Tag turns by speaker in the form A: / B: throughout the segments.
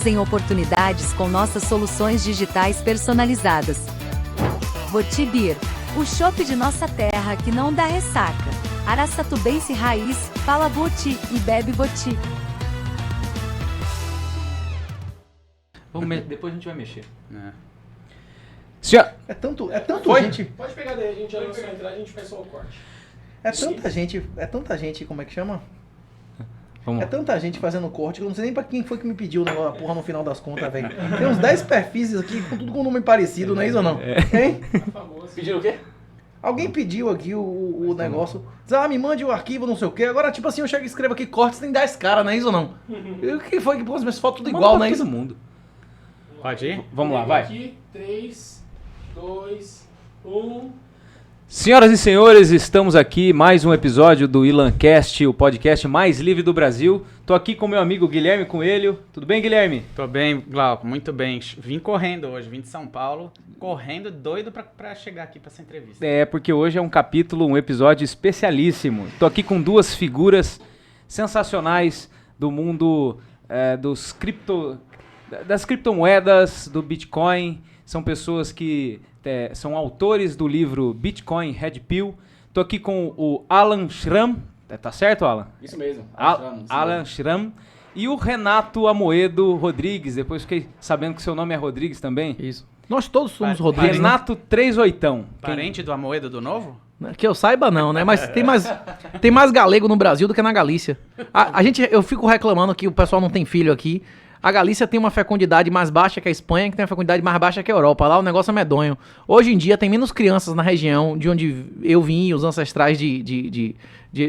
A: em oportunidades com nossas soluções digitais personalizadas. Voti Beer, o chopp de nossa terra que não dá ressaca. Araçatubense raiz, fala Voti e bebe Voti.
B: Depois a gente vai mexer.
C: É tanto gente.
D: Pode pegar daí, a gente já não vai entrar, a gente faz só o corte.
C: É tanta gente, como é que chama?
B: Vamos
C: É
B: lá.
C: tanta gente fazendo corte que eu não sei nem pra quem foi que me pediu o negócio, a porra no final das contas, velho. Tem uns 10 perfis aqui, com tudo com nome parecido, não é isso ou não? Hein?
D: Pediram o quê?
C: Alguém pediu aqui o negócio. Diz, me mande o arquivo, não sei o quê. Agora, tipo assim, eu chego e escrevo aqui cortes, tem 10 caras, não é isso ou não? E o que foi que pôs minhas fotos tudo igual, não é isso?
B: Todo mundo.
E: Pode ir?
B: Vamos lá, vai.
D: Aqui, 3, 2, 1...
B: Senhoras e senhores, estamos aqui, mais um episódio do Ilancast, o podcast mais livre do Brasil. Tô aqui com meu amigo Guilherme Coelho. Tudo bem, Guilherme?
E: Tô bem, Glauco, muito bem. Vim correndo hoje, vim de São Paulo, correndo, doido pra chegar aqui pra essa entrevista.
B: É, porque hoje é um episódio especialíssimo. Tô aqui com duas figuras sensacionais do mundo das criptomoedas, do Bitcoin. São pessoas que são autores do livro Bitcoin Red Pill. Tô aqui com o Alan Schramm, tá certo, Alan?
F: Isso mesmo.
B: Alan Schramm. E o Renato Amoedo Rodrigues. Depois fiquei sabendo que seu nome é Rodrigues também.
C: Isso. Nós todos somos Rodrigues, né?
B: Renato 38.
E: Parente do Amoedo do Novo?
C: Que eu saiba não, né? Mas tem mais galego no Brasil do que na Galícia. Eu fico reclamando que o pessoal não tem filho aqui. A Galícia tem uma fecundidade mais baixa que a Espanha, que tem uma fecundidade mais baixa que a Europa. Lá o negócio é medonho. Hoje em dia tem menos crianças na região de onde eu vim e os ancestrais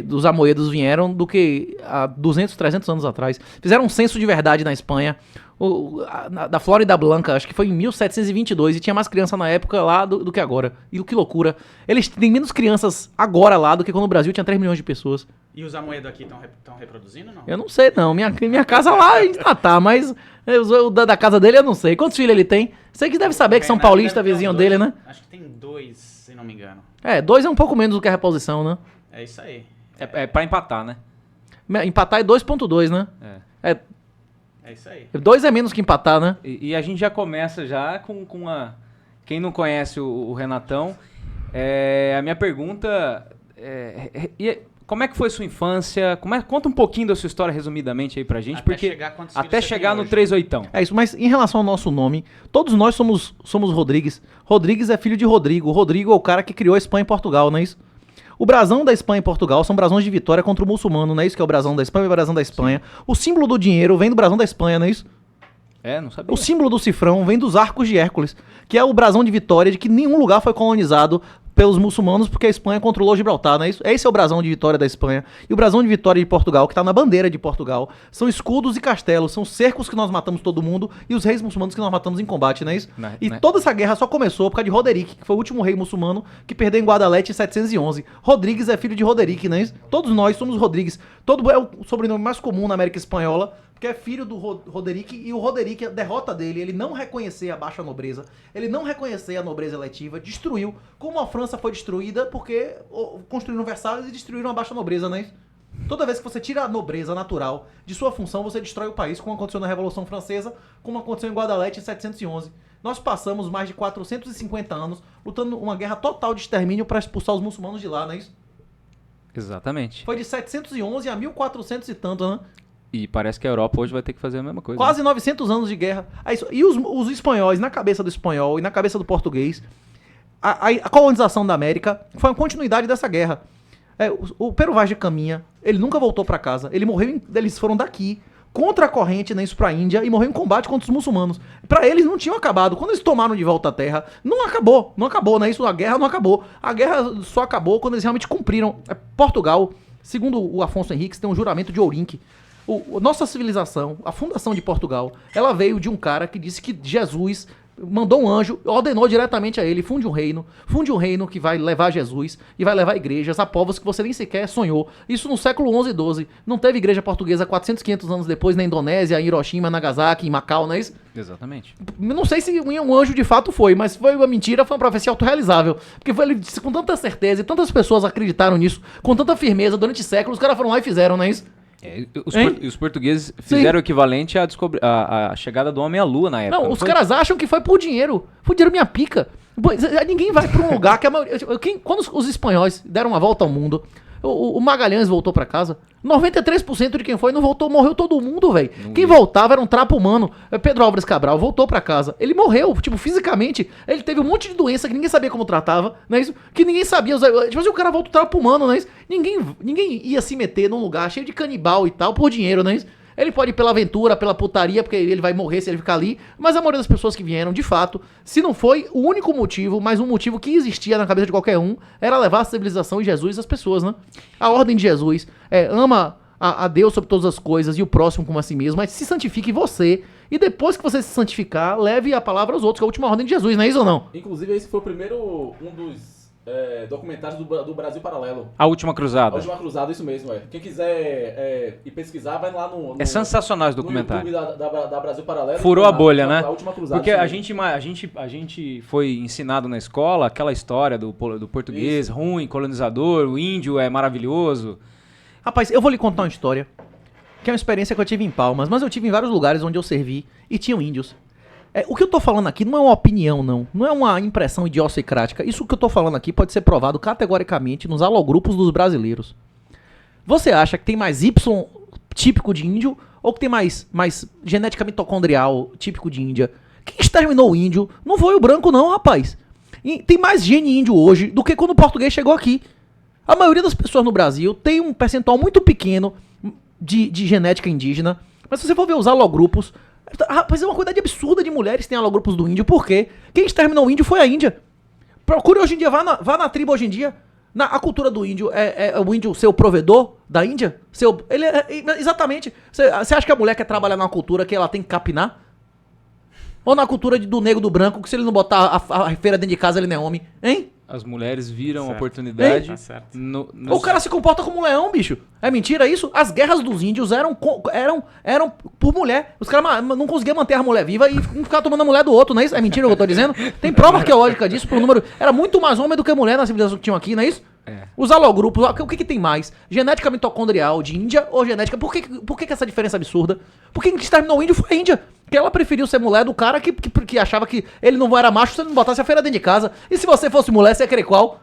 C: dos Amoedos vieram do que há 200, 300 anos atrás. Fizeram um censo de verdade na Espanha, da Flórida Blanca, acho que foi em 1722, e tinha mais criança na época lá do que agora. E que loucura. Eles têm menos crianças agora lá do que quando no Brasil tinha 3 milhões de pessoas.
E: E os Amoedo aqui estão reproduzindo ou não?
C: Eu não sei não, minha casa lá ainda tá, mas o da casa dele eu não sei. Quantos filhos ele tem? Sei que deve saber que São Paulista, vizinho dele, né?
E: Acho que tem 2, se não me engano.
C: 2 é um pouco menos do que a reposição, né?
E: É isso aí.
B: É pra empatar, né?
C: Empatar é 2.2, né?
E: É isso aí.
C: 2 é menos que empatar, né?
B: E a gente já começa já com a... Quem não conhece o Renatão, a minha pergunta como é que foi sua infância? Conta um pouquinho da sua história resumidamente aí pra gente, até chegar no 38.
C: É isso, mas em relação ao nosso nome, todos nós somos Rodrigues. Rodrigues é filho de Rodrigo. Rodrigo é o cara que criou a Espanha e Portugal, não é isso? O brasão da Espanha e Portugal são brasões de vitória contra o muçulmano, não é isso que é o brasão da Espanha e o brasão da Espanha. Sim. O símbolo do dinheiro vem do brasão da Espanha, não é isso?
B: Não sabia.
C: O símbolo do cifrão vem dos arcos de Hércules, que é o brasão de vitória de que nenhum lugar foi colonizado pelos muçulmanos porque a Espanha controlou Gibraltar, não é isso? Esse é o brasão de vitória da Espanha. E o brasão de vitória de Portugal, que está na bandeira de Portugal, são escudos e castelos, são cercos que nós matamos todo mundo e os reis muçulmanos que nós matamos em combate, não é isso? Toda essa guerra só começou por causa de Roderick, que foi o último rei muçulmano que perdeu em Guadalete em 711. Rodrigues é filho de Roderick, não é isso? Todos nós somos Rodrigues. É o sobrenome mais comum na América Espanhola, porque é filho do Roderick, e o Roderick, a derrota dele, ele não reconhecer a baixa nobreza, ele não reconhecer a nobreza eletiva, destruiu, como a França foi destruída, porque construíram Versalhes e destruíram a baixa nobreza, não é isso? Toda vez que você tira a nobreza natural de sua função, você destrói o país, como aconteceu na Revolução Francesa, como aconteceu em Guadalete em 711. Nós passamos mais de 450 anos lutando uma guerra total de extermínio para expulsar os muçulmanos de lá, não é isso?
B: Exatamente.
C: Foi de 711 a 1400 e tanto, né?
B: E parece que a Europa hoje vai ter que fazer a mesma coisa.
C: Quase 900 anos de guerra. E os espanhóis, na cabeça do espanhol e na cabeça do português, a colonização da América foi uma continuidade dessa guerra. O Pero Vaz de Caminha, ele nunca voltou pra casa. Eles foram daqui, contra a corrente, né, isso pra Índia, e morreu em combate contra os muçulmanos. Pra eles não tinham acabado. Quando eles tomaram de volta a terra, não acabou, né? Isso, a guerra não acabou. A guerra só acabou quando eles realmente cumpriram. Portugal, segundo o Afonso Henriques, tem um juramento de Ourenque. Nossa civilização, a fundação de Portugal, ela veio de um cara que disse que Jesus mandou um anjo, ordenou diretamente a ele, funde um reino que vai levar Jesus e vai levar igrejas a povos que você nem sequer sonhou. Isso no século 11 e 12. Não teve igreja portuguesa 400, 500 anos depois na Indonésia, em Hiroshima, Nagasaki, em Macau, não é isso?
B: Exatamente.
C: Não sei se um anjo de fato foi, mas foi uma mentira, foi uma profecia autorrealizável. Porque ele disse com tanta certeza e tantas pessoas acreditaram nisso, com tanta firmeza durante séculos, os caras foram lá e fizeram, não é isso?
B: E os portugueses fizeram o equivalente à chegada do homem à lua na época.
C: Não, os caras acham que foi por dinheiro. Foi dinheiro minha pica. Ninguém vai pra um lugar que a maioria... Quando os espanhóis deram uma volta ao mundo, o Magalhães voltou pra casa, 93% de quem foi não voltou, morreu todo mundo, velho. Quem voltava era um trapo humano. Pedro Álvares Cabral voltou pra casa. Ele morreu, tipo, fisicamente. Ele teve um monte de doença que ninguém sabia como tratava, não é isso? Que ninguém sabia. Tipo assim, o cara volta o trapo humano, não é isso? Ninguém ia se meter num lugar cheio de canibal e tal por dinheiro, não é isso? Ele pode ir pela aventura, pela putaria, porque ele vai morrer se ele ficar ali. Mas a maioria das pessoas que vieram, de fato, se não foi o único motivo, mas um motivo que existia na cabeça de qualquer um, era levar a civilização e Jesus às pessoas, né? A ordem de Jesus ama a Deus sobre todas as coisas e o próximo como a si mesmo, mas se santifique você. E depois que você se santificar, leve a palavra aos outros, que é a última ordem de Jesus, não é isso ou não?
F: Inclusive, esse foi o primeiro, um dos documentários do Brasil Paralelo.
B: A Última Cruzada.
F: A Última Cruzada, isso mesmo, Quem quiser ir pesquisar, vai lá no
B: É sensacional esse
F: no
B: documentário.
F: YouTube da Brasil Paralelo.
B: Furou a bolha, né?
F: A Última Cruzada.
B: Porque
F: isso
B: a
F: mesmo.
B: gente foi ensinado na escola aquela história do português ruim, colonizador, o índio é maravilhoso.
C: Rapaz, eu vou lhe contar uma história, que é uma experiência que eu tive em Palmas, mas eu tive em vários lugares onde eu servi e tinham índios. O que eu tô falando aqui não é uma opinião, não é uma impressão idiosincrática. Isso que eu tô falando aqui pode ser provado categoricamente nos alogrupos dos brasileiros. Você acha que tem mais Y típico de índio ou que tem mais genética mitocondrial típico de Índia? Quem exterminou o índio não foi o branco não, rapaz. E tem mais gene índio hoje do que quando o português chegou aqui. A maioria das pessoas no Brasil tem um percentual muito pequeno de genética indígena. Mas se você for ver os alogrupos, rapaz, é uma quantidade absurda de mulheres que têm alogrupos do índio. Por quê? Quem exterminou o índio foi a Índia. Procure hoje em dia, vá na tribo hoje em dia. A cultura do índio é o índio ser o provedor da Índia? Exatamente. Você acha que a mulher quer trabalhar numa cultura que ela tem que capinar? Ou na cultura do negro do branco, que se ele não botar a feira dentro de casa, ele não é homem? Hein?
B: As mulheres viram a
E: Certo.
B: oportunidade.
E: Tá certo.
C: O cara se comporta como um leão, bicho. É mentira isso? As guerras dos índios eram por mulher. Os caras não conseguiam manter a mulher viva e ficar tomando a mulher do outro, não é isso? É mentira o que eu tô dizendo? Tem prova arqueológica disso por número. Era muito mais homem do que mulher na civilização que tinham aqui, não é isso?
B: É.
C: Os alogrupos, o que tem mais? Genética mitocondrial de Índia ou genética... Por que essa diferença absurda? Porque quem exterminou o índio foi a Índia. Porque ela preferiu ser mulher do cara que achava que ele não era macho se ele não botasse a feira dentro de casa. E se você fosse mulher, você ia querer qual?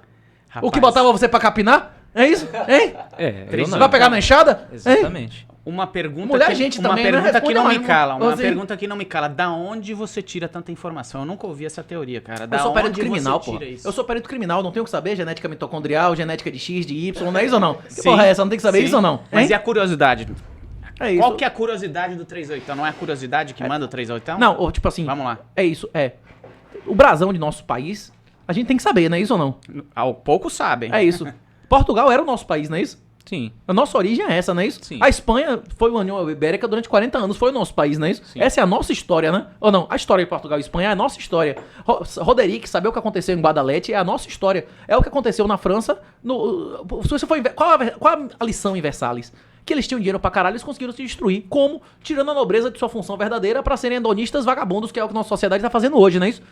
E: Rapaz,
C: O que botava você pra capinar? É isso? Hein?
B: Eu
C: Você
B: não.
C: vai pegar na enxada? Hein?
B: Exatamente.
E: Uma pergunta
C: Mulher
E: que,
C: é gente
E: uma
C: também, né?
E: pergunta que
C: Responde
E: não
C: mais,
E: me cala. Uma
C: assim.
E: pergunta que não me cala. Da onde você tira tanta informação? Eu nunca ouvi essa teoria, cara. Da
C: Eu sou
E: onde
C: perito criminal,
E: você
C: pô.
E: tira isso?
C: Eu sou perito criminal, não tenho que saber genética mitocondrial, genética de X, de Y, não é isso ou não? Que
E: Sim,
C: porra é essa? Não tem que saber
E: sim.
C: isso ou não?
E: Mas
C: Hein?
E: e a curiosidade?
C: É isso.
E: Qual que é a curiosidade do 38? Não é a curiosidade que manda o 38?
C: Não, ou, tipo assim...
E: Vamos lá.
C: É isso, o brasão de nosso país, a gente tem que saber, não é isso ou não?
E: Poucos sabem.
C: É isso. Portugal era o nosso país, não é isso?
B: Sim.
C: A nossa origem é essa, não é isso?
B: Sim.
C: A Espanha foi uma União Ibérica durante 40 anos, foi o nosso país, não é isso?
B: Sim.
C: Essa é a nossa história, né? Ou não? A história de Portugal e Espanha é a nossa história. Roderick, saber o que aconteceu em Guadalete é a nossa história. É o que aconteceu na França. Se você for qual a lição em Versalhes? Que eles tinham dinheiro pra caralho, eles conseguiram se destruir. Como? Tirando a nobreza de sua função verdadeira pra serem hedonistas vagabundos, que é o que a nossa sociedade tá fazendo hoje, não é isso?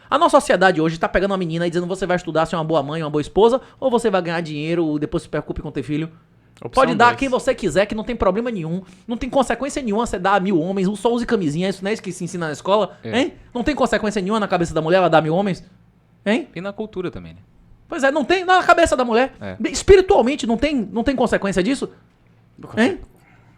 C: A nossa sociedade hoje tá pegando uma menina e dizendo você vai estudar, ser uma boa mãe, uma boa esposa, ou você vai ganhar dinheiro e depois se preocupe com ter filho.
E: Opção
C: Pode dar a
E: dois.
C: quem você quiser, que não tem problema nenhum. Não tem consequência nenhuma você dar a 1000 homens. Só use camisinha, isso não é isso que se ensina na escola?
B: É.
C: Hein? Não tem consequência nenhuma na cabeça da mulher ela dar 1000 homens? Hein?
B: E na cultura também, né?
C: Pois é, não tem na cabeça da mulher.
B: É.
C: Espiritualmente não tem consequência disso? Hein?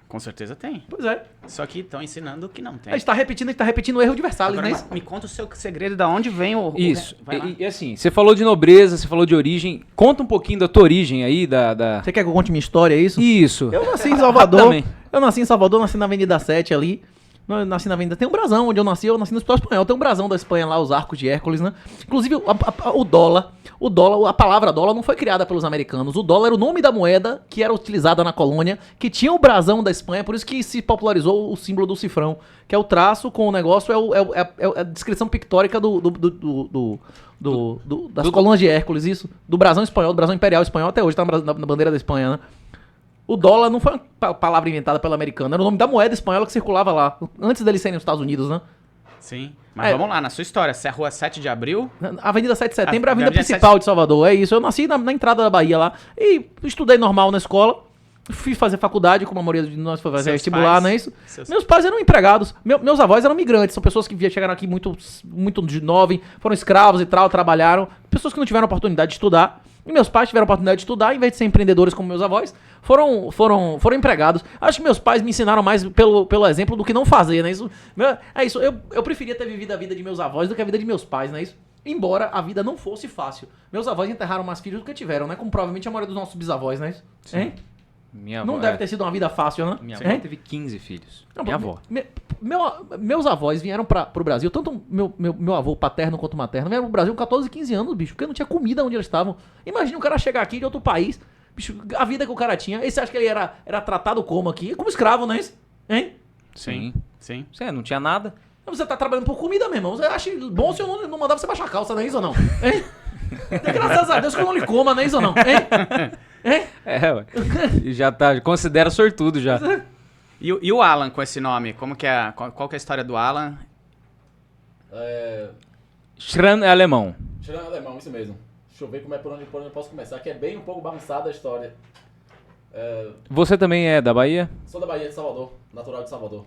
E: Com certeza tem.
C: Pois é.
E: Só que estão ensinando que não tem.
C: A gente tá repetindo o erro de Versalhes,
E: Agora,
C: não é isso?
E: me conta o seu segredo, da onde vem o...
B: Isso.
E: Vai lá.
B: E assim, você falou de nobreza, você falou de origem. Conta um pouquinho da tua origem aí, da...
C: Você quer que eu conte minha história, é isso?
B: Isso.
C: Eu nasci em Salvador.
B: Também.
C: Eu nasci em Salvador, nasci na Avenida 7 ali. Eu nasci na Avenida. Tem um brasão onde eu nasci no Hospital Espanhol. Tem um brasão da Espanha lá, os arcos de Hércules, né? Inclusive, o dólar, a palavra dólar não foi criada pelos americanos. O dólar era o nome da moeda que era utilizada na colônia, que tinha o brasão da Espanha, por isso que se popularizou o símbolo do cifrão, que é o traço com o negócio, é a descrição pictórica das colônias de Hércules, isso. Do brasão espanhol, do brasão imperial espanhol, até hoje tá na bandeira da Espanha, né? O dólar não foi uma palavra inventada pelo americano, era o nome da moeda espanhola que circulava lá, antes deles serem os Estados Unidos, né?
E: Sim. Mas vamos lá, na sua história, se é a rua 7 de abril...
C: Avenida 7 de Setembro é a avenida
E: Avenida
C: principal de Salvador, é isso. Eu nasci na entrada da Bahia lá e estudei normal na escola. Fui fazer faculdade, como a maioria de nós foi fazer
E: Seus
C: vestibular,
E: pais?
C: não é isso?
E: Seus-
C: Meus pais eram empregados. Meus avós eram migrantes. São pessoas que chegaram aqui muito de jovem, foram escravos e tal, trabalharam. Pessoas que não tiveram oportunidade de estudar. E meus pais tiveram oportunidade de estudar, em vez de ser empreendedores como meus avós, foram empregados. Acho que meus pais me ensinaram mais pelo exemplo do que não fazer, né? É isso. Eu preferia ter vivido a vida de meus avós do que a vida de meus pais, não é isso? Embora a vida não fosse fácil. Meus avós enterraram mais filhos do que tiveram, né? Como provavelmente a maioria dos nossos bisavós, né? Hein?
B: Minha
C: Não
B: avó,
C: deve ter sido uma vida fácil, né?
B: Minha
C: Hein?
B: avó teve 15 filhos.
C: Não,
B: Minha avó.
C: Meus avós vieram pro Brasil, tanto meu avô paterno quanto materno, vieram pro Brasil com 14, 15 anos, bicho, porque não tinha comida onde eles estavam. Imagina o cara chegar aqui de outro país, bicho, a vida que o cara tinha. E você acha que ele era tratado como aqui? Como escravo, não é isso? Hein?
E: Sim, sim.
B: Você não tinha nada.
C: Você tá trabalhando por comida, meu irmão. Você acha bom se eu não mandava você baixar a calça, não é isso ou não? Hein? Graças a Deus que eu não lhe coma, não é isso ou não? Hein? Hein?
B: É, ué. E já tá, considera sortudo já.
E: E o Alan com esse nome? Como que é? Qual que é a história do Alan?
B: Schran é alemão.
F: Tirando alemão, isso mesmo. Deixa eu ver por onde eu posso começar, que é bem um pouco bagunçada a história.
B: Você também é da Bahia?
F: Sou da Bahia, de Salvador, natural de Salvador.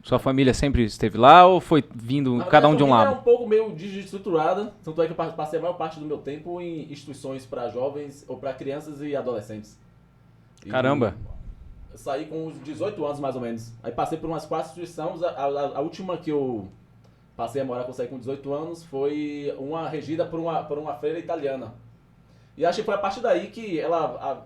B: Sua família sempre esteve lá ou foi vindo
F: Na
B: cada um
F: verdade,
B: de um
F: a família
B: lado?
F: É um pouco meio desestruturada, tanto é que eu passei a maior parte do meu tempo em instituições para jovens ou para crianças e adolescentes. E
B: Caramba.
F: eu saí com uns 18 anos mais ou menos. Aí passei por umas 4 instituições, a última que eu passei a morar quando saí com 18 anos foi uma regida por uma freira italiana. E acho que foi a partir daí que ela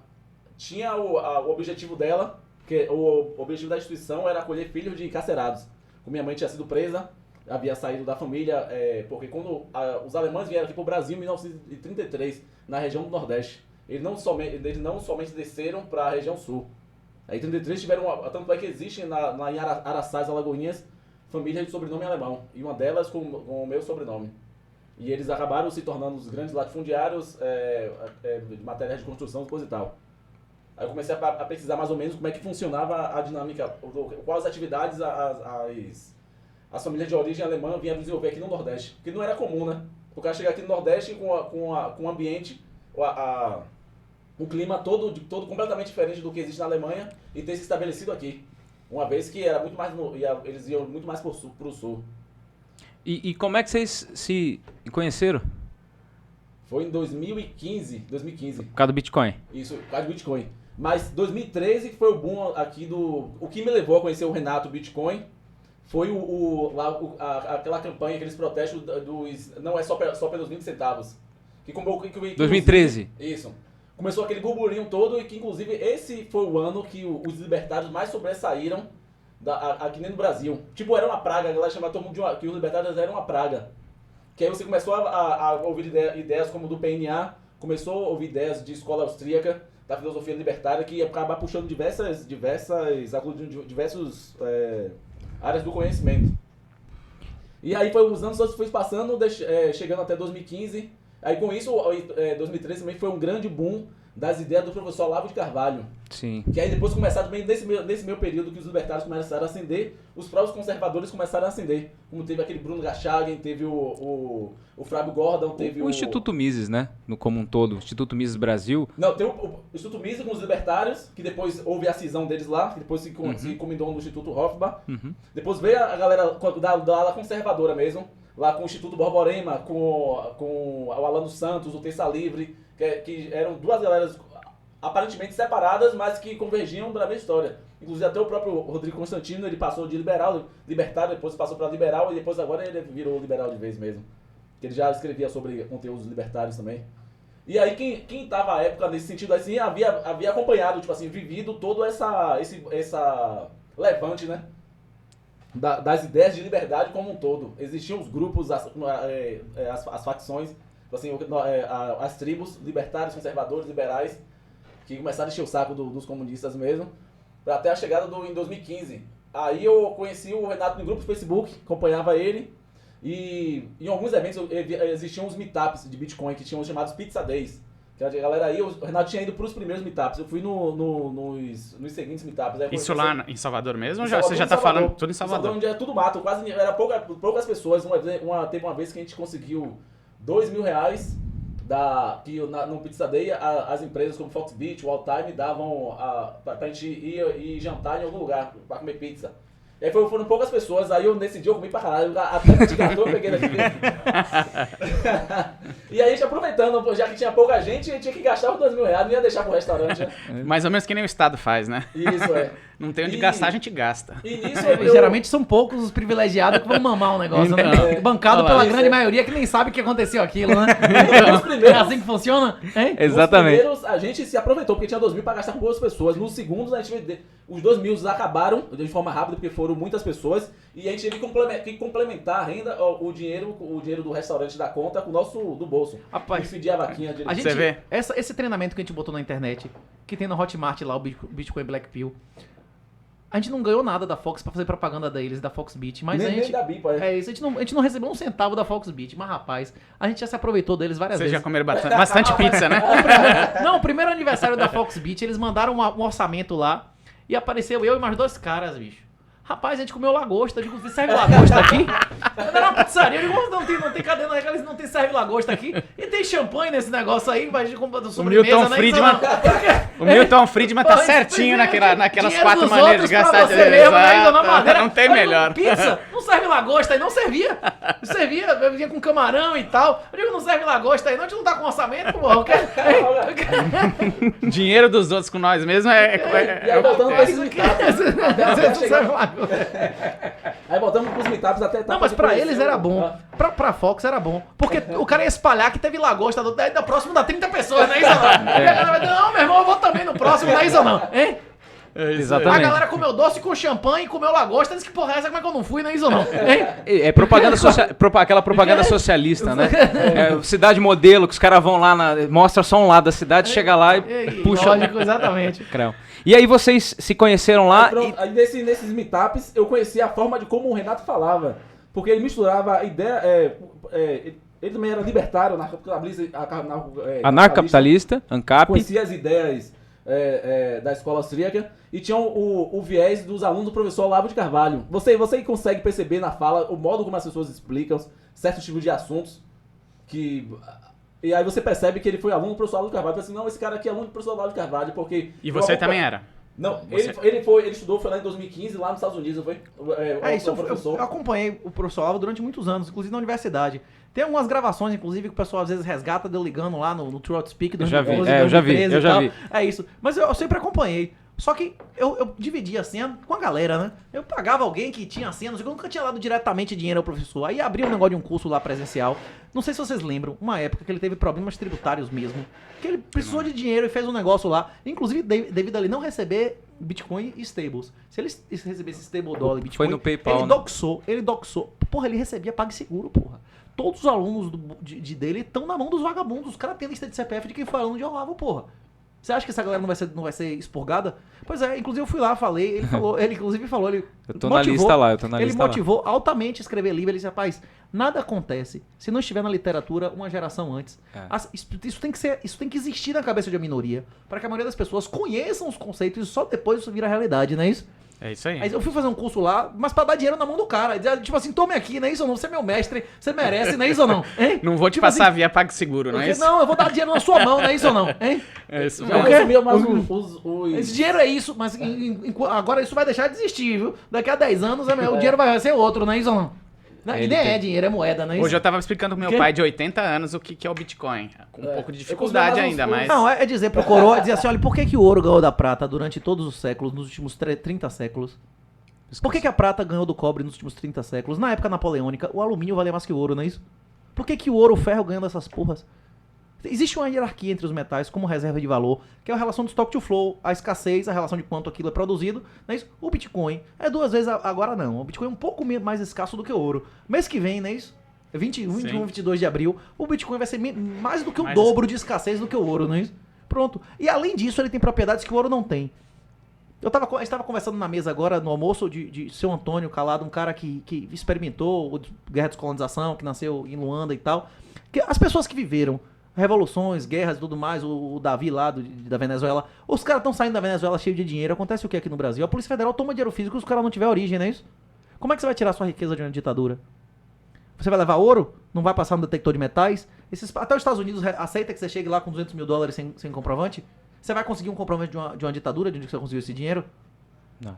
F: tinha o objetivo dela, que o objetivo da instituição era acolher filhos de encarcerados. Como minha mãe tinha sido presa, havia saído da família, porque quando os alemães vieram aqui para o Brasil em 1933, na região do Nordeste, eles não somente desceram para a região sul. Aí em 33 tiveram, tanto é que existe em Araçás, Alagoinhas, famílias de sobrenome alemão, e uma delas com o meu sobrenome. E eles acabaram se tornando os grandes latifundiários de materiais de construção, coisa e tal. Aí eu comecei a pesquisar mais ou menos como é que funcionava a dinâmica, quais atividades as famílias de origem alemã vinham desenvolver aqui no Nordeste. Porque não era comum, né? O cara chegar aqui no Nordeste com um ambiente, um clima todo completamente diferente do que existe na Alemanha e ter se estabelecido aqui. Uma vez que era muito mais eles iam muito mais pro sul.
B: E como é que vocês se conheceram?
F: Foi em 2015.
B: Por causa do Bitcoin.
F: Isso, por causa do Bitcoin. Mas 2013 que foi o boom aqui O que me levou a conhecer o Renato Bitcoin foi aquela campanha, aqueles protestos dos. Não é só pelos 20 centavos. Que
B: 2013.
F: Isso. Começou aquele burburinho todo e que, inclusive, esse foi o ano que os libertários mais sobressaíram aqui nem no Brasil. Tipo, era uma praga, a galera chamava todo mundo que os libertários eram uma praga. Que aí você começou a ouvir ideias como do PNA, começou a ouvir ideias de escola austríaca, da filosofia libertária, que ia acabar puxando diversas áreas do conhecimento. E aí os anos foi passando, chegando até 2015. Aí com isso, 2013 também foi um grande boom das ideias do professor Olavo de Carvalho.
B: Sim.
F: Que aí depois começaram também, nesse meu período que os libertários começaram a ascender, os próprios conservadores começaram a ascender. Como teve aquele Bruno Garchagen, teve o Fábio Gordon, teve
B: O Instituto Mises, né? No como um todo. O Instituto Mises Brasil.
F: Não, tem o Instituto Mises com os libertários, que depois houve a cisão deles lá, que depois se combinou no Instituto Hofbauer. Depois veio a galera da ala conservadora mesmo, lá com o Instituto Borborema, com o Alano Santos, o Terça Livre, que eram duas galeras aparentemente separadas, mas que convergiam na mesma história. Inclusive até o próprio Rodrigo Constantino, ele passou de libertário, depois passou para liberal, e depois agora ele virou liberal de vez mesmo. Que ele já escrevia sobre conteúdos libertários também. E aí quem tava à época nesse sentido assim, havia acompanhado, tipo assim, vivido todo essa levante, né? Das ideias de liberdade como um todo. Existiam os grupos, as facções, tipo assim, as tribos libertários, conservadores, liberais, que começaram a encher o saco dos comunistas mesmo, até a chegada em 2015. Aí eu conheci o Renato no grupo do Facebook, acompanhava ele, e em alguns eventos existiam uns meetups de Bitcoin que tinham os chamados Pizza Days. Que a galera aí, o Renato tinha ido para os primeiros meetups, eu fui nos seguintes meetups.
E: Isso lá em Salvador mesmo?
F: Em
E: Ou
F: Salvador,
E: você já tá
F: Salvador.
E: falando tudo em Salvador?
F: Onde é tudo mato, quase era poucas pessoas. Teve uma vez que a gente conseguiu R$2.000 no Pizza Day as empresas como Foxbeat, All Time davam pra gente ir jantar em algum lugar pra comer pizza. E aí foram poucas pessoas, aí nesse dia eu comi pra caralho, até de gato eu peguei daqui. E aí a gente aproveitando, já que tinha pouca gente, a gente tinha que gastar os R$2.000, não ia deixar pro restaurante.
E: Mais ou menos que nem o Estado faz, né?
F: Isso, é.
E: Não tem onde gastar, a gente gasta.
F: E nisso
C: Geralmente são poucos os privilegiados que vão mamar um negócio, né?
E: Então.
C: Bancado
E: Olha lá,
C: pela
F: isso
C: grande
F: é.
C: maioria que nem sabe que aconteceu aquilo, né?
F: Os primeiros-
C: É assim que funciona? Hein?
B: Exatamente.
F: Nos primeiros, a gente se aproveitou, porque tinha 2.000 pra gastar com duas pessoas. Nos segundos, a gente os 2.000 acabaram de forma rápida, porque foram muitas pessoas. E a gente teve que complementar a renda, o dinheiro do restaurante da conta com o nosso do bolso.
C: Rapaz,
F: A gente pedia a vaquinha direito.
C: A gente,
E: Você vê?
C: esse treinamento que a gente botou na internet, que tem no Hotmart lá, o Bitcoin Black Pill, a gente não ganhou nada da Fox pra fazer propaganda deles, da Foxbit, mas a
F: nem
C: gente...
F: da Bipa,
C: É isso, a gente não recebeu um centavo da Foxbit, mas rapaz, a gente já se aproveitou deles várias
E: Vocês
C: vezes.
E: já comeram bastante pizza, né?
C: Não, o primeiro aniversário da Foxbit, eles mandaram um orçamento lá e apareceu eu e mais 2 caras, bicho. Rapaz, a gente comeu lagosta. Eu digo, serve lagosta aqui? Era uma pizzaria. Eu digo, não tem cadeira, eles não tem serve lagosta aqui. E tem champanhe nesse negócio aí, vai de sobremesa,
E: Milton
C: né?
E: Friedman- O Milton Friedman tá
C: Pô,
E: certinho naquelas
C: dinheiro
E: 4
C: dos
E: maneiras de
C: outros pra
E: gastar
C: você
E: dinheiro.
C: mesmo, né, Isa, na madeira.
E: Não tem
C: Eu digo,
E: melhor.
C: Pizza, não serve lagosta aí, não servia. Servia, eu vinha com camarão e tal. Eu digo, não serve lagosta aí, não, a gente não tá com orçamento, porra.
E: Dinheiro dos outros com nós mesmo
F: E aí voltando pra esses meetups. Aí voltamos pros meetups até
C: Não, mas pra eles era bom. Pra Fox era bom. Porque o cara ia espalhar que teve lagosta. Daí da próxima dá 30 pessoas, não é isso não? E a galera vai dizer, não, meu irmão, eu vou também no próximo, não é isso não? Hein? A
B: Exatamente.
C: galera comeu doce com champanhe, comeu lagosta, disse que porra é essa, como é que eu não fui, não é isso não? Hein?
B: É propaganda aquela propaganda socialista, né? É, cidade modelo, que os caras vão lá, mostra só um lado da cidade, chega lá e puxa.
C: Lógico, exatamente.
B: Crão. E aí vocês se conheceram lá
F: Aí nesses meetups eu conheci a forma de como o Renato falava. Porque ele misturava a ideia. Ele também era libertário,
B: anarcocapitalista, ANCAP.
F: conhecia as ideias da escola austríaca e tinha o viés dos alunos do professor Olavo de Carvalho. Você consegue perceber na fala o modo como as pessoas explicam certos tipos de assuntos e aí você percebe que ele foi aluno do professor Olavo de Carvalho. Fala assim, não, esse cara aqui é aluno do professor Olavo de Carvalho, porque...
E: E você também era?
F: Não,
E: Você-
F: ele estudou, foi lá em 2015, lá nos Estados Unidos, não foi?
C: Eu acompanhei o professor Olavo durante muitos anos, inclusive na universidade. Tem algumas gravações, inclusive, que o pessoal às vezes resgata de eu ligando lá no True Outspeak do
B: Eu já vi,
C: 2012,
B: eu já vi,
C: 2013
B: eu
C: e
B: já
C: tal.
B: vi.
C: É isso. Mas eu sempre acompanhei. Só que eu dividia a senha com a galera, né? Eu pagava alguém que tinha a senha, eu nunca tinha dado diretamente dinheiro ao professor. Aí abria um negócio de um curso lá presencial. Não sei se vocês lembram, uma época que ele teve problemas tributários mesmo. Que ele precisou de dinheiro e fez um negócio lá. Inclusive, devido a ele não receber Bitcoin e stables. Se ele recebesse stable dólar e Bitcoin,
B: Foi no PayPal,
C: ele
B: né?
C: doxou. Porra, ele recebia PagSeguro, porra. Todos os alunos dele estão na mão dos vagabundos. Os caras têm lista de CPF de quem foi aluno de Olavo, porra. Você acha que essa galera não vai ser expurgada? Pois é, inclusive eu fui lá, falei, ele inclusive falou, ele
B: Eu tô na lista lá, eu tô na
C: ele
B: lista lá.
C: motivou altamente a escrever livro, ele disse, rapaz, nada acontece se não estiver na literatura uma geração antes.
B: É.
C: Isso tem que existir na cabeça de uma minoria, para que a maioria das pessoas conheçam os conceitos e só depois isso vira realidade, não é isso?
E: É isso aí.
C: Aí eu fui fazer um curso lá, mas pra dar dinheiro na mão do cara. Tipo assim, tome aqui, não é isso ou não? Você é meu mestre, você merece, não é isso ou não? Hein?
E: Não vou te
C: Tipo
E: passar
C: assim,
E: via PagSeguro, não é
C: porque,
E: isso?
C: não, eu vou dar dinheiro na sua mão, não é isso ou não? Hein?
E: É isso
F: Já
C: Eu
E: mesmo.
C: quero-
F: consumia mais os...
C: Esse dinheiro é isso, mas agora isso vai deixar de existir, viu? Daqui a 10 anos o dinheiro vai ser outro, não é isso ou não? Não, e
B: Ele
C: nem
B: tem-
C: é dinheiro, é moeda, não é isso?
E: Hoje eu tava explicando pro meu
C: Quê?
E: pai de 80 anos o que é o Bitcoin. Com um pouco de dificuldade
F: Eu
E: ainda,
F: considero
E: mas...
C: Não, é dizer pro coroa, dizer assim, olha, por que o ouro ganhou da prata durante todos os séculos, nos últimos 30 séculos? Por que a prata ganhou do cobre nos últimos 30 séculos? Na época napoleônica, o alumínio valia mais que o ouro, não é isso? Por que o ouro e o ferro ganham dessas porras? Existe uma hierarquia entre os metais como reserva de valor, que é a relação do stock to flow, a escassez, a relação de quanto aquilo é produzido, não é isso? O Bitcoin é 2 vezes, agora não, o Bitcoin é um pouco mais escasso do que o ouro. Mês que vem, não é isso? 21, 22 de abril, o Bitcoin vai ser mais do que o
E: Mais
C: dobro de escassez do que o ouro, não é isso? Pronto. E além disso, ele tem propriedades que o ouro não tem. A gente estava conversando na mesa agora, no almoço, de seu Antônio Calado, um cara que experimentou guerra de descolonização, que nasceu em Luanda e tal. Que as pessoas que viveram revoluções, guerras e tudo mais, o Davi lá da Venezuela, os caras estão saindo da Venezuela cheio de dinheiro. Acontece o que aqui no Brasil? A Polícia Federal toma dinheiro físico se os caras não tiver origem, não é isso? Como é que você vai tirar sua riqueza de uma ditadura? Você vai levar ouro? Não vai passar no detector de metais? Até os Estados Unidos aceita que você chegue lá com $200 mil sem comprovante? Você vai conseguir um comprovante de uma ditadura, de onde você conseguiu esse dinheiro?
B: Não.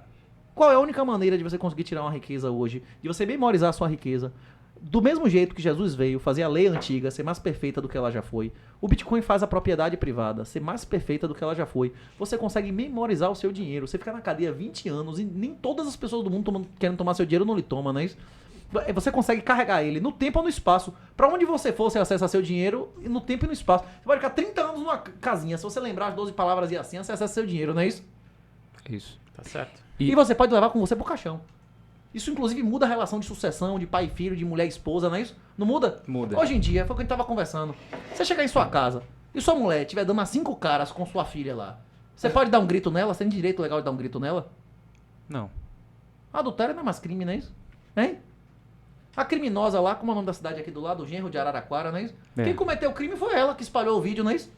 C: Qual é a única maneira de você conseguir tirar uma riqueza hoje? De você memorizar a sua riqueza? Do mesmo jeito que Jesus veio fazer a lei antiga ser mais perfeita do que ela já foi, o Bitcoin faz a propriedade privada ser mais perfeita do que ela já foi. Você consegue memorizar o seu dinheiro. Você fica na cadeia 20 anos e nem todas as pessoas do mundo querem tomar seu dinheiro não lhe tomam, não é isso? Você consegue carregar ele no tempo ou no espaço. Pra onde você for, você acessa seu dinheiro no tempo e no espaço. Você pode ficar 30 anos numa casinha. Se você lembrar as 12 palavras e assim, você acessa seu dinheiro, não é isso?
B: Isso.
E: Tá certo.
C: E você pode levar com você pro caixão. Isso, inclusive, muda a relação de sucessão, de pai e filho, de mulher e esposa, não é isso? Não muda?
B: Muda.
C: Hoje em dia, foi o que a gente tava conversando. Você chegar em sua casa e sua mulher estiver dando a 5 caras com sua filha lá, você pode dar um grito nela? Você tem direito legal de dar um grito nela?
B: Não.
C: Adultério não é mais crime, não é isso? Hein? A criminosa lá, como é o nome da cidade aqui do lado, o genro de Araraquara, não é isso?
B: É.
C: Quem cometeu o crime foi ela que espalhou o vídeo, não é isso?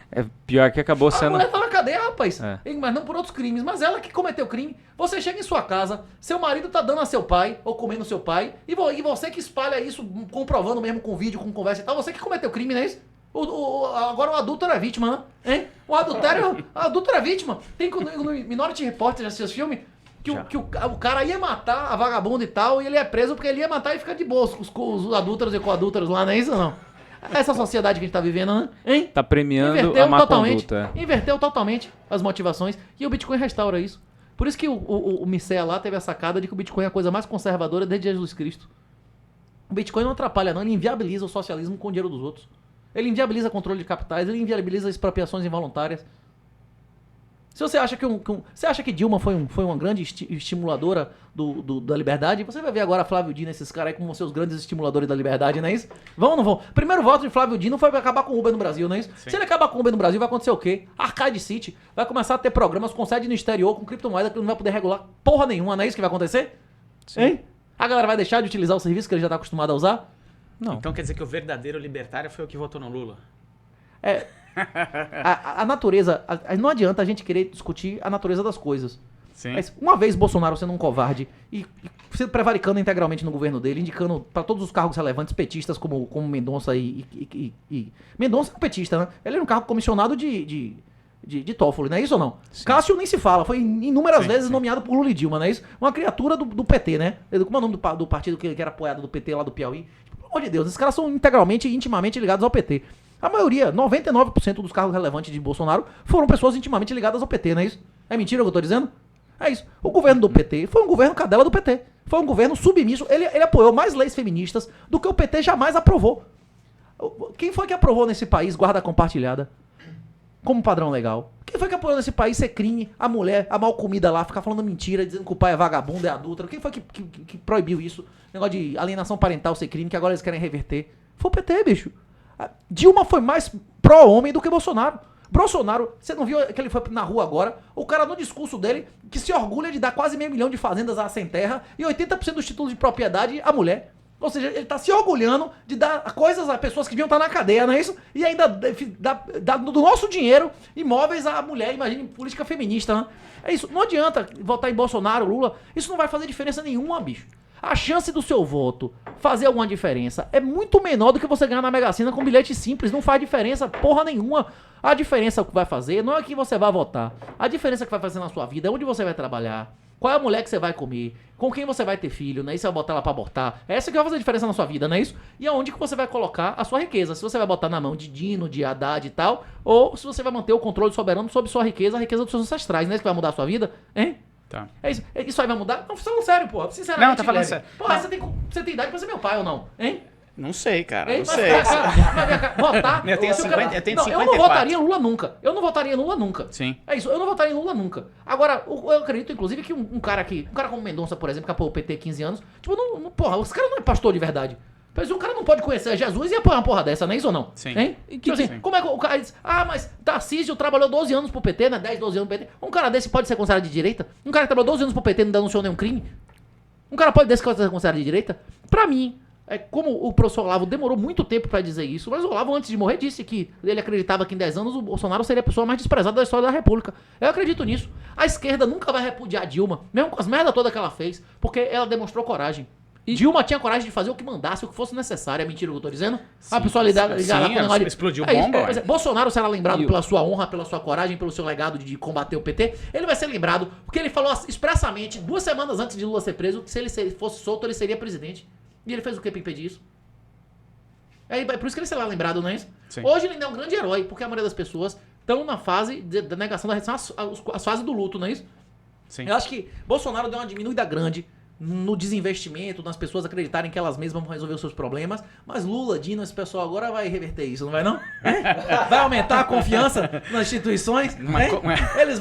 B: É pior que acabou
C: A
B: sendo...
C: mulher tá na cadeia, rapaz.
B: É.
C: Mas não por outros crimes. Mas ela que cometeu o crime. Você chega em sua casa, seu marido tá dando a seu pai, ou comendo seu pai, e você que espalha isso, comprovando mesmo com vídeo, com conversa e tal, você que cometeu o crime, não é isso? Agora o adúltero é vítima, né? Hein? O adúltero é vítima. Tem no Minority Report, já assistiu esse filme? Que o cara ia matar a vagabunda e tal, e ele é preso porque ele ia matar e fica de boa os adúlteros e coadúlteros lá, não é isso ou não? Essa sociedade que a gente tá vivendo, né? Hein?
B: Tá premiando a má conduta.
C: Inverteu totalmente as motivações. E o Bitcoin restaura isso. Por isso que o Micea lá teve a sacada de que o Bitcoin é a coisa mais conservadora desde Jesus Cristo. O Bitcoin não atrapalha não, ele inviabiliza o socialismo com o dinheiro dos outros. Ele inviabiliza controle de capitais, ele inviabiliza expropriações involuntárias. Se você acha você acha que Dilma foi uma grande estimuladora da liberdade, você vai ver agora Flávio Dino, esses caras aí como seus grandes estimuladores da liberdade, não é isso? Vão ou não vão? Primeiro voto de Flávio Dino foi pra acabar com o Uber no Brasil, não é isso? Sim. Se ele acabar com o Uber no Brasil, vai acontecer o quê? Arcade City vai começar a ter programas com sede no exterior, com criptomoeda, que ele não vai poder regular porra nenhuma, não é isso que vai acontecer? Sim. Hein? A galera vai deixar de utilizar o serviço que ele já tá acostumado a usar?
B: Não.
E: Então quer dizer que o verdadeiro libertário foi o que votou no Lula?
C: A natureza... não adianta a gente querer discutir a natureza das coisas.
E: Sim.
C: Mas uma vez Bolsonaro sendo um covarde e sendo prevaricando integralmente no governo dele, indicando para todos os cargos relevantes petistas como Mendonça e Mendonça é um petista, né? Ele era um cargo comissionado de Toffoli, não é isso ou não?
B: Sim.
C: Cássio nem se fala, foi inúmeras vezes
E: sim.
C: nomeado por Lula e Dilma, não é isso? Uma criatura do PT, né? Como é o nome do partido que era apoiado do PT lá do Piauí? Pelo amor de Deus, esses caras são integralmente e intimamente ligados ao PT. A maioria, 99% dos cargos relevantes de Bolsonaro foram pessoas intimamente ligadas ao PT, não é isso? É mentira o que eu tô dizendo? É isso. O governo do PT foi um governo cadela do PT. Foi um governo submisso. Ele apoiou mais leis feministas do que o PT jamais aprovou. Quem foi que aprovou nesse país guarda compartilhada como padrão legal? Quem foi que apoiou nesse país ser crime a mulher, a mal comida lá, ficar falando mentira, dizendo que o pai é vagabundo, é adúltero? Quem foi que proibiu isso? Negócio de alienação parental ser crime, que agora eles querem reverter. Foi o PT, bicho. Dilma foi mais pró-homem do que Bolsonaro. Bolsonaro, você não viu que ele foi na rua agora? O cara no discurso dele, que se orgulha de dar quase 500 mil de fazendas à sem terra e 80% dos títulos de propriedade à mulher. Ou seja, ele tá se orgulhando de dar coisas a pessoas que deviam estar na cadeia, não é isso? E ainda dá do nosso dinheiro imóveis à mulher. Imagine, política feminista, né? É isso. Não adianta votar em Bolsonaro, Lula. Isso não vai fazer diferença nenhuma, bicho. A chance do seu voto fazer alguma diferença é muito menor do que você ganhar na Mega Sena com bilhete simples. Não faz diferença porra nenhuma. A diferença que vai fazer não é que você vai votar. A diferença que vai fazer na sua vida é onde você vai trabalhar, qual é a mulher que você vai comer, com quem você vai ter filho, né? E você vai botar ela pra abortar. É essa que vai fazer diferença na sua vida, não é isso? E aonde que você vai colocar a sua riqueza. Se você vai botar na mão de Dino, de Haddad e tal, ou se você vai manter o controle soberano sobre sua riqueza, a riqueza dos seus ancestrais, não é isso que vai mudar a sua vida? Hein?
E: Tá.
C: É isso. Isso aí vai mudar? Não, falando sério, porra. Sinceramente.
E: Não, tá falando
C: Guilherme.
E: sério.
C: Porra, você tem idade pra ser meu pai ou não? Hein?
E: Não sei, cara.
C: Hein?
E: Não
C: Mas,
E: sei.
C: cara, votar.
E: Eu tenho
C: se o cara-
E: 50, eu tenho
C: não,
E: 54.
C: eu não votaria em Lula nunca. Eu não votaria em Lula nunca.
E: Sim.
C: É isso, eu não votaria em Lula nunca. Agora, eu acredito, inclusive, que um cara como Mendonça, por exemplo, que apoiou o PT 15 anos, tipo, porra, esse cara não é pastor de verdade. Mas o cara não pode conhecer Jesus e apoiar uma porra dessa, não é isso ou não?
E: Sim.
C: Hein? Tipo assim,
E: Sim.
C: como é que o cara diz, mas Tarcísio trabalhou 12 anos pro PT, né? 10, 12 anos pro PT. Um cara desse pode ser considerado de direita? Um cara que trabalhou 12 anos pro PT e não denunciou nenhum crime? Um cara pode desse ser considerado de direita? Pra mim, como o professor Olavo demorou muito tempo pra dizer isso, mas o Olavo, antes de morrer, disse que ele acreditava que em 10 anos o Bolsonaro seria a pessoa mais desprezada da história da República. Eu acredito nisso. A esquerda nunca vai repudiar a Dilma, mesmo com as merdas todas que ela fez, porque ela demonstrou coragem. Dilma tinha coragem de fazer o que mandasse, o que fosse necessário. É mentira o que eu tô dizendo? A pessoa
E: sim,
C: ligada com o negócio de...
E: explodiu
C: É isso,
E: bomba,
C: pois é.
E: ué.
C: Bolsonaro será lembrado
B: E o-
C: pela sua honra, pela sua coragem, pelo seu legado de combater o PT. Ele vai ser lembrado porque ele falou expressamente, 2 semanas antes de Lula ser preso, que se ele fosse solto, ele seria presidente. E ele fez o que pra impedir isso? É por isso que ele será lembrado, não é isso?
E: Sim.
C: Hoje ele ainda é um grande herói, porque a maioria das pessoas estão na fase da negação da reação, as fases do luto, não é isso?
E: Sim.
C: Eu acho que Bolsonaro deu uma diminuída grande no desinvestimento, nas pessoas acreditarem que elas mesmas vão resolver os seus problemas, mas Lula, Dino, esse pessoal agora vai reverter isso, não vai não? Vai aumentar a confiança nas instituições? Eles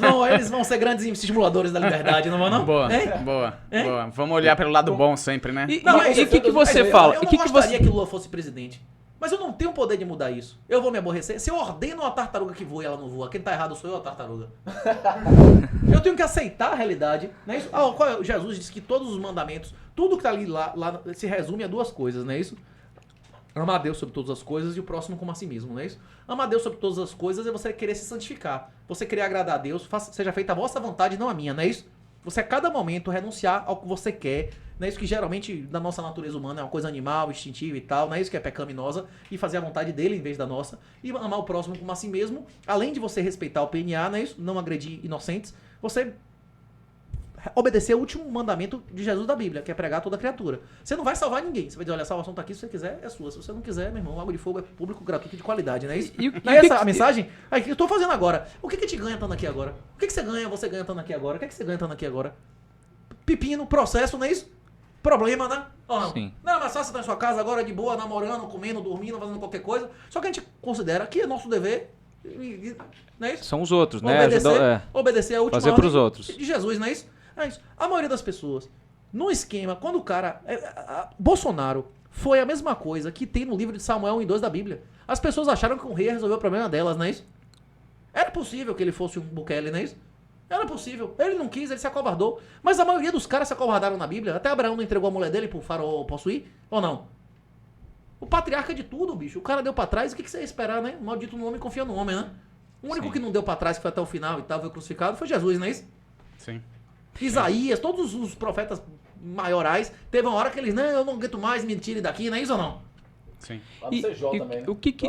C: vão ser grandes estimuladores da liberdade, não vão não?
E: Boa,
C: Hein?
E: boa,
C: Hein?
E: boa. Vamos olhar pelo lado bom sempre, né?
B: E
C: Não,
B: o
C: mas
B: que você
C: eu
B: fala?
C: Eu
B: E
C: não
B: que você...
C: gostaria que Lula fosse presidente. Mas eu não tenho o poder de mudar isso. Eu vou me aborrecer. Se eu ordeno uma tartaruga que voa e ela não voa, quem tá errado sou eu, a tartaruga. Eu tenho que aceitar a realidade. Não é isso? Jesus disse que todos os mandamentos, tudo que tá ali lá se resume a 2 coisas, não é isso? Amar a Deus sobre todas as coisas e o próximo como a si mesmo, não é isso? Amar a Deus sobre todas as coisas é você querer se santificar. Você querer agradar a Deus, seja feita a vossa vontade, não a minha, não é isso? Você a cada momento renunciar ao que você quer, não é isso que geralmente na nossa natureza humana é uma coisa animal, instintiva e tal, não é isso que é pecaminosa, e fazer a vontade dele em vez da nossa, e amar o próximo como a si mesmo, além de você respeitar o PNA, não é isso? Não agredir inocentes, você obedecer o último mandamento de Jesus da Bíblia, que é pregar a toda criatura. Você não vai salvar ninguém, você vai dizer, olha, a salvação tá aqui, se você quiser, é sua, se você não quiser, meu irmão, água de fogo é público, gratuito e de qualidade, não é isso? Não é essa a mensagem? Aí, que eu tô fazendo agora. O que te ganha estando aqui agora? O que você ganha estando aqui agora? O que você ganha estando aqui agora? Pepino, processo, não é isso? Problema, né? Ou não?
B: Sim.
C: Não, mas só você tá em sua casa agora de boa, namorando, comendo, dormindo, fazendo qualquer coisa. Só que a gente considera que é nosso dever, não é isso?
B: São os outros, né?
C: Obedecer a última
B: Fazer
C: ordem
B: pros outros.
C: de Jesus, não é isso? É isso. A maioria das pessoas, no esquema, quando o cara... Bolsonaro foi a mesma coisa que tem no livro de Samuel 1 e 2 da Bíblia. As pessoas acharam que o rei ia resolver o problema delas, não é isso? Era possível que ele fosse um Bukele, não é isso? Era possível. Ele não quis, ele se acovardou. Mas a maioria dos caras se acovardaram na Bíblia. Até Abraão não entregou a mulher dele pro faraó possuir? Ou não? O patriarca de tudo, bicho. O cara deu pra trás, o que você ia esperar, né? O maldito no homem confia no homem, né? O único
B: Sim.
C: que não deu pra trás, que foi até o final e tal, foi crucificado, foi Jesus, não é isso?
E: Sim.
C: Isaías, todos os profetas maiorais, teve uma hora que eles, não, eu não aguento mais, me tire daqui, não é isso ou não?
E: Sim.
F: Lá no CJ também.
B: O que que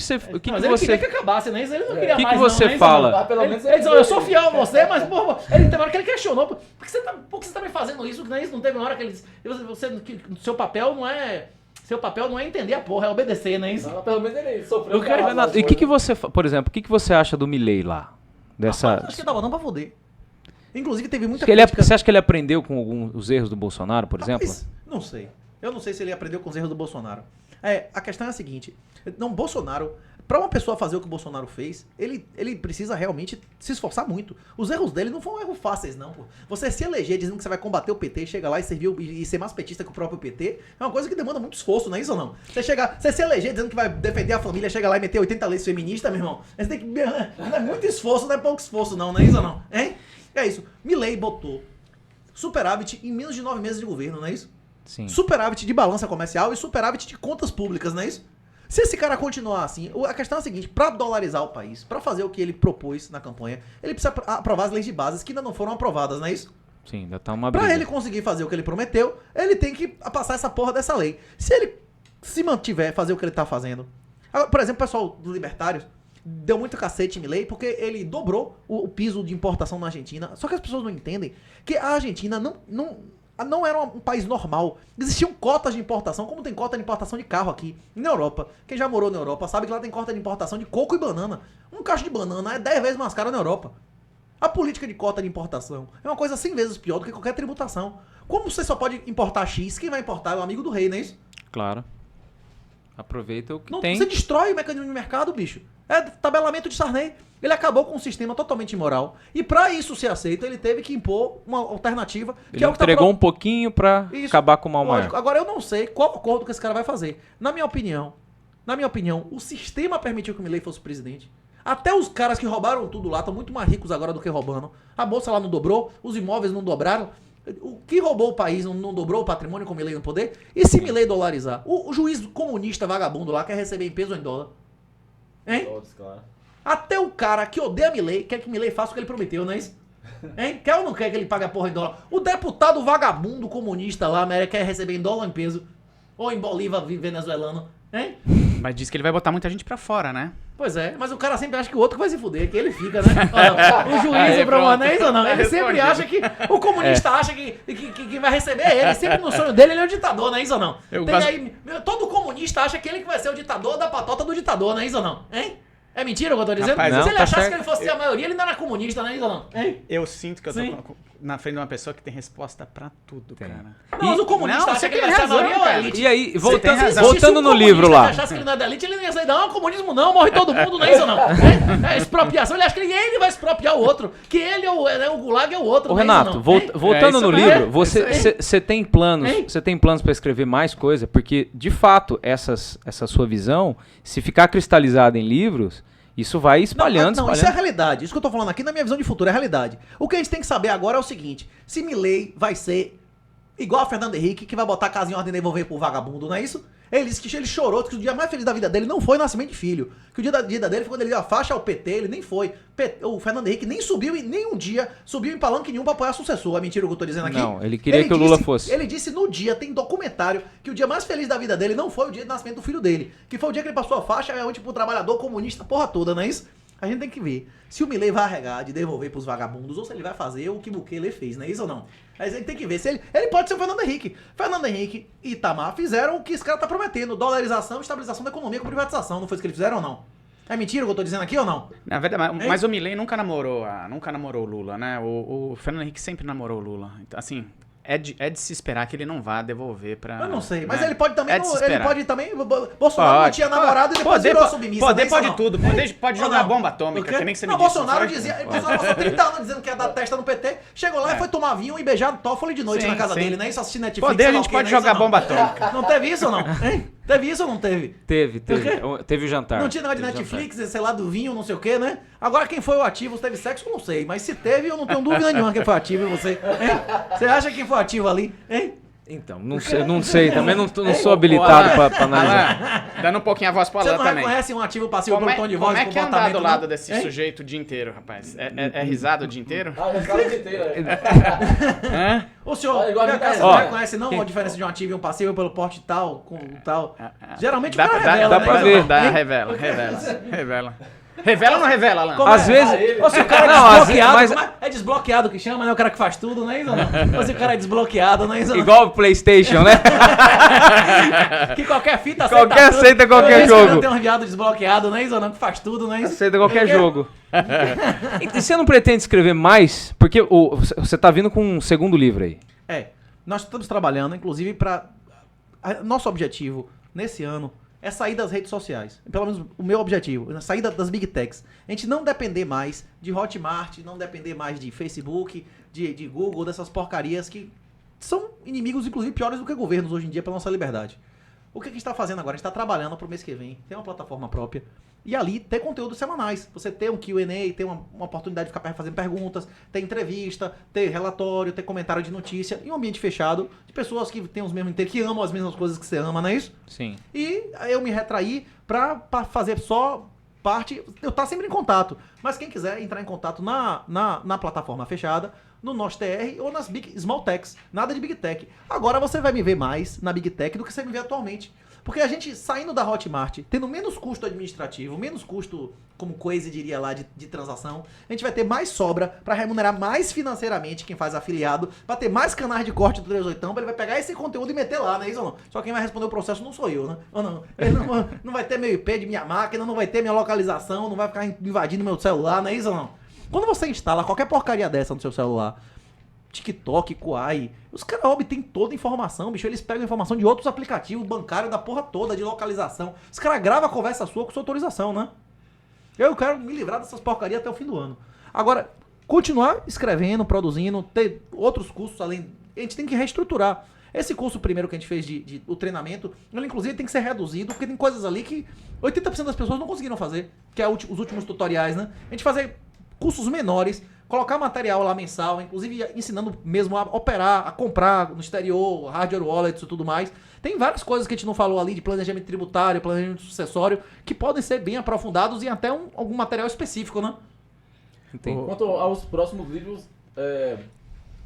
B: você... O que
C: Mas
B: que
C: ele queria
B: você...
C: que acabasse, né? Ele não queria
B: O que
C: mais,
B: você
C: não, né?
B: fala?
F: Mas pelo
C: Ele,
F: menos
C: ele diz, eu sou fiel a você, mas porra, ele teve uma hora que ele questionou, por que você tá me fazendo isso? Não é isso? Não teve uma hora que ele disse, seu papel não é entender a porra, é obedecer, não é isso?
F: Não, pelo menos ele sofreu.
C: Eu quero-
F: calado
B: Renato,
F: nas
B: e o que
F: coisas.
B: você... Por exemplo, o que você acha do Milei lá? Dessa...
C: Acho que dava não pra foder. Inclusive teve muita
B: Que ele,
C: crítica.
B: você acha que ele aprendeu com os erros do Bolsonaro, por exemplo?
C: Rapaz, não sei. Eu não sei se ele aprendeu com os erros do Bolsonaro. A questão é a seguinte. Não, Bolsonaro, pra uma pessoa fazer o que o Bolsonaro fez, ele precisa realmente se esforçar muito. Os erros dele não foram erros fáceis, não. Pô. Você se eleger dizendo que você vai combater o PT, chegar lá e ser mais petista que o próprio PT, é uma coisa que demanda muito esforço, não é isso ou não? Você se eleger dizendo que vai defender a família, chega lá e meter 80 leis feministas, meu irmão, você tem que... Não é muito esforço, não é pouco esforço, não é isso ou não? Hein? É isso. Milei botou superávit em menos de 9 meses de governo, não é isso?
B: Sim.
C: Superávit de balança comercial e superávit de contas públicas, não é isso? Se esse cara continuar assim, a questão é a seguinte, pra dolarizar o país, pra fazer o que ele propôs na campanha, ele precisa aprovar as leis de bases que ainda não foram aprovadas, não é isso?
B: Sim, ainda tá uma
C: Pra
B: briga.
C: ele conseguir fazer o que ele prometeu, ele tem que passar essa porra dessa lei. Se ele se mantiver, fazer o que ele tá fazendo... Agora, por exemplo, o pessoal dos libertários deu muito cacete em Milei porque ele dobrou o piso de importação na Argentina. Só que as pessoas não entendem que a Argentina não era um país normal. Existiam cotas de importação, como tem cota de importação de carro aqui na Europa. Quem já morou na Europa sabe que lá tem cota de importação de coco e banana. Um cacho de banana é 10 vezes mais caro na Europa. A política de cota de importação é uma coisa 100 vezes pior do que qualquer tributação. Como você só pode importar X, quem vai importar é o amigo do rei, não é isso?
B: Claro. Aproveita o que
C: Não,
B: tem.
C: você destrói o mecanismo de mercado, bicho. É tabelamento de Sarney. Ele acabou com um sistema totalmente imoral. E pra isso ser aceito, ele teve que impor uma alternativa.
B: Ele
C: que é o que tá
B: entregou um pouquinho pra
C: Isso.
B: acabar com o mal maior.
C: Lógico. Agora eu não sei qual acordo que esse cara vai fazer. Na minha opinião, o sistema permitiu que o Milei fosse presidente. Até os caras que roubaram tudo lá estão muito mais ricos agora do que roubando. A bolsa lá não dobrou, os imóveis não dobraram. O que roubou o país não dobrou o patrimônio com o Milei no poder? E se Milei dolarizar? O juiz comunista vagabundo lá quer receber em peso ou em dólar? Hein?
F: Todos, claro.
C: Até o cara que odeia Milei quer que Milei faça o que ele prometeu, não é isso? Hein? Quer ou não quer que ele pague a porra em dólar? O deputado vagabundo comunista lá, quer receber em dólar ou em peso? Ou em bolívar venezuelano? Hein?
E: Mas diz que ele vai botar muita gente pra fora, né?
C: Pois é, mas o cara sempre acha que o outro vai se fuder, que ele fica, né? O juiz, o Brahman, é isso ou não? Ele sempre acha que. O comunista acha que vai receber ele. Sempre no sonho dele ele é o ditador, não é isso ou não? Todo comunista acha que ele que vai ser o ditador da patota do ditador, não é isso ou não? Hein? É mentira o que eu tô dizendo?
E: Rapaz,
C: Se
B: não,
C: ele
B: tá
C: achasse
B: certo.
C: que ele fosse a maioria, ele não era comunista, não é isso ou não? Hein?
E: Eu sinto que eu
C: Sim.
E: tô na frente de uma pessoa que tem resposta pra tudo, cara.
C: Não, mas o comunista
E: Não,
C: acha
E: você
C: que ele
E: tem
C: vai ser a
E: razão,
C: maioria ou a
E: cara.
C: elite?
B: E aí,
E: tem
B: voltando,
E: razão.
B: voltando no livro lá.
C: Se ele achasse que ele não é da elite, ele não ia sair, não, comunismo não, morre todo mundo, não é isso ou não? É expropriação, ele acha que ele vai expropriar o outro, que ele é o Gulag é o outro,
B: Ô
C: não é isso
B: Renato,
C: não? Hein?
B: voltando
E: isso
B: no
E: mesmo.
B: livro, você tem planos,
C: Hein?
B: você tem planos para escrever mais coisa, porque de fato essa sua visão, se ficar cristalizada em livros, isso vai espalhando,
C: Não, isso é a
B: espalhando.
C: realidade. Isso que eu tô falando aqui, na minha visão de futuro, é a realidade. O que a gente tem que saber agora é o seguinte: se Milei vai ser igual a Fernando Henrique, que vai botar a casa em ordem e devolver pro vagabundo, não é isso? Ele disse que ele chorou, que o dia mais feliz da vida dele não foi o nascimento de filho. Que o dia da vida dele foi quando ele deu a faixa ao PT, ele nem foi. O Fernando Henrique nem subiu, nem um dia, subiu em palanque nenhum pra apoiar sucessor. É mentira o que eu tô dizendo aqui?
B: Não, ele queria que o Lula fosse.
C: Ele disse no dia, tem documentário, que o dia mais feliz da vida dele não foi o dia do nascimento do filho dele. Que foi o dia que ele passou a faixa, é onde pro trabalhador comunista, porra toda, não é isso? A gente tem que ver se o Milei vai arregar de devolver pros vagabundos ou se ele vai fazer o que Bukele fez, não é isso ou não? Mas a gente tem que ver se ele pode ser o Fernando Henrique. Fernando Henrique e Itamar fizeram o que esse cara tá prometendo: dolarização, estabilização da economia com privatização. Não foi isso que eles fizeram ou não? É mentira o que eu tô dizendo aqui ou não?
E: Na verdade, mas o Milei nunca namorou o Lula, né? O Fernando Henrique sempre namorou o Lula. Então, assim, é de se esperar que ele não vá devolver pra...
C: Eu não sei, mas
E: né?
C: ele pode também.
E: É de se
C: Ele
E: esperar.
C: pode também. Bolsonaro não tinha namorado e depois virou submissa.
E: Poder
C: não é isso ou
E: pode
C: não?
E: tudo. Pode
C: Ou
E: jogar
C: não?
E: bomba
C: O
E: atômica,
C: quê?
E: que nem você me
C: Não,
E: disse.
C: Bolsonaro
E: sabe?
C: dizia. Bolsonaro passou 30 anos dizendo que ia dar testa no PT. Chegou lá e foi tomar vinho e beijar Toffoli de noite
E: Sim,
C: na casa
E: sim.
C: dele, né? Isso assistir Netflix.
E: Poder
C: sei
E: a
C: lá
E: gente
C: o quê,
E: pode
C: não é isso
E: jogar
C: ou não?
E: bomba atômica.
C: Não teve isso ou não? Hein? Teve isso ou não teve?
B: Teve o jantar.
C: Não tinha negócio de
B: Teve
C: Netflix, sei lá, do vinho, não sei o que, né? Agora quem foi o ativo, se teve sexo, eu não sei. Mas se teve, eu não tenho dúvida nenhuma quem foi ativo em você. Hein? Você acha quem foi ativo ali? Hein?
B: Então, não sei, também não sou habilitado pra analisar.
E: Alan, dando um pouquinho a voz pro
C: Você
E: Alan
C: não
E: também.
C: reconhece um ativo passivo pelo tom de voz
E: Como é
C: e
E: que é andar
C: comportamento,
E: do lado
C: não?
E: desse
C: Hein?
E: sujeito o dia inteiro, rapaz? É risada o dia inteiro?
F: Ah, já fala o dia inteiro,
E: Hã?
C: O senhor,
F: Olha, igual a minha
C: você
F: casa,
C: não
F: né?
C: reconhece não a diferença de um ativo e um passivo pelo porte tal, com tal?
E: Ah,
C: Geralmente
E: dá,
C: o cara
E: dá,
C: revela,
B: dá
C: né?
B: pra
C: Então,
B: ver.
C: hein?
E: Revela. Revela ou não revela, Alan?
C: Como
B: Às
C: é?
B: vezes...
C: Ou se o cara é
B: Não, às
C: desbloqueado,
B: vezes-
C: como é desbloqueado que chama, né? O cara que faz tudo, não é isso ou não? Ou se o cara é desbloqueado, não é isso ou não?
B: Igual o PlayStation, né?
C: Que qualquer fita aceita
B: Qualquer
C: tudo.
B: aceita qualquer
C: Por isso que
B: jogo.
C: não tem um viado desbloqueado, não é isso ou não? Que faz tudo, não é isso?
B: Aceita qualquer jogo. E você não pretende escrever mais? Porque você tá vindo com um segundo livro aí.
C: É, nós estamos trabalhando, inclusive, para... Nosso objetivo, nesse ano, é sair das redes sociais. Pelo menos o meu objetivo, é sair das Big Techs. A gente não depender mais de Hotmart, não depender mais de Facebook, de Google, dessas porcarias que são inimigos, inclusive, piores do que governos hoje em dia pela nossa liberdade. O que a gente está fazendo agora? A gente está trabalhando para o mês que vem, tem uma plataforma própria, e ali ter conteúdos semanais. Você ter um Q&A, ter uma oportunidade de ficar fazendo perguntas, ter entrevista, ter relatório, ter comentário de notícia, em um ambiente fechado, de pessoas que têm os mesmos interesses, que amam as mesmas coisas que você ama, não é isso?
B: Sim.
C: E eu me retraí pra fazer só parte... Eu estar sempre em contato. Mas quem quiser entrar em contato na plataforma fechada, no Nós TR ou nas Big Small Techs. Nada de Big Tech. Agora você vai me ver mais na Big Tech do que você me vê atualmente. Porque a gente, saindo da Hotmart, tendo menos custo administrativo, menos custo, como Coise diria lá, de transação, a gente vai ter mais sobra para remunerar mais financeiramente quem faz afiliado, para ter mais canais de corte do 38, para ele vai pegar esse conteúdo e meter lá, não é isso ou não? Só quem vai responder o processo não sou eu, né? Ou não? Ele não vai ter meu IP de minha máquina, não vai ter minha localização, não vai ficar invadindo meu celular, não é isso ou não? Quando você instala qualquer porcaria dessa no seu celular, TikTok, Kuai, os caras obtêm toda a informação, bicho. Eles pegam informação de outros aplicativos bancários da porra toda, de localização. Os caras gravam a conversa sua com sua autorização, né? Eu quero me livrar dessas porcarias até o fim do ano. Agora, continuar escrevendo, produzindo, ter outros cursos além... A gente tem que reestruturar. Esse curso primeiro que a gente fez o treinamento, ele inclusive tem que ser reduzido, porque tem coisas ali que 80% das pessoas não conseguiram fazer, que é os últimos tutoriais, né? A gente fazer cursos menores, colocar material lá mensal, inclusive ensinando mesmo a operar, a comprar no exterior, hardware wallets e tudo mais. Tem várias coisas que a gente não falou ali de planejamento tributário, planejamento sucessório, que podem ser bem aprofundados e até algum material específico, né?
B: Entendi.
F: Quanto aos próximos livros,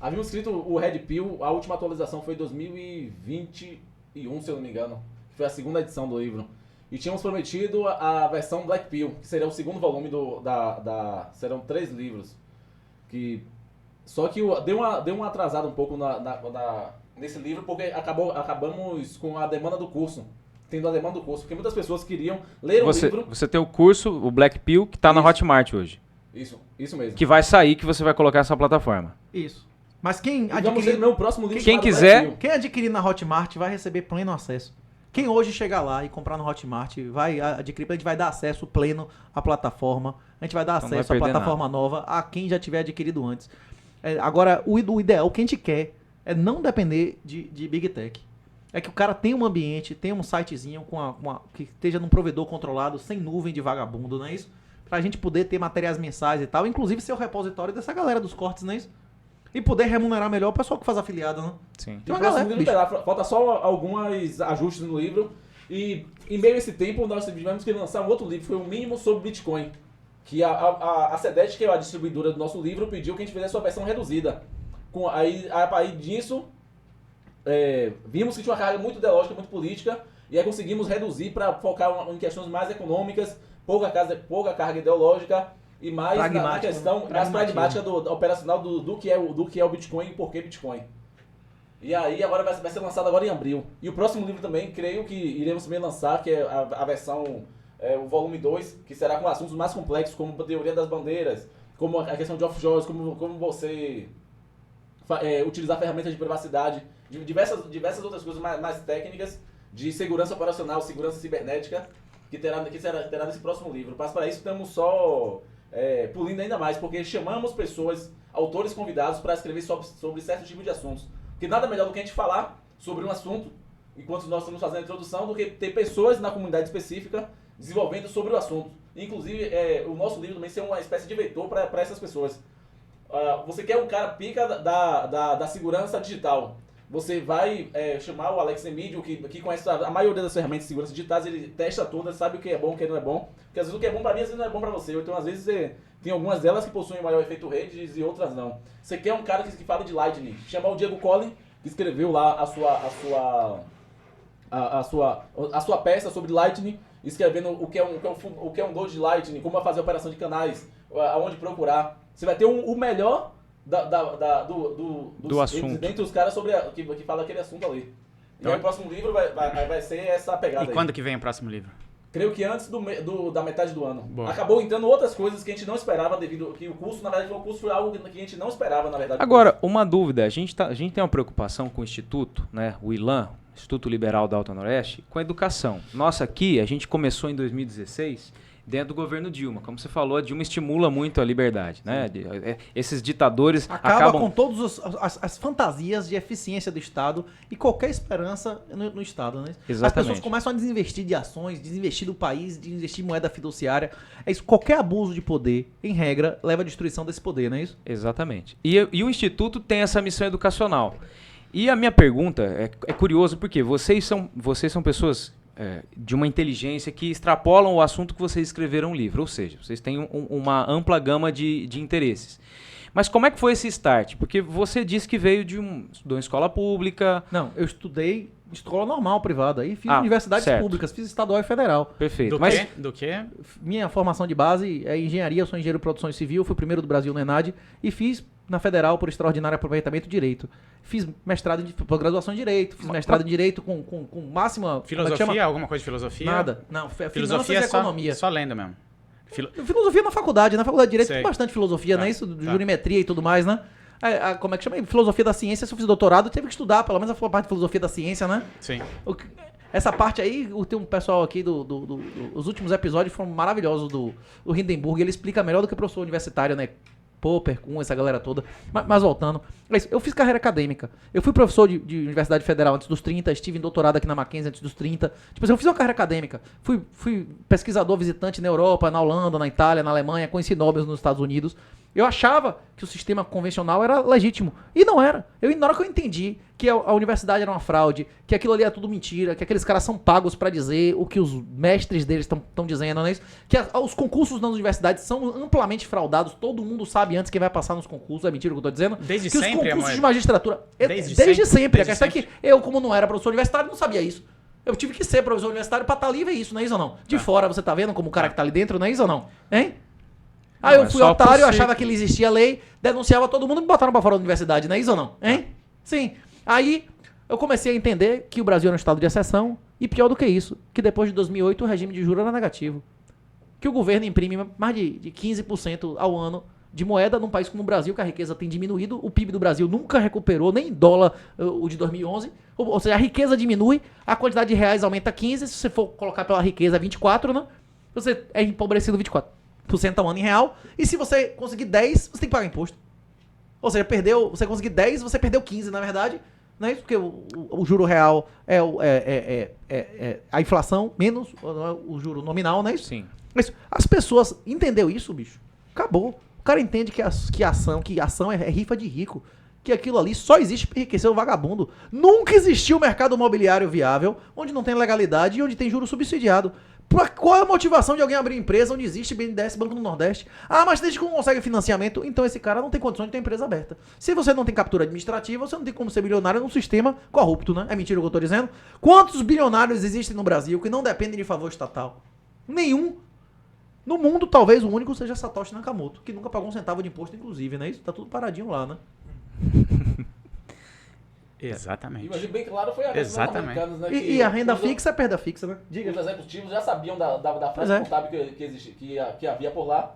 F: havíamos escrito o Red Pill, a última atualização foi em 2021, se eu não me engano. Foi a segunda edição do livro. E tínhamos prometido a versão Black Pill, que seria o segundo volume serão 3 livros. Só que deu uma atrasada um pouco nesse livro, porque acabamos com a demanda do curso. Tendo a demanda do curso, porque muitas pessoas queriam ler o livro.
B: Você tem o curso, o Black Pill, que tá na Hotmart hoje.
F: Isso mesmo.
B: Que vai sair, que você vai colocar nessa plataforma.
C: Isso. Mas quem
F: Vamos ler
C: adquirir,
F: meu próximo livro
B: Quem
F: chamado
B: quiser-
F: Black Pill.
C: quem adquirir na Hotmart vai receber pleno acesso. Quem hoje chegar lá e comprar no Hotmart vai adquirir, a gente vai dar acesso pleno à plataforma. A gente vai dar
B: Então não vai
C: acesso à
B: perder
C: plataforma nova a quem já tiver adquirido antes. Agora, o ideal, o que a gente quer é não depender de Big Tech. É que o cara tenha um ambiente, tenha um sitezinho que esteja num provedor controlado, sem nuvem de vagabundo, não é isso? Pra gente poder ter materiais mensais e tal, inclusive ser o repositório dessa galera dos cortes, não é isso? E poder remunerar melhor o pessoal que faz afiliado, né?
B: Sim.
C: Tem uma
F: O próximo
C: galera,
F: livro terá, falta só alguns ajustes no livro. E em meio a esse tempo, nós tivemos que lançar um outro livro, foi o mínimo sobre Bitcoin. Que a CEDET, que é a distribuidora do nosso livro, pediu que a gente fizesse uma versão reduzida. Aí disso, vimos que tinha uma carga muito ideológica, muito política, e aí conseguimos reduzir para focar em questões mais econômicas, pouca carga ideológica, e mais na questão mais pragmática operacional do que é o Bitcoin e por que Bitcoin. E aí agora vai ser lançado agora em abril. E o próximo livro também, creio que iremos também lançar, que é a versão, o volume 2, que será com assuntos mais complexos, como a teoria das bandeiras, como a questão de offshores, como você utilizar ferramentas de privacidade, de diversas outras coisas mais técnicas, de segurança operacional, segurança cibernética, que terá nesse próximo livro. Mas para isso estamos só pulindo ainda mais, porque chamamos pessoas, autores convidados, para escrever sobre certos tipos de assuntos. Porque nada melhor do que a gente falar sobre um assunto, enquanto nós estamos fazendo a introdução, do que ter pessoas na comunidade específica desenvolvendo sobre o assunto. Inclusive, o nosso livro também ser uma espécie de vetor para essas pessoas. Você quer um cara pica da segurança digital. Você vai chamar o Alex Emídio, que conhece a maioria das ferramentas de segurança digitais, ele testa todas, sabe o que é bom, o que não é bom. Porque às vezes o que é bom para mim, às vezes não é bom para você. Então, às vezes, tem algumas delas que possuem maior efeito redes e outras não. Você quer um cara que fala de Lightning, chamar o Diego Collin, que escreveu lá a sua peça sobre Lightning, escrevendo o que é um node de Lightning, como vai fazer a operação de canais, aonde procurar. Você vai ter o melhor
B: do assunto.
F: Dentre os caras que fala aquele assunto ali.
E: Então,
F: e aí o próximo livro vai ser essa pegada
E: E
F: aí.
E: quando que vem o próximo livro?
F: Creio que antes da metade do ano.
E: Boa.
F: Acabou entrando outras coisas que a gente não esperava, devido que o curso, na verdade, foi algo que a gente não esperava, na verdade.
B: Agora, uma dúvida. A gente tem uma preocupação com o Instituto, né? O ILAN, Instituto Liberal da Alta Noroeste, com a educação. Nossa, aqui, a gente começou em 2016... dentro do governo Dilma. Como você falou, a Dilma estimula muito a liberdade, né? Esses ditadores
C: Acaba
B: acabam...
C: com todas as fantasias de eficiência do Estado e qualquer esperança no Estado, né? As
B: Exatamente.
C: pessoas começam a desinvestir de ações, desinvestir do país, desinvestir em moeda fiduciária. É isso. Qualquer abuso de poder, em regra, leva à destruição desse poder, não é isso?
B: Exatamente. E o Instituto tem essa missão educacional. E a minha pergunta é curioso porque vocês são pessoas... de uma inteligência que extrapolam o assunto que vocês escreveram no livro. Ou seja, vocês têm uma ampla gama de interesses. Mas como é que foi esse start? Porque você disse que veio estudou em escola pública.
C: Não, eu estudei escola normal, privada. Aí fiz universidades
B: certo.
C: públicas, fiz estadual e federal.
B: Perfeito.
E: Do quê?
C: Minha formação de base é engenharia, eu sou engenheiro de produção civil, fui o primeiro do Brasil no ENAD e fiz na Federal por extraordinário aproveitamento de Direito. Fiz mestrado de pós-graduação em Direito, fiz mestrado em Direito com máxima...
E: Filosofia? Alguma coisa de filosofia?
C: Nada. Não,
E: Filosofia
C: finanças e economia.
E: só lendo mesmo.
C: Filosofia na faculdade. Na faculdade de Direito
E: Sei.
C: tem bastante filosofia,
E: Tá,
C: né? Isso,
E: tá.
C: jurimetria e tudo mais, né? Como é que chama? Filosofia da ciência. Se eu fiz doutorado, teve que estudar, pelo menos a parte de filosofia da ciência, né?
E: Sim.
C: Essa parte aí, tem um pessoal aqui os últimos episódios foram maravilhosos do Hindenburg. Ele explica melhor do que o professor universitário, né? Popper, com essa galera toda. Mas voltando, eu fiz carreira acadêmica. Eu fui professor de Universidade Federal antes dos 30, estive em doutorado aqui na Mackenzie antes dos 30. Tipo assim, eu fiz uma carreira acadêmica. Fui pesquisador visitante na Europa, na Holanda, na Itália, na Alemanha, conheci Nobel nos Estados Unidos. Eu achava que o sistema convencional era legítimo. E não era. Na hora que eu entendi que a universidade era uma fraude, que aquilo ali é tudo mentira, que aqueles caras são pagos pra dizer o que os mestres deles estão dizendo, não é isso? Que os concursos nas universidades são amplamente fraudados, todo mundo sabe antes quem vai passar nos concursos, é mentira o que eu tô dizendo?
E: Desde
C: que
E: sempre,
C: os concursos
E: amor.
C: de magistratura...
E: Desde sempre.
C: A questão é que eu, como não era professor universitário, não sabia isso. Eu tive que ser professor universitário pra estar ali e ver isso, não é isso ou não? De fora, você tá vendo como o cara que tá ali dentro, não é isso ou não? Hein? Aí
B: Não,
C: eu
B: é
C: fui
B: só
C: otário,
B: por
C: achava
B: ser-
C: que existia lei, denunciava todo mundo e me botaram pra fora da universidade, não é isso ou não? Hein? Sim. Aí eu comecei a entender que o Brasil era um estado de exceção e pior do que isso, que depois de 2008 o regime de juros era negativo. Que o governo imprime mais de 15% ao ano de moeda num país como o Brasil, que a riqueza tem diminuído, o PIB do Brasil nunca recuperou, nem em dólar o de 2011, ou seja, a riqueza diminui, a quantidade de reais aumenta 15%, se você for colocar pela riqueza 24%, né? Você é empobrecido 24% ao ano em real, e se você conseguir 10, você tem que pagar imposto. Ou seja, você conseguir 10, você perdeu 15, na verdade, não é isso? Porque o juro real é a inflação menos o juro nominal, não é isso?
B: Sim.
C: Mas as pessoas entendeu isso, bicho? Acabou. O cara entende que ação é rifa de rico. Que aquilo ali só existe para enriquecer o vagabundo. Nunca existiu mercado imobiliário viável, onde não tem legalidade e onde tem juro subsidiado. Qual é a motivação de alguém abrir empresa onde existe BNDES, Banco do Nordeste? Ah, mas desde que não consegue financiamento, então esse cara não tem condições de ter empresa aberta. Se você não tem captura administrativa, você não tem como ser bilionário num sistema corrupto, né? É mentira o que eu tô dizendo? Quantos bilionários existem no Brasil que não dependem de favor estatal? Nenhum. No mundo, talvez o único seja Satoshi Nakamoto, que nunca pagou um centavo de imposto, inclusive, né? Isso tá tudo paradinho lá, né?
E: Exatamente.
F: E o exemplo bem claro foi a questão dos
E: Exatamente.
F: americanos, né?
C: E a renda fixa é perda fixa, né?
F: Os executivos já sabiam da
C: Pois
F: frase
C: é.
F: contábil que existia, que havia por lá.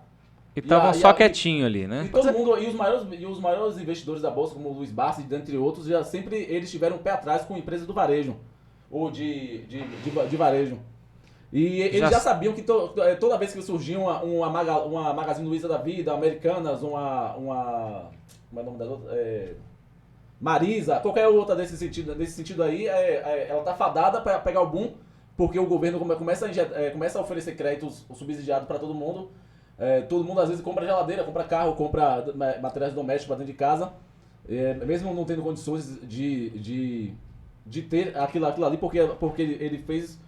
B: E estavam
F: a-
B: só
F: e a-
B: quietinho ali, né?
F: E todo mundo, e os maiores investidores da bolsa, como o Luiz Barsi, dentre outros, já sempre eles tiveram um pé atrás com empresas do varejo, ou de varejo. E eles já sabiam que toda vez que surgia uma Magazine Luiza da vida, Americanas, como é o nome das outras? Marisa, qualquer outra nesse sentido aí, ela tá fadada para pegar o boom, porque o governo começa a oferecer créditos subsidiados para todo mundo. Todo mundo às vezes compra geladeira, compra carro, compra materiais domésticos para dentro de casa, mesmo não tendo condições de ter aquilo ali, porque ele fez,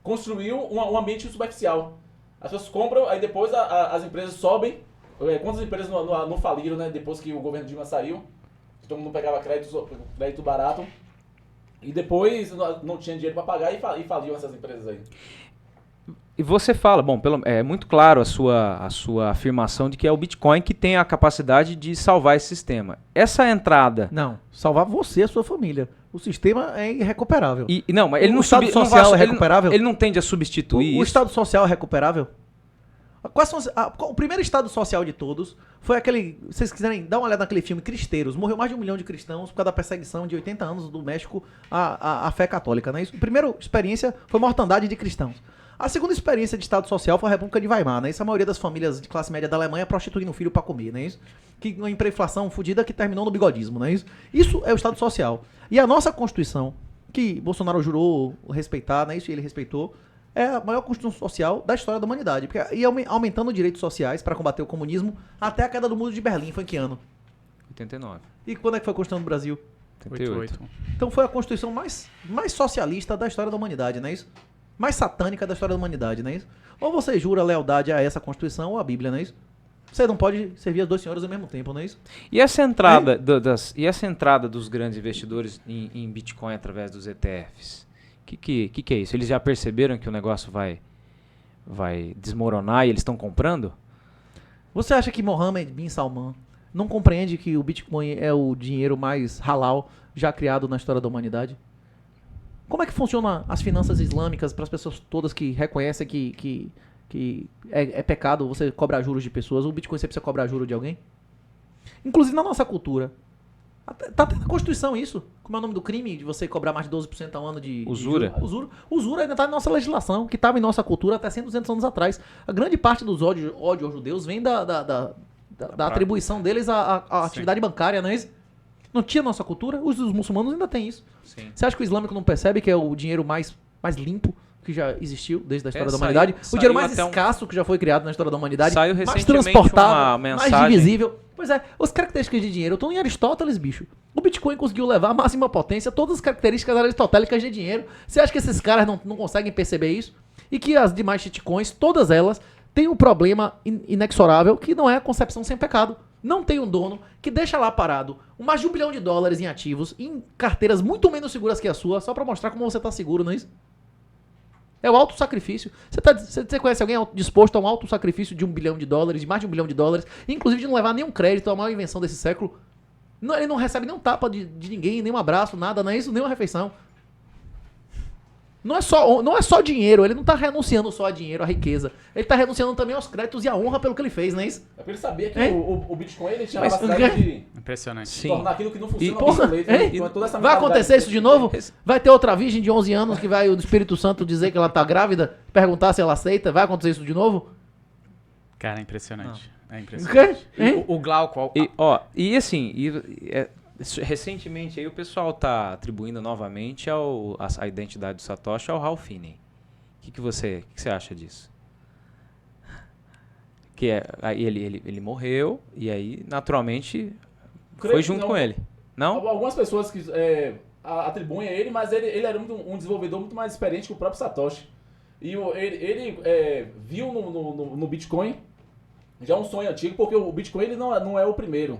F: construiu um ambiente superficial. As pessoas compram, aí depois as empresas sobem. Quantas empresas não faliram, né, depois que o governo Dilma saiu? Todo mundo pegava crédito barato e depois não tinha dinheiro para pagar e faliam essas empresas aí.
B: E você fala, bom, é muito claro a sua afirmação de que é o Bitcoin que tem a capacidade de salvar esse sistema. Essa entrada...
C: Não, salvar você e a sua família. O sistema é irrecuperável.
B: Não, mas ele
C: O
B: não
C: Estado
B: não
C: social
B: vai-
C: é recuperável?
B: Ele não tende a substituir
C: O
B: isso.
C: Estado Social é recuperável? O primeiro Estado Social de todos foi aquele... Se vocês quiserem dar uma olhada naquele filme Cristeiros, morreu mais de 1 milhão de cristãos por causa da perseguição de 80 anos do México à fé católica, né? A primeira experiência foi mortandade de cristãos. A segunda experiência de Estado Social foi a República de Weimar, né? Isso a maioria das famílias de classe média da Alemanha prostituindo o filho pra comer, né? Isso? Que uma hiperinflação fodida que terminou no bigodismo, né? Isso é o Estado Social. E a nossa Constituição, que Bolsonaro jurou respeitar, né? Isso e ele respeitou, é a maior Constituição social da história da humanidade. Porque ia aumentando direitos sociais para combater o comunismo até a queda do Muro de Berlim. Foi em que ano?
B: 89,
C: E quando é que foi a Constituição do Brasil?
B: 88.
C: Então foi a Constituição mais socialista da história da humanidade, não é isso? Mais satânica da história da humanidade, não é isso? Ou você jura lealdade a essa Constituição ou à Bíblia, não é isso? Você não pode servir as duas senhoras ao mesmo tempo, não é isso?
B: E essa entrada, essa entrada dos grandes investidores em Bitcoin através dos ETFs? O que é isso? Eles já perceberam que o negócio vai desmoronar e eles estão comprando?
C: Você acha que Mohammed bin Salman não compreende que o Bitcoin é o dinheiro mais halal já criado na história da humanidade? Como é que funciona as finanças islâmicas para as pessoas todas que reconhecem que é pecado você cobrar juros de pessoas? O Bitcoin você precisa cobrar juros de alguém? Inclusive na nossa cultura. Tá tendo na Constituição isso. Como é o nome do crime de você cobrar mais de 12% ao ano de
B: Usura.
C: de juros? Usura ainda tá na nossa legislação, que estava em nossa cultura até 100, 200 anos atrás. A grande parte dos ódio aos judeus vem da atribuição deles à atividade bancária, não é isso? Não tinha nossa cultura, os muçulmanos ainda têm isso.
B: Sim.
C: Você acha que o islâmico não percebe que é o dinheiro mais limpo que já existiu desde a história da
B: Saiu-
C: humanidade. O
B: saiu
C: dinheiro mais
B: até
C: escasso que já foi criado na história da humanidade.
B: Saiu
C: mais
B: recentemente
C: transportável,
B: uma
C: mais
B: mensagem.
C: divisível. Pois é, as características de dinheiro estão em Aristóteles, bicho. O Bitcoin conseguiu levar a máxima potência todas as características aristotélicas de dinheiro. Você acha que esses caras não conseguem perceber isso? E que as demais shitcoins, todas elas, têm um problema inexorável que não é a concepção sem pecado. Não tem um dono que deixa lá parado mais de $1 bilhão em ativos, em carteiras muito menos seguras que a sua, só pra mostrar como você tá seguro, não é isso? É o autossacrifício. Você conhece alguém disposto a um autossacrifício de $1 bilhão, de mais de $1 bilhão, inclusive de não levar nenhum crédito à maior invenção desse século? Não, ele não recebe nenhum tapa de ninguém, nem um abraço, nada, não é isso? Nem uma refeição. Não é só dinheiro, ele não tá renunciando só a dinheiro, a riqueza. Ele tá renunciando também aos créditos e à honra pelo que ele fez, não é isso?
F: É porque ele sabia que
C: Hein?
F: o Bitcoin ele tinha a
C: Mas-
F: capacidade de
E: Impressionante.
B: Sim.
F: tornar aquilo que não funciona
C: Porra,
F: obsoleto.
C: hein?
F: Né? Então, toda essa
C: Vai
F: mentalidade
C: acontecer isso de
F: que-
C: novo? Vai ter outra virgem de 11 anos que vai o Espírito Santo dizer que ela tá grávida, perguntar se ela aceita? Vai acontecer isso de novo?
E: Cara, é impressionante. É
C: O
E: impressionante.
C: quê? Hein?
E: O Glauco...
B: E assim, recentemente aí o pessoal tá atribuindo novamente a identidade do Satoshi ao Ralph Finney. O que você acha disso? Aí ele morreu e aí naturalmente
F: Creio
B: foi
F: que
B: junto
F: não.
B: com ele. Não?
F: Algumas pessoas que atribuem a ele, mas ele era um desenvolvedor muito mais experiente que o próprio Satoshi. E ele viu no Bitcoin já um sonho antigo, porque o Bitcoin ele não é o primeiro.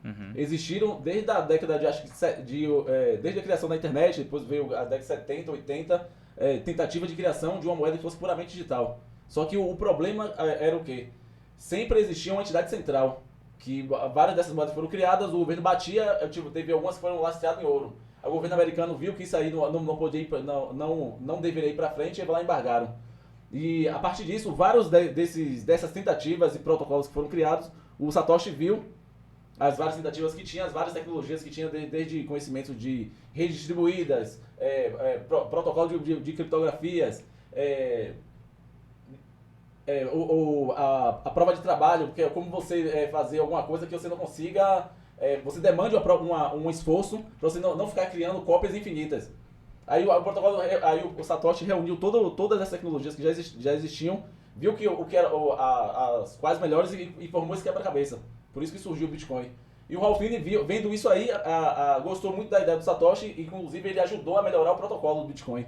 B: Uhum.
F: Existiram desde a década desde a criação da internet, depois veio a década de 70, 80, tentativa de criação de uma moeda que fosse puramente digital. Só que o problema era o quê? Sempre existia uma entidade central, que várias dessas moedas foram criadas, o governo batia, teve algumas que foram lastreadas em ouro. O governo americano viu que isso aí não deveria ir para frente e lá embargaram. E a partir disso, vários dessas tentativas e protocolos que foram criados, o Satoshi viu as várias tentativas que tinha, as várias tecnologias que tinha, desde conhecimentos de redes distribuídas, protocolo de criptografias, a prova de trabalho, que é como você fazer alguma coisa que você não consiga, você demande um esforço para você não ficar criando cópias infinitas. Aí o Satoshi reuniu todas as tecnologias que já existiam, viu o que eram as quais melhores e formou esse quebra-cabeça. Por isso que surgiu o Bitcoin. E o Ralph Finney, vendo isso aí, gostou muito da ideia do Satoshi e, inclusive, ele ajudou a melhorar o protocolo do Bitcoin.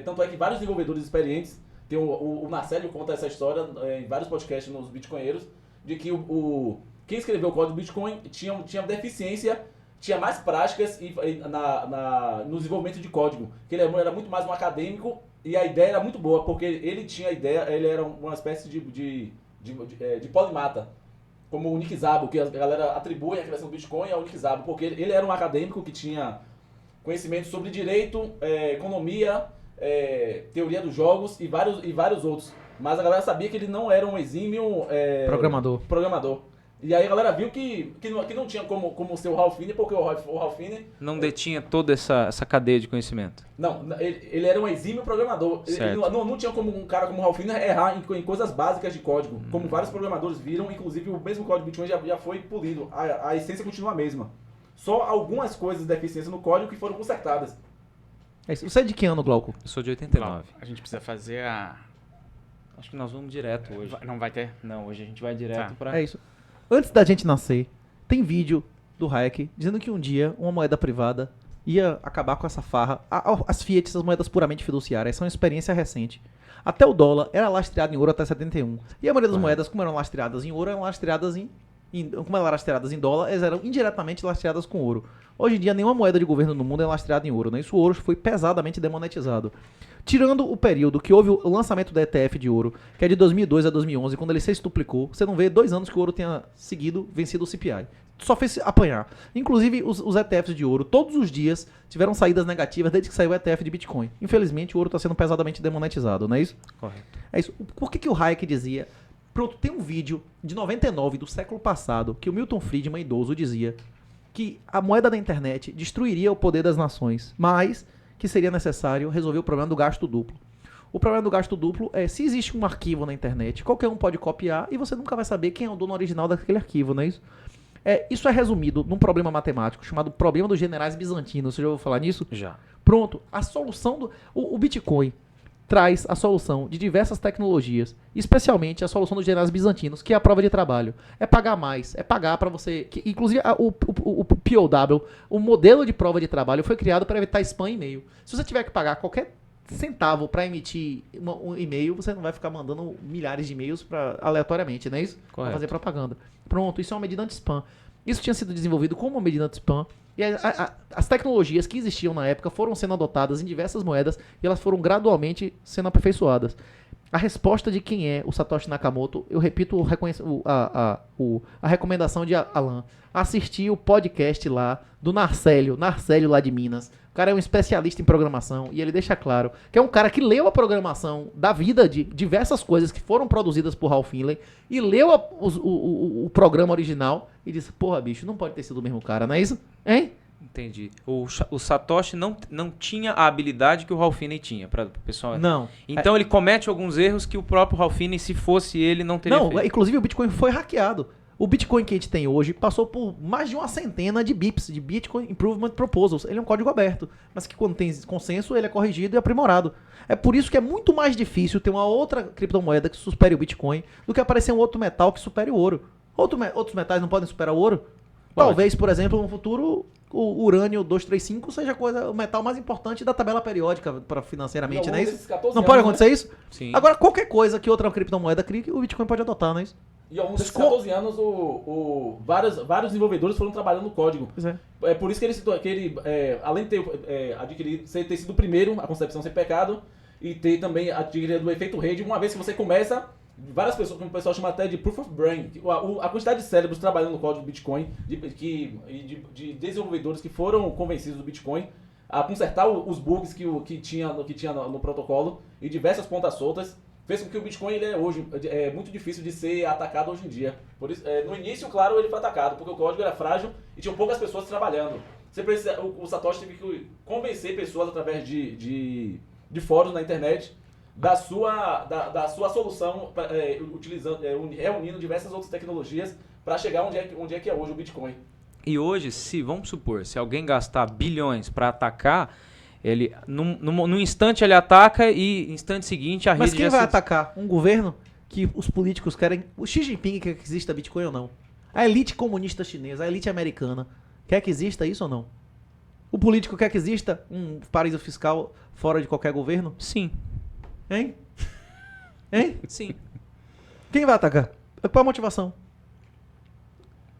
F: Tanto é que vários desenvolvedores experientes, tem o Marcelo conta essa história em vários podcasts nos Bitcoinheiros, de que quem escreveu o código do Bitcoin tinha deficiência, tinha mais práticas no desenvolvimento de código. Que ele era muito mais um acadêmico e a ideia era muito boa, porque ele tinha a ideia, ele era uma espécie de polimata. Como o Nick Szabo, que a galera atribui a criação do Bitcoin ao Nick Szabo, porque ele era um acadêmico que tinha conhecimento sobre direito, economia, teoria dos jogos e vários outros. Mas a galera sabia que ele não era um exímio programador. E aí a galera viu que não tinha como ser o Ralph Finney, porque o Ralph Finney...
B: Não detinha toda essa cadeia de conhecimento.
F: Não, ele era um exímio programador. Ele não tinha como um cara como o Ralph Finney errar em coisas básicas de código. Como vários programadores viram, inclusive o mesmo código Bitcoin já foi polido. A essência continua a mesma. Só algumas coisas de deficiência no código que foram consertadas.
C: Você é de que ano, Glauco?
B: Eu sou de 89.
E: A gente precisa fazer a...
B: Acho que nós vamos direto hoje.
E: Não vai ter?
B: Não, hoje a gente vai direto pra...
C: É isso. Antes da gente nascer, tem vídeo do Hayek dizendo que um dia uma moeda privada ia acabar com essa farra. As Fiat, essas moedas puramente fiduciárias, são uma experiência recente. Até o dólar era lastreado em ouro até 71. E a maioria das moedas, como eram lastreadas em ouro, eram lastreadas como eram lastreadas em dólar, elas eram indiretamente lastreadas com ouro. Hoje em dia, nenhuma moeda de governo no mundo é lastreada em ouro, né? Isso, o ouro foi pesadamente demonetizado. Tirando o período que houve o lançamento da ETF de ouro, que é de 2002 a 2011, quando ele se estuplicou, você não vê 2 anos que o ouro tenha vencido o CPI. Só fez apanhar. Inclusive, os ETFs de ouro, todos os dias, tiveram saídas negativas desde que saiu o ETF de Bitcoin. Infelizmente, o ouro está sendo pesadamente demonetizado, não é isso?
B: Correto.
C: É isso. Por que o Hayek dizia... Pronto, tem um vídeo de 99, do século passado, que o Milton Friedman, idoso, dizia que a moeda da internet destruiria o poder das nações, mas que seria necessário resolver o problema do gasto duplo. O problema do gasto duplo é, se existe um arquivo na internet, qualquer um pode copiar e você nunca vai saber quem é o dono original daquele arquivo, não é isso? Isso é resumido num problema matemático chamado problema dos generais bizantinos. Você já ouviu falar nisso?
B: Já.
C: Pronto, a solução o Bitcoin traz a solução de diversas tecnologias, especialmente a solução dos generais bizantinos, que é a prova de trabalho. É pagar mais, é pagar para você... inclusive, o POW, o modelo de prova de trabalho, foi criado para evitar spam e e-mail. Se você tiver que pagar qualquer centavo para emitir um e-mail, você não vai ficar mandando milhares de e-mails aleatoriamente, não é isso? Para fazer propaganda. Pronto, isso é uma medida anti-spam. Isso tinha sido desenvolvido como uma medida anti-spam. E as tecnologias que existiam na época foram sendo adotadas em diversas moedas e elas foram gradualmente sendo aperfeiçoadas. A resposta de quem é o Satoshi Nakamoto, eu repito a recomendação de Alan. Assistir o podcast lá do Narcélio lá de Minas. O cara é um especialista em programação e ele deixa claro que é um cara que leu a programação da vida de diversas coisas que foram produzidas por Ralph Finlay e leu o programa original e disse, porra, bicho, não pode ter sido o mesmo cara, não é isso? Hein?
B: Entendi. O Satoshi não tinha a habilidade que o Ralph Finney tinha, para o pessoal.
C: Não.
B: Então ele comete alguns erros que o próprio Ralph Finney, se fosse ele, não teria feito.
C: Inclusive o Bitcoin foi hackeado. O Bitcoin que a gente tem hoje passou por mais de uma centena de BIPs, de Bitcoin Improvement Proposals. Ele é um código aberto, mas que quando tem consenso ele é corrigido e aprimorado. É por isso que é muito mais difícil ter uma outra criptomoeda que supere o Bitcoin do que aparecer um outro metal que supere o ouro. Outros metais não podem superar o ouro? Talvez, por exemplo, no futuro, o urânio 235 seja o metal mais importante da tabela periódica financeiramente, não é isso? Não pode acontecer isso?
B: Sim.
C: Agora, qualquer coisa que outra criptomoeda crie, o Bitcoin pode adotar, não é isso?
F: E ao longo desses 14 anos, vários desenvolvedores foram trabalhando no código.
C: Pois é.
F: É por isso que ele além de ter sido o primeiro, a concepção ser pecado, e ter também adquirido o efeito rede, uma vez que você começa, várias pessoas, como o pessoal chama até de proof of brain, a quantidade de cérebros trabalhando no código do Bitcoin, de desenvolvedores que foram convencidos do Bitcoin, a consertar os bugs que tinha no protocolo e diversas pontas soltas, fez com que o Bitcoin ele hoje é muito difícil de ser atacado hoje em dia. Por isso, no início, claro, ele foi atacado, porque o código era frágil e tinham poucas pessoas trabalhando. O Satoshi teve que convencer pessoas através de fóruns na internet da sua solução, reunindo diversas outras tecnologias para chegar onde é que é hoje o Bitcoin.
B: E hoje, vamos supor, se alguém gastar bilhões para atacar, ele num instante ele ataca e no instante seguinte a rede...
C: Mas quem vai atacar? Um governo que os políticos querem... O Xi Jinping quer que exista Bitcoin ou não? A elite comunista chinesa, a elite americana, quer que exista isso ou não? O político quer que exista um paraíso fiscal fora de qualquer governo?
B: Sim.
C: Hein? Hein?
B: Sim.
C: Quem vai atacar? Qual a motivação?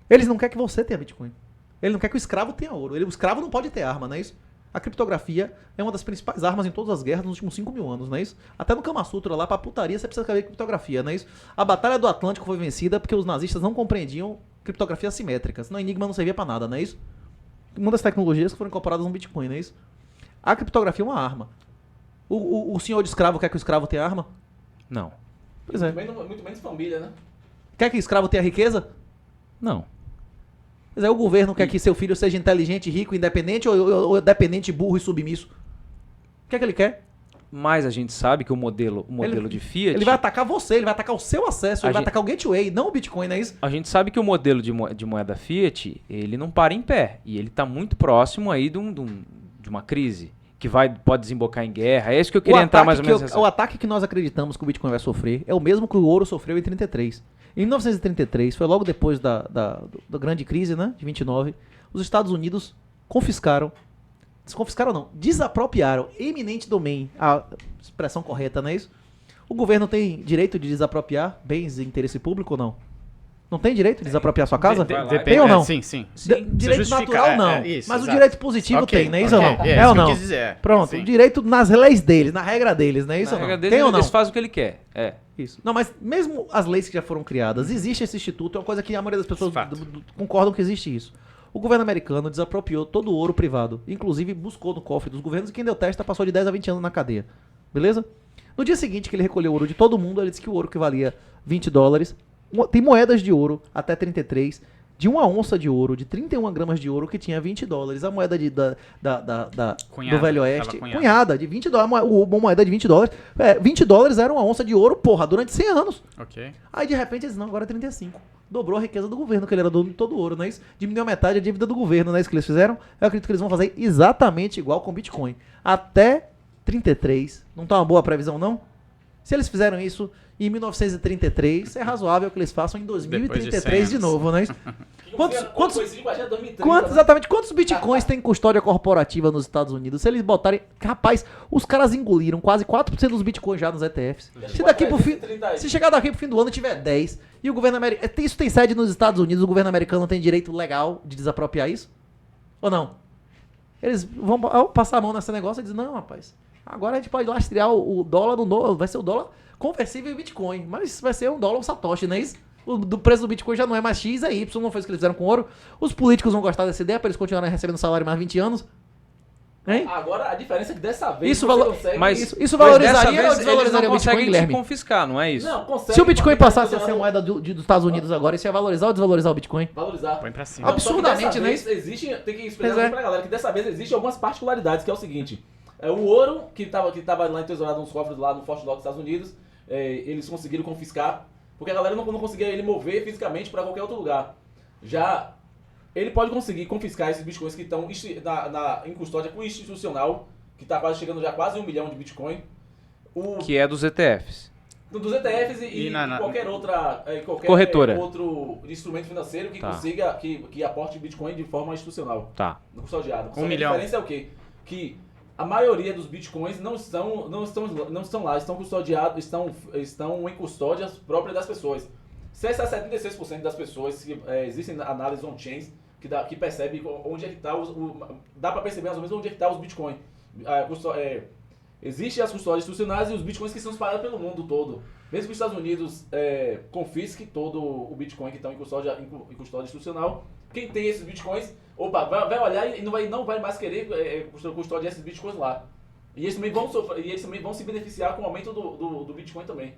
C: Eles não querem que você tenha Bitcoin. Ele não quer que o escravo tenha ouro. O escravo não pode ter arma, não é isso? A criptografia é uma das principais armas em todas as guerras nos últimos 5.000 anos, não é isso? Até no Kama Sutra lá, pra putaria, você precisa saber criptografia, não é isso? A Batalha do Atlântico foi vencida porque os nazistas não compreendiam criptografias simétricas. Senão Enigma não servia pra nada, não é isso? Uma das tecnologias que foram incorporadas no Bitcoin, não é isso? A criptografia é uma arma. O senhor de escravo quer que o escravo tenha arma?
B: Não.
C: Pois é.
F: Muito menos família, né?
C: Quer que o escravo tenha riqueza?
B: Não.
C: Pois é, o governo quer que seu filho seja inteligente, rico, independente ou dependente, burro e submisso? O que é que ele quer?
B: Mas a gente sabe que o modelo de Fiat...
C: Ele vai atacar você, ele vai atacar o seu acesso, ele vai atacar o gateway, não o Bitcoin, não é isso?
B: A gente sabe que o modelo de moeda Fiat, ele não para em pé. E ele está muito próximo aí de uma crise que pode desembocar em guerra. É isso que eu queria entrar mais ou menos.
C: O ataque que nós acreditamos que o Bitcoin vai sofrer é o mesmo que o ouro sofreu em 1933. Em 1933, foi logo depois da grande crise, né, de 29, os Estados Unidos desapropriaram eminente domain, a expressão correta, não é isso? O governo tem direito de desapropriar bens de interesse público ou não? Não tem direito de desapropriar sua casa? Tem ou não?
E: Sim, sim.
C: Direito natural não,
E: isso,
C: mas
E: exato.
C: o direito positivo tem, não é isso ou não?
E: É
C: ou não?
E: Que eu quis dizer,
C: Pronto,
E: sim.
C: O direito nas leis deles, na regra deles, não é isso ou não? Tem ou não?
B: Eles fazem o que ele quer. É.
C: Isso. Não, mas mesmo as leis que já foram criadas, existe esse instituto, é uma coisa que a maioria das pessoas concordam que existe isso. O governo americano desapropriou todo o ouro privado, inclusive buscou no cofre dos governos e quem deu testa passou de 10 a 20 anos na cadeia. Beleza? No dia seguinte que ele recolheu o ouro de todo mundo, ele disse que o ouro que valia $20, tem moedas de ouro até 33, de 1 onça de ouro, de 31 gramas de ouro, que tinha $20. A moeda do Velho Oeste, cunhada, de $20, uma moeda de $20. $20 era 1 onça de ouro, porra, durante 100 anos.
E: Ok.
C: Aí de repente eles, não, agora é 35. Dobrou a riqueza do governo, que ele era dono de todo o ouro, não é isso? Diminuiu a metade a dívida do governo, não é isso que eles fizeram? Eu acredito que eles vão fazer exatamente igual com o Bitcoin. Até 1933, não tá uma boa previsão, não? Se eles fizeram isso em 1933, é razoável que eles façam em 2033 de novo, né? Exatamente, quantos bitcoins tem custódia corporativa nos Estados Unidos? Se eles botarem... Rapaz, os caras engoliram quase 4% dos bitcoins já nos ETFs. Se chegar daqui pro fim do ano e tiver 10, e o governo americano... Isso tem sede nos Estados Unidos, o governo americano tem direito legal de desapropriar isso? Ou não? Eles vão passar a mão nesse negócio e dizer, não, rapaz, agora a gente pode lastrear o dólar no novo, vai ser o dólar conversível em Bitcoin, mas vai ser um dólar Satoshi, não é isso? Do preço do Bitcoin já não é mais X, é Y, não foi isso que eles fizeram com ouro. Os políticos vão gostar dessa ideia para eles continuarem recebendo salário mais 20 anos. Hein?
F: Agora a diferença é que dessa vez
C: isso
B: Isso
C: valorizaria ou desvalorizaria
B: eles não
C: o Bitcoin,
B: conseguem te
C: Guilherme?
B: confiscar, não é isso?
F: Não, consegue,
C: Se o Bitcoin passasse a ser a moeda dos Estados Unidos agora, isso ia valorizar ou desvalorizar o Bitcoin?
F: Valorizar.
E: Põe pra cima.
C: Absurdamente,
F: né? Tem que explicar pra galera que dessa vez existem algumas particularidades, que é o seguinte. O ouro que tava lá entesourado nos cofres lá no Fort Knox, Estados Unidos, eles conseguiram confiscar, porque a galera não conseguia ele mover fisicamente para qualquer outro lugar. Já ele pode conseguir confiscar esses bitcoins que estão em custódia institucional, que está quase chegando já quase 1 milhão de bitcoin.
B: Que é dos ETFs.
F: Dos ETFs e qualquer outra
B: corretora,
F: outro instrumento financeiro que consiga que aporte bitcoin de forma institucional.
B: Tá.
F: No custodiado.
E: 1 milhão.
F: A diferença é o quê? Que a maioria dos bitcoins não estão lá, estão custodiados, estão em custódias próprias das pessoas. 76% das pessoas que existem análises on-chains que percebe onde é que está dá para perceber mais ou menos onde é que está os bitcoins. Existem as custódias institucionais e os bitcoins que são espalhados pelo mundo todo. Mesmo que os Estados Unidos confisque todo o bitcoin que estão em custódia institucional, quem tem esses bitcoins, vai olhar e não vai mais querer custodiar esses bitcoins lá. E eles também vão se beneficiar com o aumento do bitcoin também.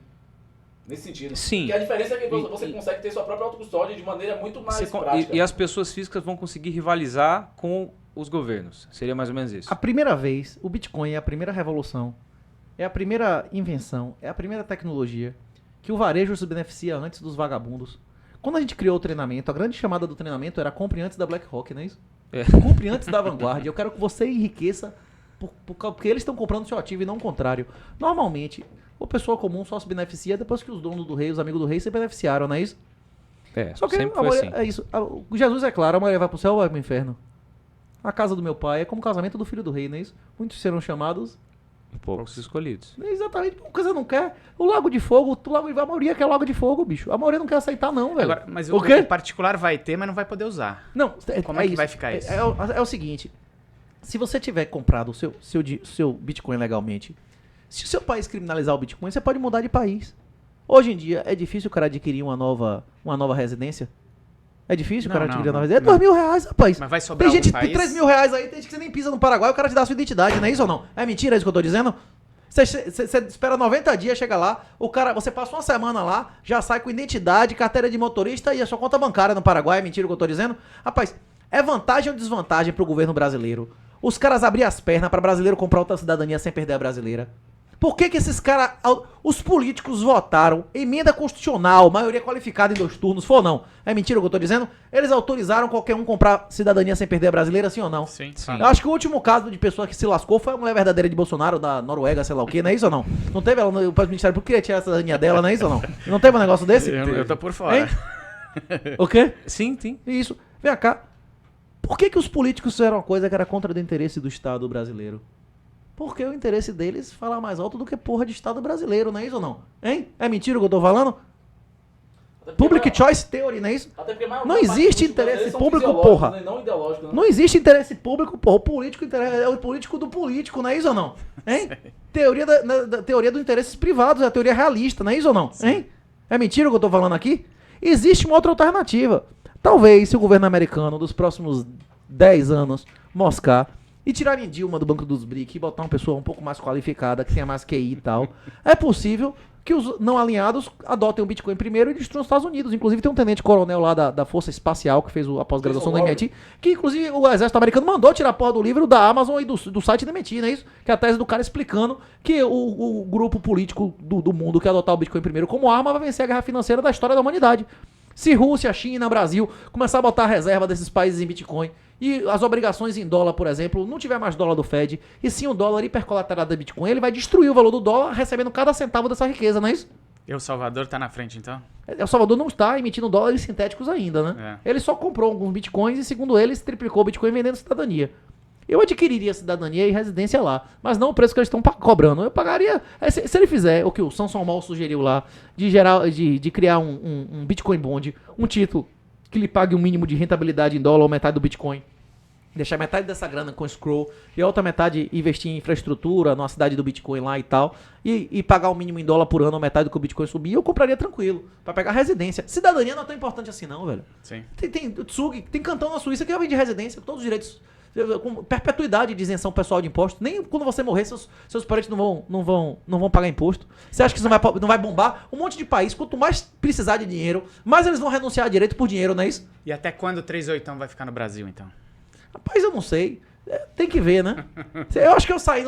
F: Nesse sentido.
B: Sim.
F: Porque a diferença é que você consegue ter sua própria autocustódia de maneira muito mais prática.
B: E as pessoas físicas vão conseguir rivalizar com os governos. Seria mais ou menos isso.
C: A primeira vez, o Bitcoin é a primeira revolução, é a primeira invenção, é a primeira tecnologia que o varejo se beneficia antes dos vagabundos. Quando a gente criou o treinamento, a grande chamada do treinamento era compre antes da BlackRock, não é isso? Compre antes da Vanguard. Eu quero que você enriqueça porque eles estão comprando seu ativo e não o contrário. Normalmente, a pessoa comum só se beneficia depois que os donos do rei, os amigos do rei se beneficiaram, não é isso? Só que
B: sempre foi assim.
C: É isso. Jesus é claro, a mulher vai pro céu ou vai pro inferno? A casa do meu pai é como o casamento do filho do rei, não é isso? Muitos serão chamados...
B: Poucos escolhidos.
C: Exatamente, porque você não quer. O Lago de Fogo, a maioria quer Lago de Fogo, bicho. A maioria não quer aceitar, não, velho.
E: Agora, mas o particular vai ter, mas não vai poder usar.
C: Não,
E: como é que vai ficar isso?
C: É o seguinte, se você tiver comprado o seu Bitcoin legalmente, se o seu país criminalizar o Bitcoin, você pode mudar de país. Hoje em dia, é difícil o cara adquirir uma nova residência? É difícil o cara adquirir uma nova residência? É R$2.000, rapaz.
E: Mas vai sobrar
C: tem gente
E: país?
C: que tem R$3.000 aí, tem gente que você nem pisa no Paraguai, o cara te dá a sua identidade, não é isso ou não? É mentira isso que eu tô dizendo? Você espera 90 dias, chega lá, você passa uma semana lá, já sai com identidade, carteira de motorista e a sua conta bancária no Paraguai, é mentira o que eu tô dizendo? Rapaz, é vantagem ou desvantagem pro governo brasileiro? Os caras abrir as pernas pra brasileiro comprar outra cidadania sem perder a brasileira? Por que esses caras, os políticos votaram, emenda constitucional, maioria qualificada em 2 turnos, foi ou não? É mentira o que eu tô dizendo? Eles autorizaram qualquer um comprar cidadania sem perder a brasileira, sim ou não?
E: Sim.
C: Eu acho que o último caso de pessoa que se lascou foi a mulher verdadeira de Bolsonaro, da Noruega, sei lá o quê, não é isso ou não? Não teve ela no Ministério Público queria tirar a cidadania dela, não é isso ou não? Não teve um negócio desse?
E: Eu tô por fora.
C: Hein? O quê?
B: Sim.
C: Isso. Vem cá. Por que os políticos fizeram uma coisa que era contra o interesse do Estado brasileiro? Porque o interesse deles fala mais alto do que porra de Estado brasileiro, não é isso ou não? Hein? É mentira o que eu tô falando? Public Choice Theory, não é isso? Não existe interesse público, porra.
F: Né? Não ideológico, não.
C: Não existe interesse público, porra. O político é o político do político, não é isso ou não? Hein? Teoria dos interesses privados, é a teoria realista, não é isso ou não? Hein? É mentira o que eu tô falando aqui? Existe uma outra alternativa. Talvez, se o governo americano, dos próximos 10 anos, moscar e tirarem Dilma do banco dos BRIC e botar uma pessoa um pouco mais qualificada, que tenha mais QI e tal, é possível que os não alinhados adotem o Bitcoin primeiro e destruam os Estados Unidos. Inclusive tem um tenente-coronel lá da Força Espacial que fez a pós-graduação do MIT, que inclusive o exército americano mandou tirar a porra do livro da Amazon e do site do MIT, não é isso? Que é a tese do cara explicando que o grupo político do mundo que adotar o Bitcoin primeiro como arma vai vencer a guerra financeira da história da humanidade. Se Rússia, China, Brasil começar a botar a reserva desses países em Bitcoin e as obrigações em dólar, por exemplo, não tiver mais dólar do Fed, e sim o dólar hipercolaterado da Bitcoin, ele vai destruir o valor do dólar recebendo cada centavo dessa riqueza, não é isso?
E: E o Salvador tá na frente, então?
C: El Salvador não está emitindo dólares sintéticos ainda, né? Ele só comprou alguns bitcoins e, segundo ele, se triplicou o Bitcoin vendendo cidadania. Eu adquiriria cidadania e residência lá, mas não o preço que eles estão cobrando. Eu pagaria, se ele fizer o que o Samson Mall sugeriu lá, de criar um Bitcoin Bond, um título que lhe pague um mínimo de rentabilidade em dólar ou metade do Bitcoin, deixar metade dessa grana com scroll e a outra metade investir em infraestrutura, numa cidade do Bitcoin lá e tal, e pagar o mínimo em dólar por ano ou metade do que o Bitcoin subir, eu compraria tranquilo, pra pegar residência. Cidadania não é tão importante assim não, velho.
E: Sim.
C: Tem Tsug, tem cantão na Suíça que já vende residência, com todos os direitos, com perpetuidade de isenção pessoal de imposto. Nem quando você morrer, seus parentes não vão pagar imposto. Você acha que isso não vai bombar? Um monte de país, quanto mais precisar de dinheiro, mais eles vão renunciar a direito por dinheiro, não é isso?
E: E até quando o 38 vai ficar no Brasil, então?
C: Rapaz, eu não sei. Tem que ver, né? Eu acho que eu saí...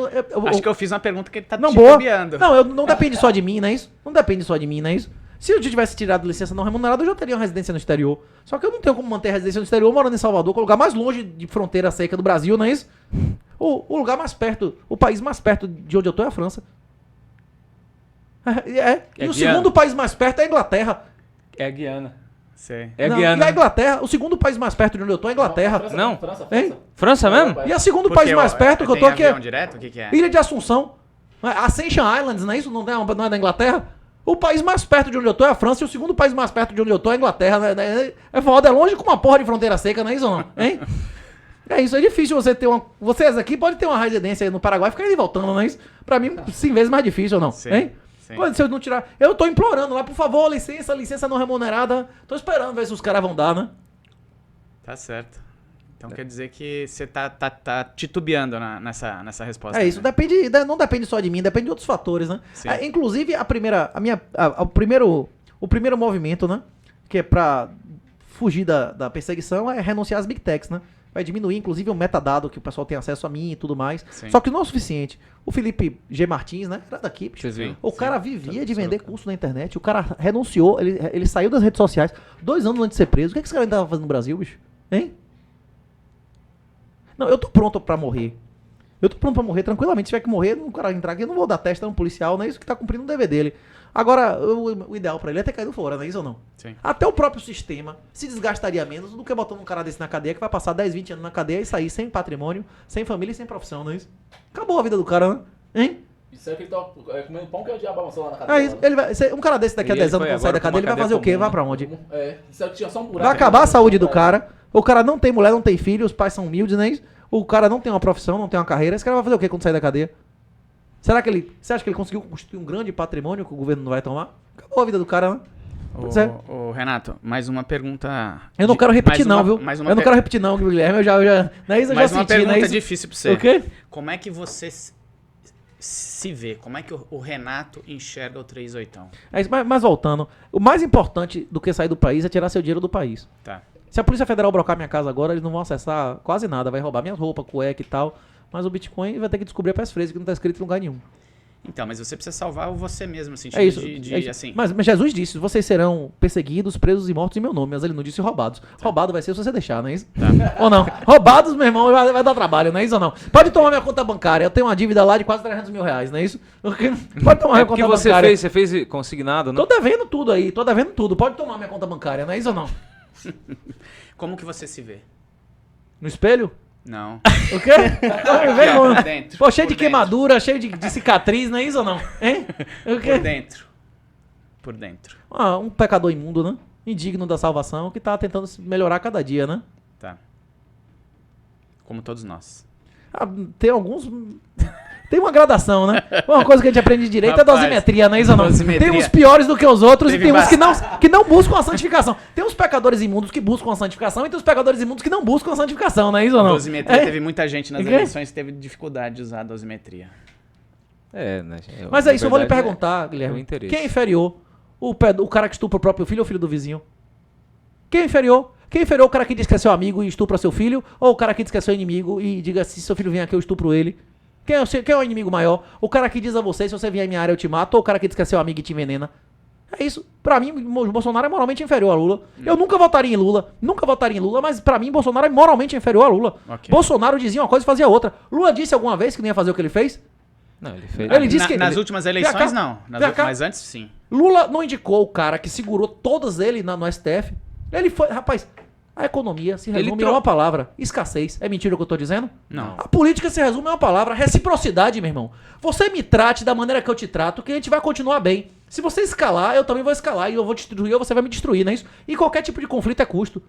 E: Acho que eu fiz uma pergunta que ele tá
C: não, boa.
E: copiando.
C: Não, não depende só de mim, não é isso? Não depende só de mim, não é isso? Se eu tivesse tirado licença não remunerada, eu já teria uma residência no exterior. Só que eu não tenho como manter a residência no exterior morando em Salvador, que é o lugar mais longe de fronteira seca do Brasil, não é isso? O lugar mais perto, o país mais perto de onde eu tô é a França. E o segundo país mais perto é a Inglaterra.
B: É a Guiana.
E: Sei.
B: É a
C: Não,
B: Guiana.
C: E a Inglaterra, o segundo país mais perto de onde eu tô é a Inglaterra.
B: Não.
F: França.
C: Hein?
B: França mesmo?
C: E o segundo
E: Porque,
C: país mais perto que eu tô
E: tem
C: aqui é
E: avião direto? O que é?
C: Ilha de Assunção. Ascension Islands, não é isso? Não é da Inglaterra? O país mais perto de onde eu tô é a França e o segundo país mais perto de onde eu tô é a Inglaterra. É foda, é longe com uma porra de fronteira seca, não é isso ou não? Hein? É isso, é difícil você ter uma... Vocês aqui podem ter uma residência aí no Paraguai e ficar aí voltando, não é isso? Pra mim, 100 vezes mais difícil ou não?
E: Sim,
C: Hein?
E: sim.
C: Pô, se eu não tirar... Eu tô implorando lá, por favor, licença não remunerada. Tô esperando ver se os caras vão dar, né?
E: Tá certo. Então quer dizer que você tá titubeando nessa resposta.
C: É isso,
E: né?
C: não depende só de mim, depende de outros fatores, né?
E: Sim.
C: Inclusive, o primeiro movimento, né? Que é pra fugir da perseguição é renunciar às Big Techs, né? Vai diminuir, inclusive, o metadado que o pessoal tem acesso a mim e tudo mais.
E: Sim.
C: Só que não é o suficiente. O Felipe G. Martins, né? Era daqui, bicho.
B: Vocês viram?
C: O cara vivia de vender curso na internet. O cara renunciou, ele saiu das redes sociais 2 anos antes de ser preso. O que esse cara ainda tava fazendo no Brasil, bicho? Hein? Não, eu tô pronto pra morrer. Eu tô pronto pra morrer tranquilamente. Se tiver que morrer, um cara entrar aqui, eu não vou dar testa num policial, não é isso que tá cumprindo o dever dele. Agora, o ideal pra ele é ter caído fora, não é isso ou não?
E: Sim.
C: Até o próprio sistema se desgastaria menos do que botando um cara desse na cadeia que vai passar 10, 20 anos na cadeia e sair sem patrimônio, sem família e sem profissão, não é isso? Acabou a vida do cara, né? Hein?
F: Isso é que ele tá comendo pão que é o diabo avançou lá na cadeia.
C: É isso, um cara desse daqui a
B: E
C: 10
B: ele
C: anos
B: foi
C: quando sair da
B: agora pra
C: cadeia,
B: uma
C: ele vai fazer o quê?
B: cadeia
C: Vai
B: comum,
C: pra onde?
F: Isso é que tinha só um buraco.
C: Vai acabar a saúde do cara. O cara não tem mulher, não tem filho, os pais são humildes, não é isso? O cara não tem uma profissão, não tem uma carreira. Esse cara vai fazer o quê quando sair da cadeia? Você acha que ele conseguiu construir um grande patrimônio que o governo não vai tomar? Acabou a vida do cara, né? Pois é.
E: Ô, Renato, mais uma pergunta...
C: Eu não quero repetir não, viu?
E: Mais
C: Eu não quero repetir não, Guilherme. Eu já não é isso, eu já
E: mais uma
C: senti, não é
E: pergunta
C: isso?
E: difícil pra você.
C: O quê?
E: Como é que você se vê? Como é que o Renato enxerga o 38?
C: É isso, mas voltando. O mais importante do que sair do país é tirar seu dinheiro do país.
E: Tá.
C: Se a Polícia Federal brocar minha casa agora, eles não vão acessar quase nada. Vai roubar minhas roupas, cueca e tal. Mas o Bitcoin vai ter que descobrir a pés fresca que não tá escrito em lugar nenhum.
E: Então, mas você precisa salvar você mesmo, no sentido
C: É isso.
E: de
C: é isso.
E: assim...
C: Mas Jesus disse, vocês serão perseguidos, presos e mortos em meu nome. Mas ele não disse roubados. Roubado vai ser se você deixar, não é isso? Ou não? Roubados, meu irmão, vai dar trabalho, não é isso ou não? Pode tomar minha conta bancária. Eu tenho uma dívida lá de quase 300 mil reais, não é isso? Pode tomar minha
B: O que
C: conta
B: você
C: bancária.
B: fez? Você fez consignado, não?
C: Tô devendo tudo aí, tô devendo tudo. Pode tomar minha conta bancária, não é isso ou não?
E: Como que você se vê?
C: No espelho?
E: Não.
C: O quê?
E: Por dentro.
C: Pô, cheio
E: Por
C: de queimadura, cheio de cicatriz, não é isso ou não? Hein? O quê?
E: Por dentro. Por dentro.
C: Um pecador imundo, né? Indigno da salvação, que tá tentando se melhorar cada dia, né?
E: Tá. Como todos nós.
C: Tem alguns... Tem uma gradação, né? Uma coisa que a gente aprende de direito é
E: Rapaz,
C: dosimetria, não é isso ou não?
E: dosimetria.
C: Tem uns piores do que os outros
E: Teve
C: e tem uns que não buscam a santificação. Tem uns pecadores imundos que buscam a santificação e tem uns pecadores imundos que não buscam a santificação, não é isso ou não?
E: Dosimetria,
C: É.
E: teve muita gente nas
C: E quê?
E: eleições que teve dificuldade de usar a dosimetria.
B: Né?
C: Mas é isso, eu vou lhe
B: Na verdade,
C: perguntar,
B: é o
C: Guilherme.
B: interesse.
C: Quem é inferior? O cara que estupra o próprio filho ou o filho do vizinho? Quem é inferior? Quem é inferior? O cara que diz que é seu amigo e estupra seu filho? Ou o cara que diz que é seu inimigo e diga, se seu filho vem aqui eu estupro ele? Quem é o inimigo maior? O cara que diz a você, se você vier em minha área eu te mato? Ou o cara que diz que é seu amigo e te envenena? É isso. Pra mim, o Bolsonaro é moralmente inferior a Lula. Eu nunca votaria em Lula, mas pra mim, Bolsonaro é moralmente inferior a Lula.
E: Ok.
C: Bolsonaro dizia uma coisa e fazia outra. Lula disse alguma vez que não ia fazer o que ele fez?
B: Não, ele fez.
C: Ele disse que...
E: Nas últimas eleições,
C: Vem cá.
E: não.
C: Vem cá.
E: Mas antes, sim.
C: Lula não indicou o cara que segurou todas ele no STF. Ele foi... Rapaz, a economia se resume a uma palavra. Escassez. É mentira o que eu tô dizendo?
E: Não.
C: A política se resume a uma palavra. Reciprocidade, meu irmão. Você me trate da maneira que eu te trato, que a gente vai continuar bem. Se você escalar, eu também vou escalar. E eu vou te destruir ou você vai me destruir, não é isso? E qualquer tipo de conflito é custo.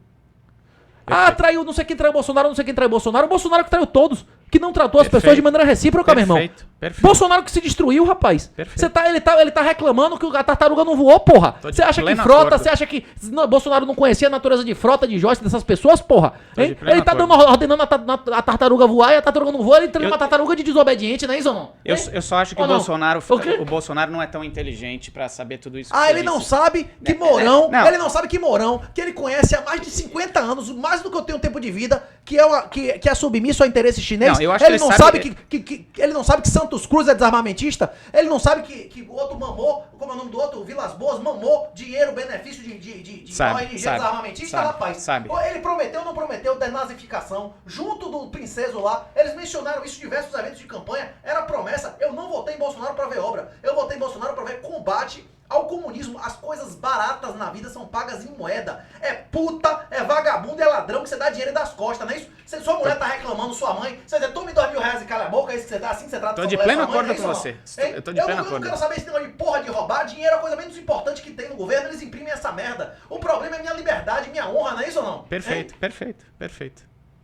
C: Ah, traiu, não sei quem traiu Bolsonaro, não sei quem traiu Bolsonaro. O Bolsonaro que traiu todos. Que não tratou as pessoas de maneira recíproca, meu irmão.
E: Perfeito.
C: Bolsonaro que se destruiu, rapaz.
E: Perfeito.
C: Ele tá reclamando que a tartaruga não voou, porra.
E: Tô de
C: Você acha que
E: pleno
C: frota,
E: acordo.
C: você acha que Bolsonaro não conhecia a natureza de frota, de Joyce, dessas pessoas, porra?
E: Tô de
C: Hein?
E: pleno
C: Ele tá
E: acordo.
C: ordenando a tartaruga voar e a tartaruga não voa, ele treina uma tartaruga de desobediente, não é isso ou não?
E: Eu,
C: Hein?
E: eu só acho que
C: Ou
E: o
C: não?
E: Bolsonaro,
C: O quê?
E: o Bolsonaro não é tão inteligente pra saber tudo isso. que
C: Ah,
E: você
C: ele não
E: disse.
C: sabe que Mourão,
E: Não.
C: ele não sabe que Mourão, que ele conhece há mais de 50 anos, mais do que eu tenho tempo de vida, que é submisso ao interesse chinês.
E: Não, eu acho que
C: ele
E: ele
C: não
E: sabe-
C: sabe ele não sabe que Santos Cruz é desarmamentista, ele não sabe que o outro mamou, como é o nome do outro, Vilas Boas, mamou dinheiro, benefício de
E: Sabe,
C: ONG
E: sabe,
C: desarmamentista,
E: sabe,
C: rapaz.
E: sabe.
C: Ele prometeu ou não prometeu desnazificação, junto do princeso lá, eles mencionaram isso em diversos eventos de campanha, era promessa. Eu não votei em Bolsonaro pra ver obra, eu votei em Bolsonaro pra ver combate ao comunismo. As coisas baratas na vida são pagas em moeda. É puta, é vagabundo, é ladrão que você dá dinheiro das costas, não é isso? Se sua mulher tá reclamando, sua mãe, você diz, tome R$2.000 e cala a boca, é isso que você dá, assim que você trata
E: Tô
C: sua
E: de
C: mulher,
E: pleno
C: sua mãe,
E: acordo
C: é isso
E: com
C: ou não?
E: você.
C: Hein?
E: Eu tô de pleno
C: Eu não
E: acordo.
C: quero saber esse negócio de porra de roubar. Dinheiro é a coisa menos importante que tem no governo, eles imprimem essa merda. O problema é minha liberdade, minha honra, não é isso ou não?
E: Perfeito,
C: Hein?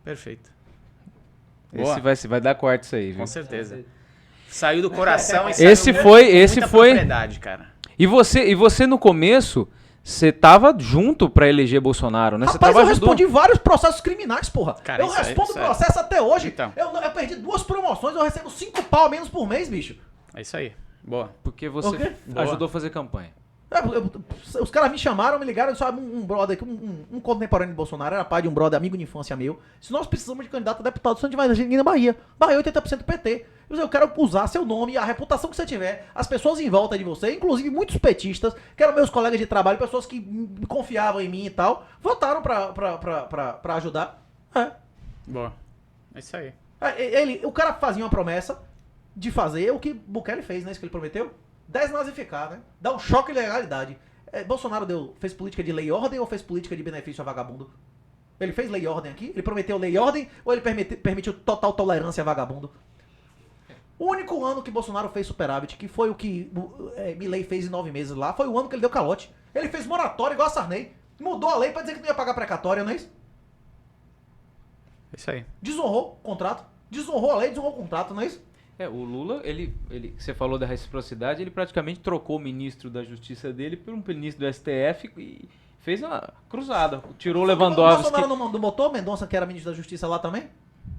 E: perfeito.
B: Esse vai dar corte isso aí, viu?
E: Com certeza. Saiu do coração e
B: Esse
E: saiu
B: foi-
E: com
B: esse
E: muita
B: foi-
E: propriedade, cara.
B: E você no começo, você tava junto pra eleger Bolsonaro, né? Você
C: Rapaz,
B: tava
C: eu respondi vários processos criminais, porra.
E: Cara,
C: eu
E: isso aí-
C: respondo
E: isso aí.
C: processo até hoje.
E: Então.
C: Eu perdi 2 promoções, eu recebo 5 pau a menos por mês, bicho.
E: É isso aí. Boa.
B: Porque
C: O
B: você
C: quê?
B: ajudou a fazer campanha.
C: Os caras me chamaram, me ligaram, sabe, um brother aqui, um contemporâneo de Bolsonaro, era pai de um brother, amigo de infância meu. Se nós precisamos de candidato a deputado, você não vai eleger ninguém na Bahia. Bahia é 80% PT. Eu quero usar seu nome, a reputação que você tiver, as pessoas em volta de você, inclusive muitos petistas, que eram meus colegas de trabalho, pessoas que confiavam em mim e tal, votaram pra ajudar. É.
E: Boa. É isso aí.
C: O cara fazia uma promessa de fazer o que Bukele fez, né? Isso que ele prometeu. Desnazificar, né? Dar um choque de legalidade. Bolsonaro fez política de lei e ordem ou fez política de benefício a vagabundo? Ele fez lei e ordem aqui? Ele prometeu lei e ordem ou ele permitiu total tolerância a vagabundo? O único ano que Bolsonaro fez superávit, que foi o que Milei fez em 9 meses lá, foi o ano que ele deu calote. Ele fez moratória igual a Sarney. Mudou a lei pra dizer que não ia pagar precatória, não é isso?
E: É isso aí.
C: Desonrou o contrato. Desonrou a lei, desonrou o contrato, não é isso?
B: O Lula, você falou da reciprocidade, ele praticamente trocou o ministro da Justiça dele por um ministro do STF e fez uma cruzada. Tirou o
C: O
B: Lewandowski.
C: Bolsonaro não botou Mendonça, que era ministro da Justiça lá também?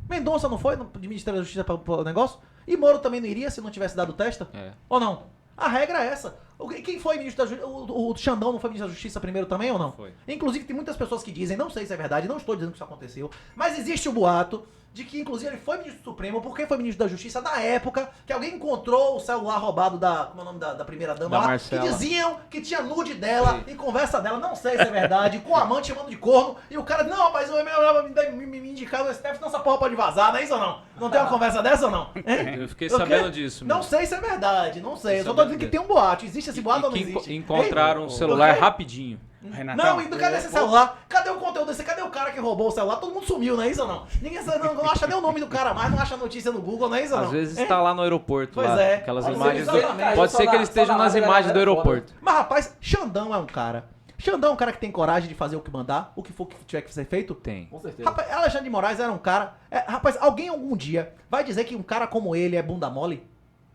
C: Mendonça não foi de Ministério da Justiça para o negócio? E Moro também não iria se não tivesse dado testa?
B: É.
C: Ou não? A regra é essa. Quem foi ministro da Justiça? O Xandão não foi ministro da Justiça primeiro também ou não?
B: Foi.
C: Inclusive tem muitas pessoas que dizem, não sei se é verdade, não estou dizendo que isso aconteceu, mas existe o boato de que inclusive ele foi ministro do Supremo porque foi ministro da Justiça na época que alguém encontrou o celular roubado como é o nome da primeira dama
B: Da
C: lá,
B: Marcela.
C: que diziam que tinha nude dela e conversa dela, não sei se é verdade, com o amante chamando de corno, e o cara, não, mas me indicaram no STF, então essa porra pode vazar, não é isso ou não? Não tem uma conversa dessa ou não? Hein?
B: Eu fiquei
C: O quê?
B: sabendo disso.
C: Não
B: mesmo.
C: sei se é verdade, não sei. Eu só tô
B: sabendo
C: dizendo que
B: disso.
C: tem um boato. Existe esse boato ou não
B: Que
C: existe?
B: encontraram
C: Ei,
B: o celular
C: quê?
B: rapidinho.
E: Renatão.
C: Não, e cadê esse celular? Cadê o conteúdo desse? Cadê o cara que roubou o celular? Todo mundo sumiu, não é isso ou não? Ninguém não acha nem o nome do cara mais, não acha notícia no Google, não é isso ou não?
B: Às vezes
C: Hein?
B: está lá no aeroporto.
C: Pois
B: lá,
C: é.
B: Aquelas
C: Pode ser
B: imagens
C: que
B: do...
C: exatamente.
B: Pode ser que eles estejam nas imagens do aeroporto.
C: Mas rapaz, Xandão é um cara. Xandão é um cara que tem coragem de fazer o que mandar, o que for que tiver que ser feito.
B: Tem.
F: Com certeza.
C: Rapaz, Alexandre de Moraes era um cara. Rapaz, alguém algum dia vai dizer que um cara como ele é bunda mole?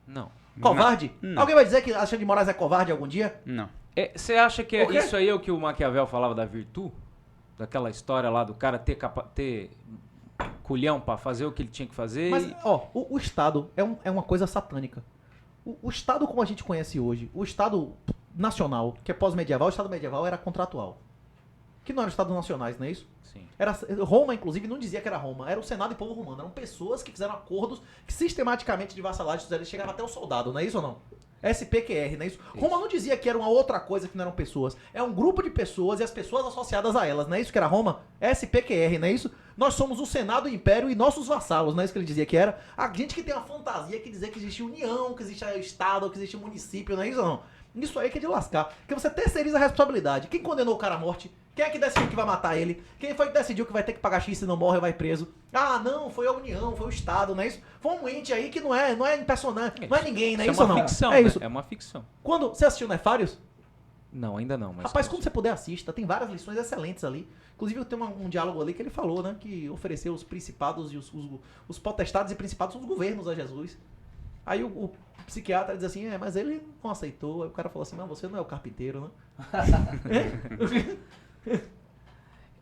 B: Não.
C: Covarde?
E: Não.
C: Alguém vai dizer que Alexandre de Moraes é covarde algum dia?
E: Não.
B: Você acha que
C: O quê?
B: isso aí é o que o Maquiavel falava da virtude? Daquela história lá do cara ter culhão pra fazer o que ele tinha que fazer?
C: Mas, ó, o Estado é uma coisa satânica. O Estado como a gente conhece hoje, o Estado nacional, que é pós-medieval, o Estado medieval era contratual. Que não eram Estados nacionais, não é isso?
B: Sim.
C: Roma, inclusive, não dizia que era Roma, era o Senado e povo romano. Eram pessoas que fizeram acordos que sistematicamente de vassalagem chegavam até o soldado, não é isso ou não? SPQR, não é isso? Roma não dizia que era uma outra coisa que não eram pessoas. É um grupo de pessoas e as pessoas associadas a elas, não é isso que era Roma? SPQR, não é isso? Nós somos o Senado, o Império e nossos vassalos, não é isso que ele dizia que era? A gente que tem uma fantasia que dizer que existe união, que existe Estado, que existe município, não é isso não? Isso aí que é de lascar. Porque você terceiriza a responsabilidade. Quem condenou o cara à morte? Quem é que decidiu que vai matar ele? Quem foi que decidiu que vai ter que pagar X se não morre ou vai preso? Ah, não, foi a União, foi o Estado, não é isso? Foi um ente aí que não é impressionante, não é ninguém, não é isso
B: é uma
C: não?
B: ficção,
C: é
B: né?
C: isso.
B: É uma ficção.
C: Quando você assistiu Nefários?
B: Não, ainda não. Mas
C: Rapaz, quando você puder, assista. Tem várias lições excelentes ali. Inclusive, tem um diálogo ali que ele falou, né? Que ofereceu os principados e os potestades e principados são os governos a Jesus. Aí o psiquiatra diz assim, mas ele não aceitou. Aí o cara falou assim, mas você não é o carpinteiro, né?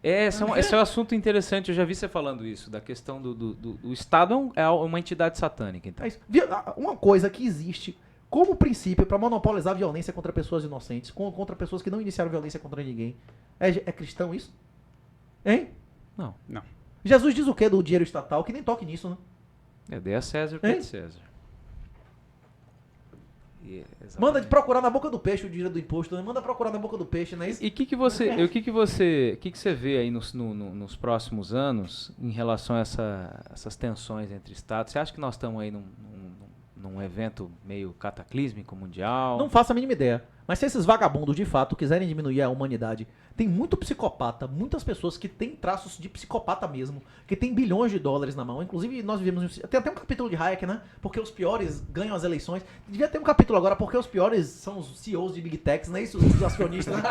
B: Esse é um assunto interessante, eu já vi você falando isso, da questão do Estado é uma entidade satânica. Então.
C: É isso. Uma coisa que existe como princípio para monopolizar a violência contra pessoas inocentes, contra pessoas que não iniciaram violência contra ninguém. É cristão isso? Hein?
B: Não.
C: Jesus diz o que do dinheiro estatal? Que nem toque nisso, né?
B: Dê a César o que é de César.
C: Manda de procurar na boca do peixe o dinheiro do imposto, né? Manda procurar na boca do peixe, não é isso?
B: E o que você vê aí nos próximos anos em relação a essas tensões entre estados? Você acha que nós estamos aí num evento meio cataclísmico mundial?
C: Não faço a mínima ideia. Mas se esses vagabundos de fato quiserem diminuir a humanidade, tem muito psicopata, muitas pessoas que têm traços de psicopata mesmo, que tem bilhões de dólares na mão. Inclusive, nós vivemos... Tem até um capítulo de Hayek, né? Porque os piores ganham as eleições. Devia ter um capítulo agora, porque os piores são os CEOs de Big Techs, não é isso? Os acionistas, né?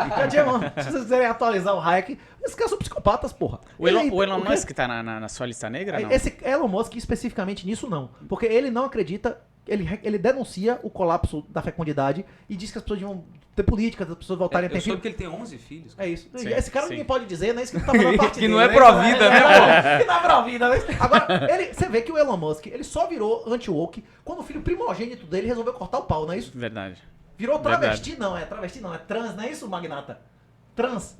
C: Se vocês quiserem atualizar o Hayek, esses caras são psicopatas, porra.
E: O Elon Musk tá na sua lista negra, não?
C: Esse Elon Musk, especificamente nisso, não. Porque ele não acredita... Ele denuncia o colapso da fecundidade e diz que as pessoas deviam ter políticas, as pessoas voltarem a ter
B: Eu
C: filho.
B: soube que ele tem 11 filhos.
C: É isso.
E: Sim,
C: Esse cara
E: sim.
C: ninguém pode dizer, né? Isso que ele tá falando parte
B: Que
C: dele,
B: não é
C: né?
B: pró-vida, né?
C: Que não é pró-vida, né? Agora, você vê que o Elon Musk, ele só virou anti-woke quando o filho primogênito dele resolveu cortar o pau, não é isso?
E: Verdade.
C: Virou travesti,
E: Verdade.
C: travesti não, é trans, não é isso, magnata?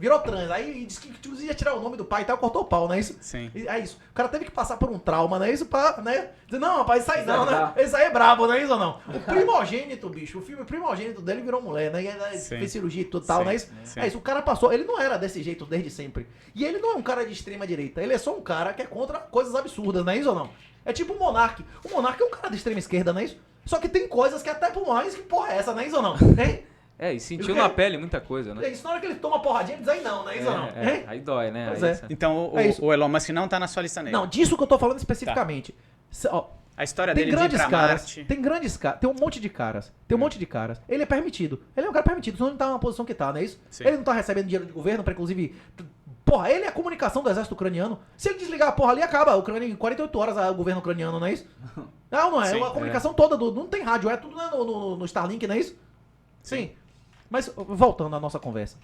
C: Virou trans. Aí disse que ia tirar o nome do pai e tal, cortou o pau, não é isso?
E: Sim.
C: É isso. O cara teve que passar por um trauma, não é isso? Pra, né? Dizer, não, rapaz, isso aí não, né? Isso aí é brabo, não é isso ou não? O primogênito, bicho, o filme primogênito dele virou mulher, né? E aí,
E: Sim.
C: fez cirurgia e tudo tal,
E: Sim,
C: não é isso?
E: sim.
C: É isso, o cara passou, ele não era desse jeito desde sempre. E ele não é um cara de extrema direita, ele é só um cara que é contra coisas absurdas, não é isso ou não? É tipo o Monark. O Monark é um cara de extrema esquerda, não é isso? Só que tem coisas que até por mais que porra é essa, não é isso ou não? Hein?
B: E sentiu na pele muita coisa, né?
C: É isso, na hora que ele toma uma porradinha, ele diz aí não é isso ou não? Hein?
B: Aí dói, né?
C: Pois
B: Aí
C: é.
B: você-
E: Então
C: É isso.
E: o Elon Musk não tá na sua lista negra.
C: Não, disso que eu tô falando especificamente. Ó,
E: A história
C: tem
E: dele de ir
C: grandes
E: pra
C: caras,
E: Marte.
C: tem grandes caras, tem um monte de caras, Ele é permitido, ele é um cara permitido, senão ele não tá na posição que tá, não é isso?
E: Sim.
C: Ele não tá recebendo dinheiro de governo pra, inclusive, porra, ele é a comunicação do exército ucraniano. Se ele desligar a porra ali, acaba a Ucrânia em 48 horas, o governo ucraniano, não é isso? Não é,
E: Sim,
C: a comunicação toda, não tem rádio, é tudo né, no Starlink, não é isso? Sim. Mas, voltando à nossa conversa.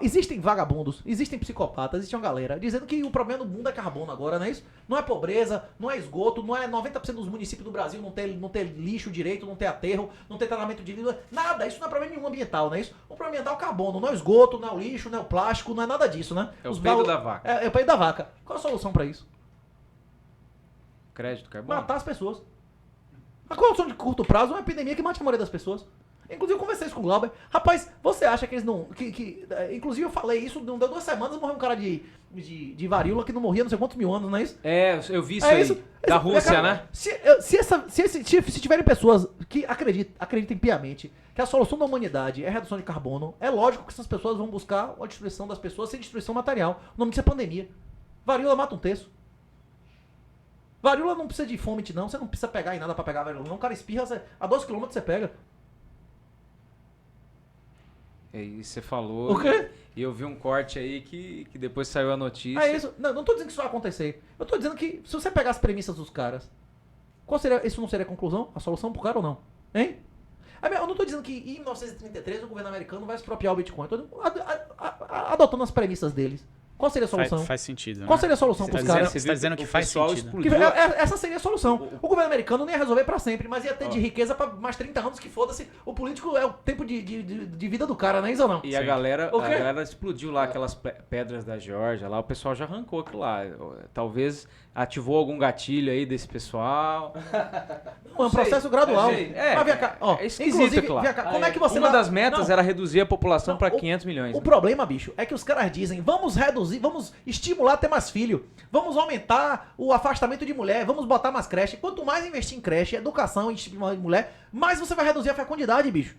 C: Existem vagabundos, existem psicopatas, existe uma galera dizendo que o problema do mundo é carbono agora, não é isso? Não é pobreza, não é esgoto, não é 90% dos municípios do Brasil não ter lixo direito, não ter aterro, não ter tratamento de lixo, nada, isso não é problema nenhum ambiental, não é isso? O problema ambiental é o carbono, não é o esgoto, não é o lixo, não é o plástico, não é nada disso, né?
B: É o peido da vaca.
C: É o peido da vaca. Qual a solução pra isso?
B: Crédito, carbono.
C: Matar as pessoas. A solução de curto prazo é uma epidemia que mate a maioria das pessoas. Inclusive, eu conversei isso com o Glauber. Rapaz, você acha que eles não... inclusive, eu falei isso, não deu 2 semanas, morreu um cara de varíola que não morria não sei quantos mil anos, não é isso?
B: Eu vi isso aí. Da Rússia,
C: cara,
B: né?
C: Se tiverem pessoas que acreditem piamente que a solução da humanidade é a redução de carbono, é lógico que essas pessoas vão buscar a destruição das pessoas sem destruição material. O nome disso é pandemia. Varíola mata um terço. Varíola não precisa de fome, não. Você não precisa pegar em nada pra pegar a varíola. Não, o cara espirra, a 2 km você pega.
B: E você falou.
C: O quê?
B: E eu vi um corte aí que depois saiu a notícia.
C: É isso. Não tô dizendo que isso vai acontecer. Eu tô dizendo que se você pegar as premissas dos caras, isso não seria a conclusão? A solução pro cara ou não? Hein? Eu não tô dizendo que em 1933 o governo americano vai expropriar o Bitcoin. Eu tô adotando as premissas deles. Qual seria a solução?
E: Faz sentido.
C: Qual
E: né?
C: seria a solução
E: Você
C: pros
E: tá
C: caras?
E: dizendo, você tá dizendo que
B: O
E: faz
B: pessoal
E: sentido.
B: explodiu.
C: Essa seria a solução. O governo americano não ia resolver pra sempre, mas ia ter de riqueza pra mais 30 anos que foda-se. O político é o tempo de vida do cara, não é isso ou não?
B: E a galera,
C: O quê?
B: explodiu lá aquelas pedras da Geórgia, lá o pessoal já arrancou aquilo lá. Talvez ativou algum gatilho aí desse pessoal.
C: Não, é um processo gradual. Mas vem cá, ó,
B: é esquisito
C: inclusive,
B: aquilo lá.
C: vem cá, como é que você
B: Uma
C: vai-
B: das metas
C: Não,
B: era reduzir a população
C: Não,
B: para
C: o-
B: 500 milhões.
C: O
B: né?
C: problema, bicho, é que os caras dizem, vamos reduzir, vamos estimular a ter mais filho, vamos aumentar o afastamento de mulher, vamos botar mais creche. Quanto mais investir em creche, educação e estimular de mulher, mais você vai reduzir a fecundidade, bicho.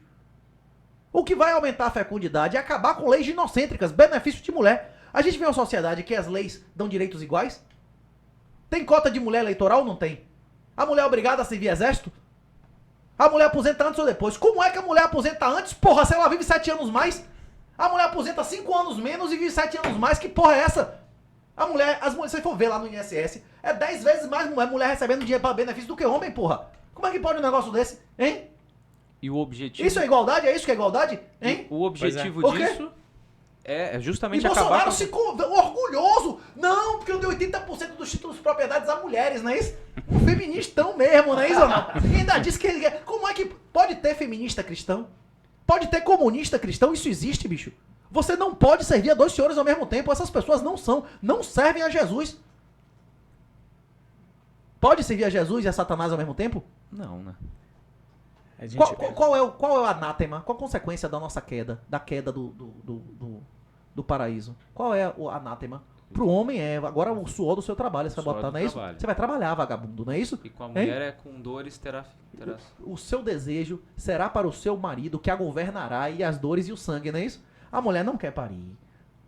C: O que vai aumentar a fecundidade é acabar com leis ginocêntricas, benefício de mulher. A gente vê uma sociedade que as leis dão direitos iguais? Tem cota de mulher eleitoral ou não tem? A mulher é obrigada a servir exército? A mulher aposenta antes ou depois? Como é que a mulher aposenta antes? Porra, se ela vive 7 anos mais, a mulher aposenta 5 anos menos e vive 7 anos mais. Que porra é essa? As mulheres, se você for ver lá no INSS, é 10 vezes mais mulher recebendo dinheiro para benefício do que homem, porra. Como é que pode um negócio desse? Hein?
B: E o objetivo,
C: Isso é igualdade? É isso que é igualdade? Hein?
B: o objetivo
C: Pois é. O quê?
B: disso é
C: E
B: justamente acabar
C: Bolsonaro
B: com...
C: se orgulhoso. Não, porque eu dei 80% dos títulos de propriedades a mulheres, não é isso? Um feministão mesmo, não é isso ou não? E ainda diz que ele quer. Como é que pode ter feminista cristão? Pode ter comunista cristão? Isso existe, bicho. Você não pode servir a 2 senhores ao mesmo tempo. Essas pessoas não servem a Jesus. Pode servir a Jesus e a Satanás ao mesmo tempo?
B: Não, né?
E: A gente-
C: Qual é o anátema? Qual a consequência da nossa queda? Da queda do paraíso? Qual é o anátema? Pro homem é, agora o suor do seu trabalho, você vai
B: Suor
C: botar,
B: do
C: não é isso?
B: trabalho.
C: Você vai trabalhar, vagabundo, não é isso?
B: E com a
C: Hein?
B: mulher é com dores terá...
C: O seu desejo será para o seu marido que a governará e as dores e o sangue, não é isso? A mulher não quer parir,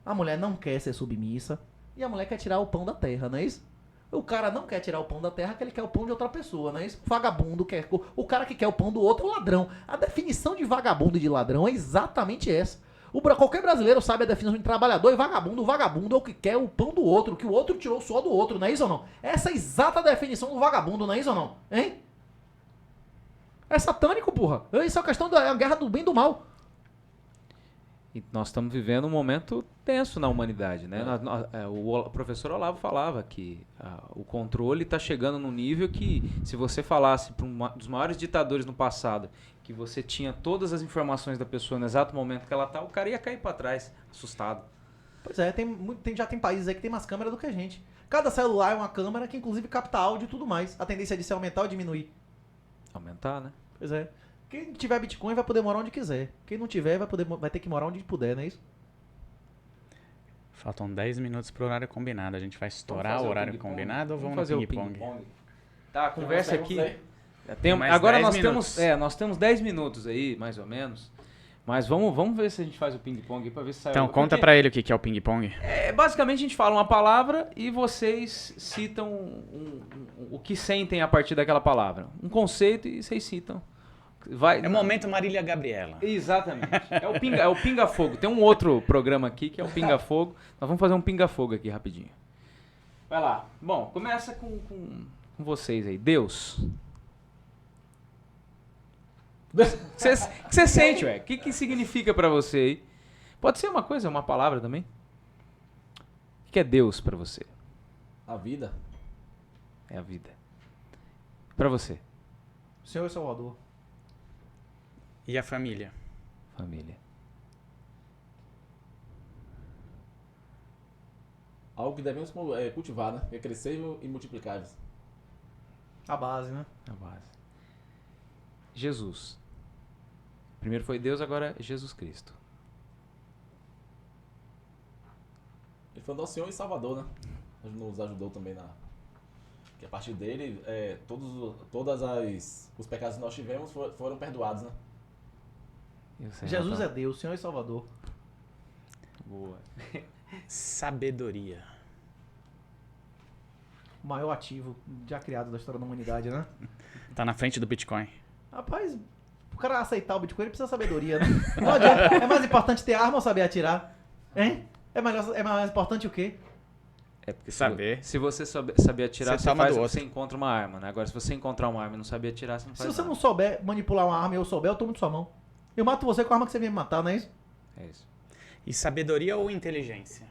C: a mulher não quer ser submissa e a mulher quer tirar o pão da terra, não é isso? O cara não quer tirar o pão da terra, que ele quer o pão de outra pessoa, não é isso? O vagabundo quer. O cara que quer o pão do outro é o ladrão. A definição de vagabundo e de ladrão é exatamente essa. Qualquer brasileiro sabe a definição de trabalhador e vagabundo. O vagabundo é o que quer o pão do outro, que o outro tirou o suor do outro, não é isso ou não? Essa é a exata definição do vagabundo, não é isso ou não? Hein? É satânico, porra. Isso é a questão da guerra do bem e do mal.
B: E nós estamos vivendo um momento tenso na humanidade, né? O professor Olavo falava que o controle está chegando num nível que, se você falasse para um dos maiores ditadores no passado, que você tinha todas as informações da pessoa no exato momento que ela está, o cara ia cair para trás, assustado.
C: Pois é, já tem países aí que tem mais câmera do que a gente. Cada celular é uma câmera que inclusive capta áudio e tudo mais. A tendência é de se aumentar ou diminuir.
B: Aumentar, né?
C: Pois é. Quem tiver Bitcoin vai poder morar onde quiser. Quem não tiver vai ter que morar onde puder, não é isso?
E: Faltam 10 minutos pro horário combinado. A gente vai estourar
B: fazer
E: o
B: o
E: horário
B: ping-pong?
E: combinado ou
B: Vamos
E: vamos
B: fazer
E: no
B: o
E: ping-pong?
B: ping-pong. Tá, a conversa aqui...
E: mais
B: Agora
E: 10
B: nós
E: minutos.
B: nós temos 10 minutos aí, mais ou menos. Mas vamos ver se a gente faz o ping-pong aí pra ver se sai
E: Então,
B: algo.
E: conta
B: Porque,
E: pra ele o que é o ping-pong.
B: basicamente a gente fala uma palavra e vocês citam o que sentem a partir daquela palavra. Um conceito e vocês citam.
E: É o momento Marília Gabriela.
B: Exatamente. É o pinga-fogo. Tem um outro programa aqui que é o pinga-fogo. Nós vamos fazer um pinga-fogo aqui rapidinho. Vai lá. Bom, começa com vocês aí. Deus. O que você sente, ué? O que significa pra você aí? Pode ser uma coisa, uma palavra também. O que é Deus pra você?
F: A vida.
B: É a vida. Pra você?
C: Senhor e Salvador.
E: E a família?
B: Família.
F: Algo que devemos cultivar, né? É crescer e multiplicar.
C: A base, né?
B: A base. Jesus. Primeiro foi Deus, agora é Jesus Cristo.
F: Ele foi nosso Senhor e Salvador, né? Nos ajudou também que a partir dele, todos os pecados que nós tivemos foram perdoados, né?
B: E você,
C: Jesus
B: Renatão?
C: é Deus, Senhor e Salvador.
B: Boa.
E: Sabedoria.
C: O maior ativo já criado da história da humanidade, né?
E: Tá na frente do Bitcoin.
C: Rapaz, o cara aceitar o Bitcoin, ele precisa de sabedoria, né? Não adianta. É mais importante ter arma ou saber atirar? Hein? É mais importante o quê?
B: É porque
E: Saber.
B: se você saber atirar,
E: Você toma do outro.
B: você encontra uma arma, né? Agora, se você encontrar uma arma e não saber atirar, você não
C: Se
B: faz
C: você
B: nada.
C: não souber manipular uma arma e eu souber, eu tomo de sua mão. Eu mato você com a arma que você vem me matar, não é isso?
B: É isso.
E: E sabedoria ou inteligência?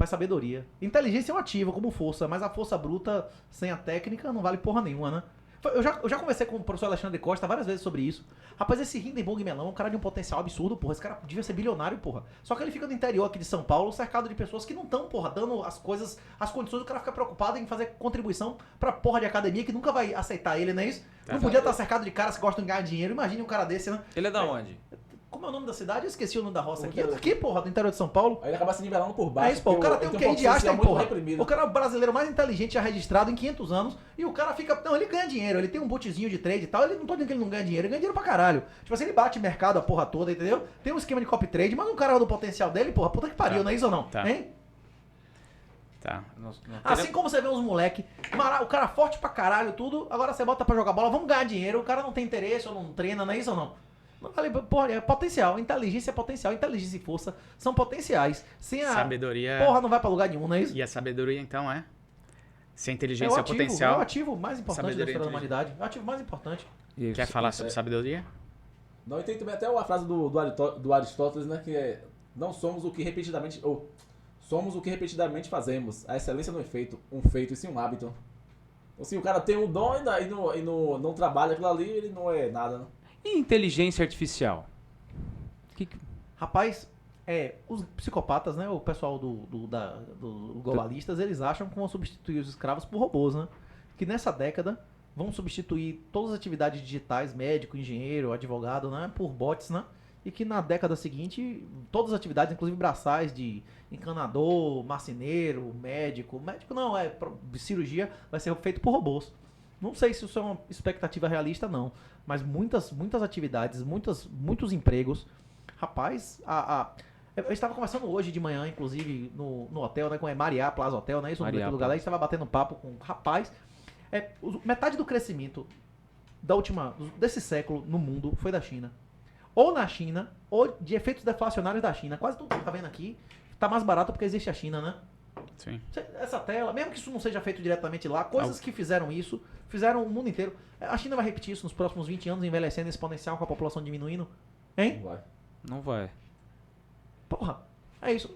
C: Rapaz, sabedoria. Inteligência é um ativo, como força, mas a força bruta sem a técnica não vale porra nenhuma, né? Eu já conversei com o professor Alexandre Costa várias vezes sobre isso. Rapaz, esse Hindenburg Melão é um cara de um potencial absurdo, porra. Esse cara devia ser bilionário, porra. Só que ele fica no interior aqui de São Paulo, cercado de pessoas que não estão, porra, dando as coisas, as condições. O cara fica preocupado em fazer contribuição pra porra de academia que nunca vai aceitar ele, não é isso? Não podia estar cercado de caras que gostam de ganhar dinheiro. Imagine um cara desse, né?
B: Ele é da onde?
C: Como é o nome da cidade? Eu esqueci o nome da roça aqui. Aqui, porra, do interior de São Paulo.
F: Aí ele acaba se nivelando por baixo.
C: É isso, pô. O cara tem um QI de Einstein,
F: muito
C: porra.
F: reprimido.
C: O cara é o brasileiro mais inteligente já registrado em 500 anos. E o cara fica... Não, ele ganha dinheiro. Ele tem um botezinho de trade e tal. Ele não tô dizendo que ele não ganha dinheiro. Ele ganha dinheiro pra caralho. Tipo assim, ele bate mercado a porra toda, entendeu? Tem um esquema de copy trade, mas um cara do potencial dele, porra, puta que pariu,
E: Tá.
C: não é isso ou não?
E: Tá.
C: Hein?
E: Tá.
C: Assim como você vê uns moleque, o cara forte pra caralho, tudo. Agora você bota pra jogar bola, vamos ganhar dinheiro. O cara não tem interesse ou não treina, não é isso ou não? Não vale, porra, é potencial. Inteligência é potencial. Inteligência e força são potenciais. Sem a...
E: Sabedoria.
C: Porra, não vai pra lugar nenhum, não é isso?
E: E a sabedoria, então, é? Se a
C: É
E: inteligência
C: o
E: é o
C: ativo,
E: potencial.
C: é o ativo mais importante da
E: Sabedoria
C: história da
E: inteligente.
C: humanidade. É o ativo mais importante.
E: Quer falar sobre sabedoria?
F: Não, e tem também até a frase do Aristóteles, né? Que é: não somos o que repetidamente. Ou somos o que repetidamente fazemos. A excelência não é feito, um feito, e sim um hábito. Então, se o cara tem um dom e não trabalha aquilo ali, ele não é nada, né?
B: E inteligência artificial?
C: Rapaz, os psicopatas, né? O pessoal do globalistas, eles acham que vão substituir os escravos por robôs, né? Que nessa década vão substituir todas as atividades digitais, médico, engenheiro, advogado, né? Por bots, né? E que na década seguinte, todas as atividades, inclusive braçais de encanador, marceneiro, médico não, cirurgia, vai ser feito por robôs. Não sei se isso é uma expectativa realista, não. Mas muitas atividades, muitos empregos. Rapaz, eu estava conversando hoje de manhã, inclusive, no hotel, né? Com a Mariá Plaza Hotel, né? Isso no
B: Mariá
C: lugar lá. A
B: Plaza.
C: gente estava batendo papo com rapaz. Metade do crescimento desse século no mundo foi da China. Ou na China, ou de efeitos deflacionários da China. Quase tudo que tá vendo aqui tá mais barato porque existe a China, né?
E: Sim.
C: Essa tela, mesmo que isso não seja feito diretamente lá, coisas que fizeram isso, fizeram o mundo inteiro. A China vai repetir isso nos próximos 20 anos, envelhecendo exponencial com a população diminuindo. Hein?
F: Não vai.
B: Não vai.
C: Porra, é isso.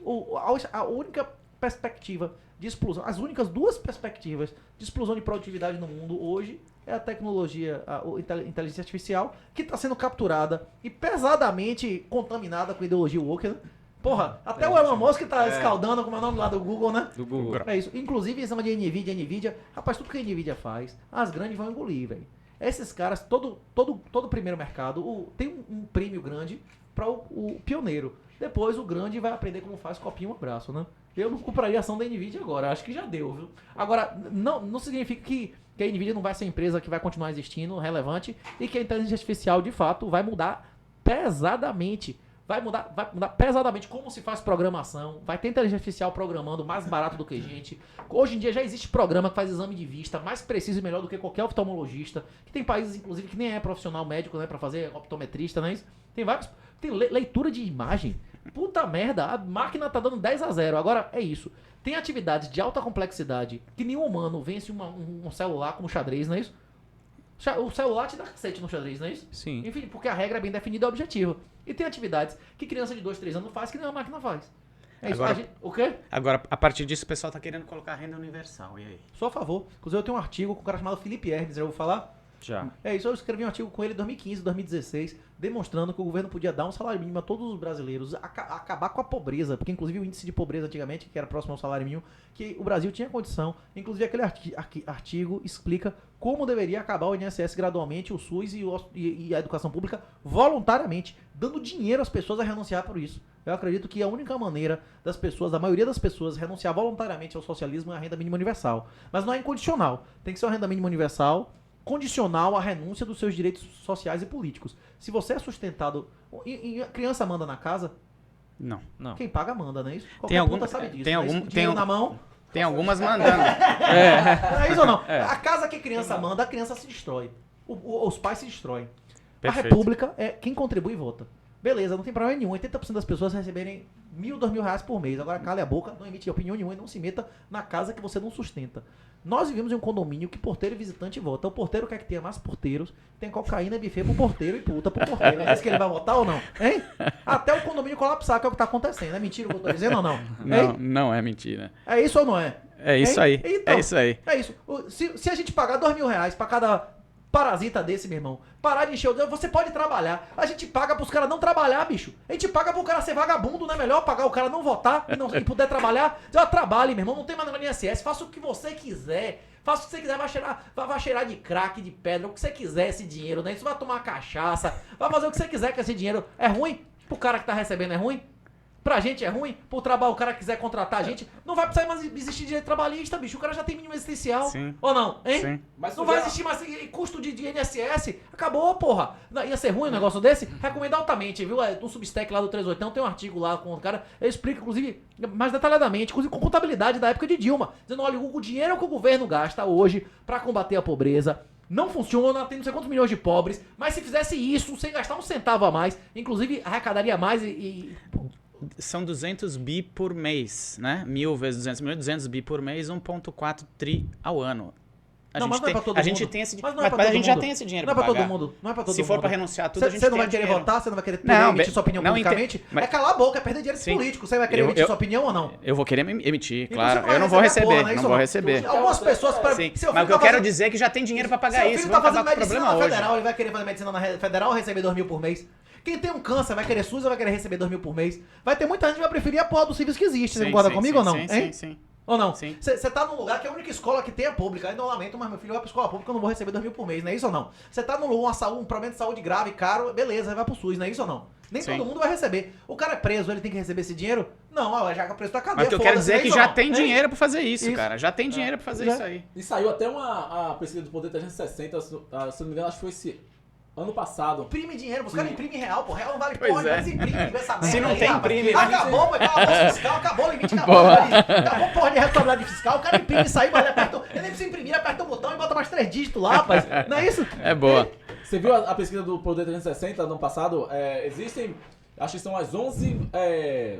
C: A única perspectiva de explosão, as únicas duas perspectivas de explosão de produtividade no mundo hoje é a tecnologia, a inteligência artificial, que está sendo capturada e pesadamente contaminada com a ideologia woke, né? Porra, até o Elon Musk tá escaldando, como é o nome lá do Google, né?
B: Do Google.
C: É isso. Inclusive, em cima de NVIDIA, rapaz, tudo que a NVIDIA faz, as grandes vão engolir, velho. Esses caras, todo primeiro mercado, tem um prêmio grande para o pioneiro. Depois o grande vai aprender como faz copinha um abraço, né? Eu não compraria a ação da NVIDIA agora, acho que já deu, viu? Agora, não significa que a NVIDIA não vai ser uma empresa que vai continuar existindo, relevante, e que a inteligência artificial, de fato, vai mudar pesadamente. Vai mudar pesadamente como se faz programação. Vai ter inteligência artificial programando mais barato do que gente. Hoje em dia já existe programa que faz exame de vista mais preciso e melhor do que qualquer oftalmologista. Que tem países, inclusive, que nem é profissional médico, né? Pra fazer optometrista, né? Tem vários. Tem leitura de imagem. Puta merda, a máquina tá dando 10-0. Agora é isso. Tem atividades de alta complexidade que nenhum humano vence um celular como xadrez, não é isso? O celular te dá cacete no xadrez, não é isso?
B: Sim.
C: Enfim, porque a regra é bem definida e objetiva. E tem atividades que criança de 2, 3 anos faz que nem a máquina faz. É isso.
E: Agora-
C: O quê?
E: Agora, a partir disso, o pessoal tá querendo colocar renda universal. E aí?
C: Sou a favor. Inclusive, eu tenho um artigo com um cara chamado Felipe Hermes, já vou falar?
B: Já.
C: É isso, eu escrevi um artigo com ele em 2015, 2016, demonstrando que o governo podia dar um salário mínimo a todos os brasileiros, acabar com a pobreza, porque inclusive o índice de pobreza antigamente, que era próximo ao salário mínimo, que o Brasil tinha condição. Inclusive aquele artigo explica como deveria acabar o INSS gradualmente, o SUS e a educação pública voluntariamente, dando dinheiro às pessoas a renunciar por isso. Eu acredito que a única maneira das pessoas, da maioria das pessoas, renunciar voluntariamente ao socialismo é a renda mínima universal. Mas não é incondicional. Tem que ser uma renda mínima universal condicional à renúncia dos seus direitos sociais e políticos. Se você é sustentado... E a criança manda na casa,
E: Não.
B: Não.
C: quem paga manda, não é isso? Qualquer
E: Tem algum-
C: puta sabe disso.
E: tem
C: né?
E: algum-
C: Dinheiro
E: tem um-
C: na mão,
E: Tem algumas mandando.
C: não é isso ou não?
B: É.
C: A casa que a criança manda, a criança se destrói. Os pais se destroem.
E: Perfeito.
C: A república é quem contribui e vota. Beleza, não tem problema nenhum. 80% das pessoas receberem R$1.000, R$2.000 por mês. Agora cale a boca, não emite opinião nenhuma e não se meta na casa que você não sustenta. Nós vivemos em um condomínio que porteiro e visitante vota. O porteiro quer que tenha mais porteiros, tem cocaína e buffet pro porteiro e puta pro porteiro. É isso que ele vai votar ou não? Hein? Até o condomínio colapsar, que é o que tá acontecendo. É mentira o que eu tô dizendo ou não?
E: Não é mentira.
C: É isso ou não é?
E: É isso aí.
C: Então,
E: é isso aí.
C: É isso. Se a gente pagar R$2.000 pra cada parasita desse, meu irmão, parar de encher o dedo, você pode trabalhar. A gente paga pros caras não trabalhar, bicho. A gente paga pro cara ser vagabundo, não é melhor pagar o cara não votar e puder trabalhar? Já trabalhe, meu irmão, não tem mais negócio de INSS, faça o que você quiser. Faça o que você quiser, vai cheirar de crack, de pedra, o que você quiser esse dinheiro, né? Isso vai tomar cachaça, vai fazer o que você quiser com esse dinheiro. É ruim? Pro cara que tá recebendo é ruim? Pra gente é ruim? Pro trabalho, o cara quiser contratar a gente, não vai precisar mais existir direito trabalhista, bicho. O cara já tem mínimo existencial.
E: Sim.
C: Ou não? Hein?
E: Sim.
F: Mas
C: Não vai existir mais custo de INSS. Acabou, porra. Ia ser ruim um negócio desse? Recomendo altamente, viu? No Substack lá do 38 tem um artigo lá com o cara. Ele explica, inclusive, mais detalhadamente, inclusive com contabilidade da época de Dilma. Dizendo, olha, o dinheiro que o governo gasta hoje pra combater a pobreza não funciona, tem não sei quantos milhões de pobres, mas se fizesse isso sem gastar um centavo a mais, inclusive arrecadaria mais
E: São 200 bi por mês, né? 1.000 vezes 200 milhões, 200 bi por mês, 1,4 tri ao ano. A
C: Não,
E: gente
C: mas não é
E: tem,
C: pra todo
E: a gente
C: mundo.
E: tem esse
C: Mas
E: dinheiro.
C: não é pra
E: Mas a
C: todo
E: gente já
C: mundo.
E: tem esse dinheiro
C: Não é
E: pra
C: pra todo
E: pagar.
C: mundo. Não é pra todo
E: Se
C: mundo.
E: for pra renunciar tudo, a gente
C: Você não
E: tem
C: vai
E: o
C: querer
E: dinheiro.
C: votar, você não vai querer
E: Não,
C: emitir sua opinião
E: não,
C: publicamente.
E: mas-
C: É calar a boca, é perder dinheiro
E: Sim.
C: político. Você vai querer
E: Eu-
C: emitir
E: eu-
C: sua opinião ou não?
E: Eu vou querer emitir,
C: Então
E: claro.
C: você vai
E: Eu não vou
C: receber a
E: receber,
C: porra, né?
E: não
C: Isso
E: vou
C: não.
E: receber.
C: Algumas pessoas...
E: Sim,
C: seu
E: mas
C: filho
E: o que eu
C: tá
E: quero
C: fazendo-
E: dizer é que já tem dinheiro pra pagar
C: Seu
E: isso.
C: filho
E: Vamos
C: tá
E: acabar
C: fazendo
E: com o
C: medicina
E: problema
C: na
E: hoje.
C: federal, ele vai querer fazer medicina na federal ou receber R$2.000 por mês? Quem tem um câncer vai querer SUS ou vai querer receber R$2.000 por mês? Vai ter muita gente que vai preferir a porra do serviço que existe. Você
E: Sim,
C: concorda
E: sim,
C: comigo
E: sim,
C: ou não?
E: sim,
C: Hein?
E: sim.
C: Ou não?
E: Sim.
C: Você tá num lugar que é a única escola que tem a pública. Aí não lamento, mas meu filho vai pra escola pública, eu não vou receber R$2.000 por mês, não é isso ou não? Você tá num lugar, um problema de saúde grave, caro, beleza, vai pro SUS, não é isso ou não? Nem
E: Sim.
C: todo mundo vai receber. O cara é preso, ele tem que receber esse dinheiro? Não, ó, já que é preso da cadeia.
E: Mas o que eu quero
C: foda-se,
E: dizer é
C: não
E: que
C: isso
E: já
C: ou não?
E: tem
C: Hein?
E: dinheiro pra fazer isso,
C: Isso.
E: cara. Já tem dinheiro pra fazer
C: Já.
E: isso aí.
F: E saiu até a pesquisa do Poder 360, se eu não me engano, acho que foi esse ano passado.
C: Imprime dinheiro, os caras imprimem real, pô. Real não vale
E: Pois
C: porra,
E: é.
C: eles imprimem essa merda.
E: Se não
C: aí,
E: tem,
C: rapaz.
E: imprime, né?
C: Acabou, pô, acabou o fiscal, acabou o limite, acabou.
E: Boa.
C: Acabou porra de responsabilidade fiscal, o cara imprime isso aí, mas ele aperta, ele nem precisa imprimir, ele aperta o botão e bota mais 3 dígitos lá, rapaz. Não é isso?
E: É boa.
F: Você viu a pesquisa do Poder 360 no ano passado? Existem, acho que são mais 11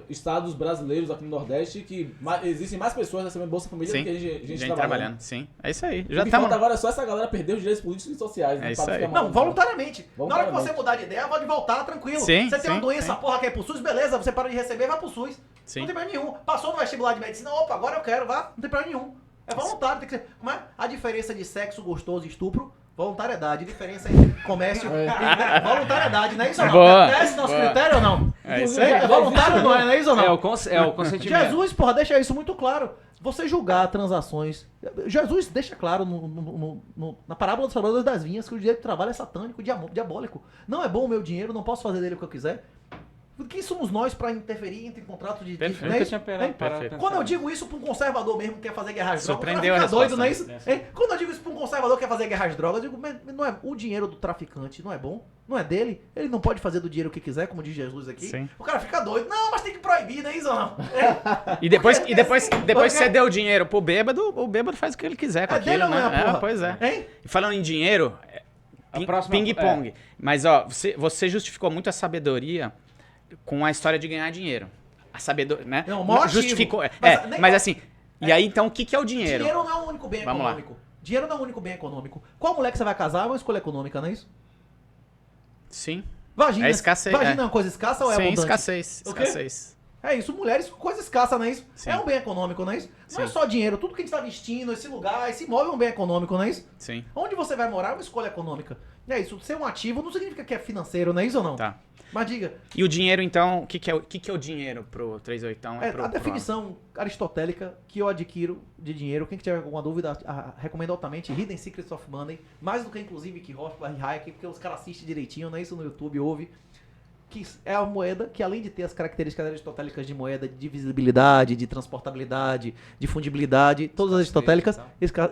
F: estados brasileiros aqui no Nordeste que existem mais pessoas recebendo Bolsa Família
E: Sim.
F: do que gente
E: Gente
F: trabalhando.
E: trabalhando. Sim. É isso aí.
F: O
E: Já
F: que
E: estamos.
F: falta agora é só essa galera perder os direitos políticos e sociais.
E: É
F: né,
E: isso
F: pra
E: aí.
F: ficar
C: Não,
F: mal.
C: voluntariamente. Na hora que
F: Voluntariamente.
C: você mudar de ideia, pode voltar, tranquilo.
E: Sim,
C: você tem uma
E: sim,
C: doença,
E: sim.
C: porra, quer ir pro SUS, beleza, você para de receber, vai pro SUS.
E: Sim.
C: Não tem problema nenhum. Passou no vestibular de medicina, opa, agora eu quero, vá, não tem problema nenhum. É voluntário, tem que ser. Como é? A diferença de sexo gostoso e estupro, voluntariedade. Diferença entre comércio e voluntariedade, não é isso ou não?
E: Boa,
C: É esse nosso
E: boa.
C: critério ou não?
E: É isso aí.
C: É voluntário ou não é? Não é isso ou não?
B: É o consentimento.
C: Jesus, porra, deixa isso muito claro. Você julgar transações. Jesus deixa claro na parábola dos trabalhadores das vinhas que o direito de trabalho é satânico, diabólico. Não é bom o meu dinheiro, não posso fazer dele o que eu quiser. Quem somos nós pra interferir entre contrato de.
E: Perfeito.
C: não é
B: Nunca
C: isso?
B: tinha
C: Hein?
B: parado pra
E: Perfeito.
B: pensar
C: Quando eu
B: nisso.
C: digo isso pra um conservador mesmo que quer fazer guerra às drogas,
E: Surpreendeu
C: o cara
E: a
C: fica doido,
E: resposta.
C: não é isso? Hein? Quando eu digo isso pra um conservador que quer fazer guerra às drogas, eu digo, mas não é o dinheiro do traficante não é bom? Não é dele? Ele não pode fazer do dinheiro o que quiser, como diz Jesus aqui?
E: Sim.
C: O cara fica doido. Não, mas tem que proibir, não é isso ou não? É.
E: E depois
C: Porque-
E: você deu o dinheiro pro bêbado, o bêbado faz o que ele quiser com
C: É dele
E: aquilo,
C: ou não é,
E: né?
C: porra?
E: Pois é.
C: Hein?
E: E falando em dinheiro,
B: próxima-
E: ping-pong. Mas, ó, você justificou muito a sabedoria com a história de ganhar dinheiro. A sabedoria, né?
C: Não, o maior ativo.
E: Justificou.
C: Mas-
E: Mas assim, e aí então o que é o dinheiro?
C: Dinheiro não é o único bem
E: Vamos lá.
C: econômico. Dinheiro não é o único bem econômico. Qual mulher que você vai casar é uma escolha econômica, não é isso?
E: Sim.
C: Vagina.
E: É escassez,
C: Vagina
E: é.
C: é uma coisa escassa ou é
E: Sim,
C: abundante?
E: escassez.
C: O quê?
E: Escassez.
C: É isso, mulheres, coisa escassa, não é isso?
E: Sim.
C: É um bem econômico, não é isso? Não é
E: Sim.
C: só dinheiro, tudo que a gente tá vestindo, esse lugar, esse imóvel é um bem econômico, não é isso?
E: Sim.
C: Onde você vai morar é uma escolha econômica. É isso, ser um ativo não significa que é financeiro, não é isso ou não?
E: Tá.
C: Mas diga,
E: E o dinheiro, então, o que é o dinheiro pro 38?
C: é a definição aristotélica que eu adquiro de dinheiro, quem tiver alguma dúvida, recomendo altamente Hidden Secrets of Money, mais do que inclusive que Rothbard e Hayek, porque os caras assistem direitinho, não é isso no YouTube, ouve. Que é a moeda que, além de ter as características aristotélicas de moeda, de divisibilidade, de transportabilidade, de fundibilidade, todas as aristotélicas,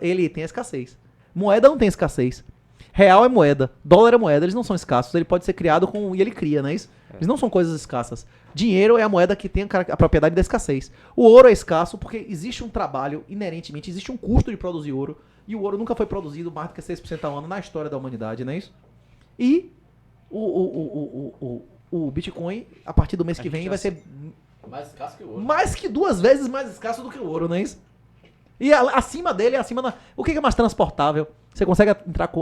C: ele tem a escassez. Moeda não tem escassez. Real é moeda, dólar é moeda, eles não são escassos, ele pode ser criado e ele cria, não é isso? Eles não são coisas escassas. Dinheiro é a moeda que tem a propriedade da escassez. O ouro é escasso porque existe um trabalho, inerentemente, existe um custo de produzir ouro, e o ouro nunca foi produzido mais do que 6% ao ano na história da humanidade, não é isso? E o o Bitcoin, a partir do mês que
B: gente
C: vem,
B: já
C: vai ser
F: Mais escasso que o ouro.
C: mais que 2 vezes mais escasso do que o ouro, não é isso? E acima dele, o que é mais transportável? Você consegue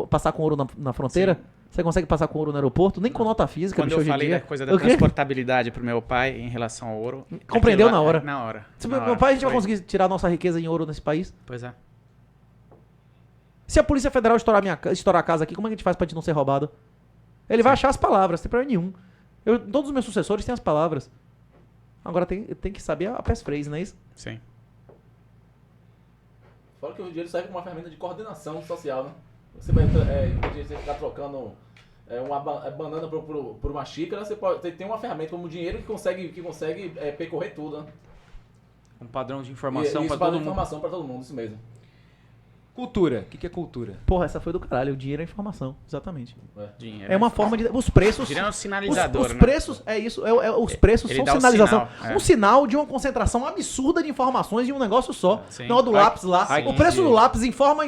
C: passar com ouro na fronteira? Você consegue passar com ouro no aeroporto? Nem com nota física,
E: Quando
C: bicho,
E: eu
C: hoje em
E: falei
C: dia.
E: da coisa da
C: O quê?
E: transportabilidade pro meu pai em relação ao ouro...
C: Compreendeu
E: aquilo
C: na
E: lá-
C: hora.
E: Na hora.
C: Se
E: na
C: meu
E: hora.
C: pai, a gente vai
E: Foi.
C: conseguir tirar nossa riqueza em ouro nesse país?
E: Pois é.
C: Se a Polícia Federal estourar a casa aqui, como é que a gente faz pra gente não ser roubado? Ele vai achar as palavras, não tem problema nenhum. Todos os meus sucessores têm as palavras. Agora tem que saber a passphrase, não é isso?
E: Sim.
F: Fora que o dinheiro serve como uma ferramenta de coordenação social, né? Você vai, em vez de você ficar trocando uma banana por uma xícara, você tem uma ferramenta como o dinheiro que consegue percorrer tudo, né?
B: Um padrão de informação
F: Isso,
B: para
F: padrão
B: todo
F: de
B: mundo.
F: informação para todo mundo, isso mesmo.
B: Cultura. O que é cultura?
C: Porra, essa foi do caralho. O dinheiro é informação. Exatamente.
E: Dinheiro.
C: É uma forma de... Os preços...
E: Dinheiro é um sinalizador,
C: os
E: né?
C: preços, é isso. Os preços
E: Ele
C: são
E: dá o
C: sinalização.
E: sinal, é.
C: Um sinal de uma concentração absurda de informações em um negócio só.
E: Sim.
C: Não é o do lápis lá.
B: Sim,
C: O preço
B: sim.
C: do lápis informa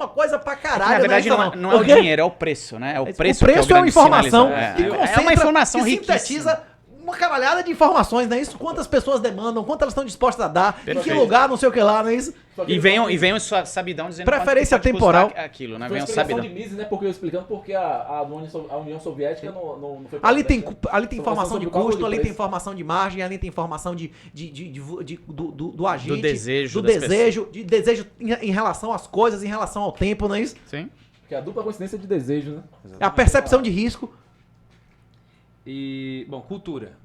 C: coisa pra caralho.
E: Na verdade,
C: né?
E: não é o
C: quê?
E: dinheiro, é o preço, né? É o preço,
C: o preço
E: que é
C: é
E: o
C: uma
E: grande
C: informação
E: sinalizador.
C: que
E: É
C: concentra,
E: uma informação
C: que
E: riquíssima.
C: sintetiza uma caralhada de informações, não é isso? Quantas pessoas demandam, quanto elas estão dispostas a dar, em que
E: Perfeito.
C: lugar, não sei o que lá, não é isso?
F: Só que
E: E
F: ele
E: vem o sabidão dizendo
C: Preferência
E: quanto que pode
C: temporal.
E: custar aquilo, né?
F: Foi
E: Vem
F: uma
E: o
F: explicação
E: sabidão.
F: de Mises, né? Porque eu explicando porque a União Soviética não foi...
C: Ali tem
F: né?
C: informação de
F: Sobre o cálculo
C: custo,
F: de
C: ali tem
F: preço.
C: informação de margem, ali tem informação do agente,
E: Do desejo
C: do
E: das
C: desejo em relação às coisas, em relação ao tempo, não é isso?
E: Sim.
F: Que é a dupla coincidência de desejo, né?
C: É a percepção de risco.
B: E, bom, cultura.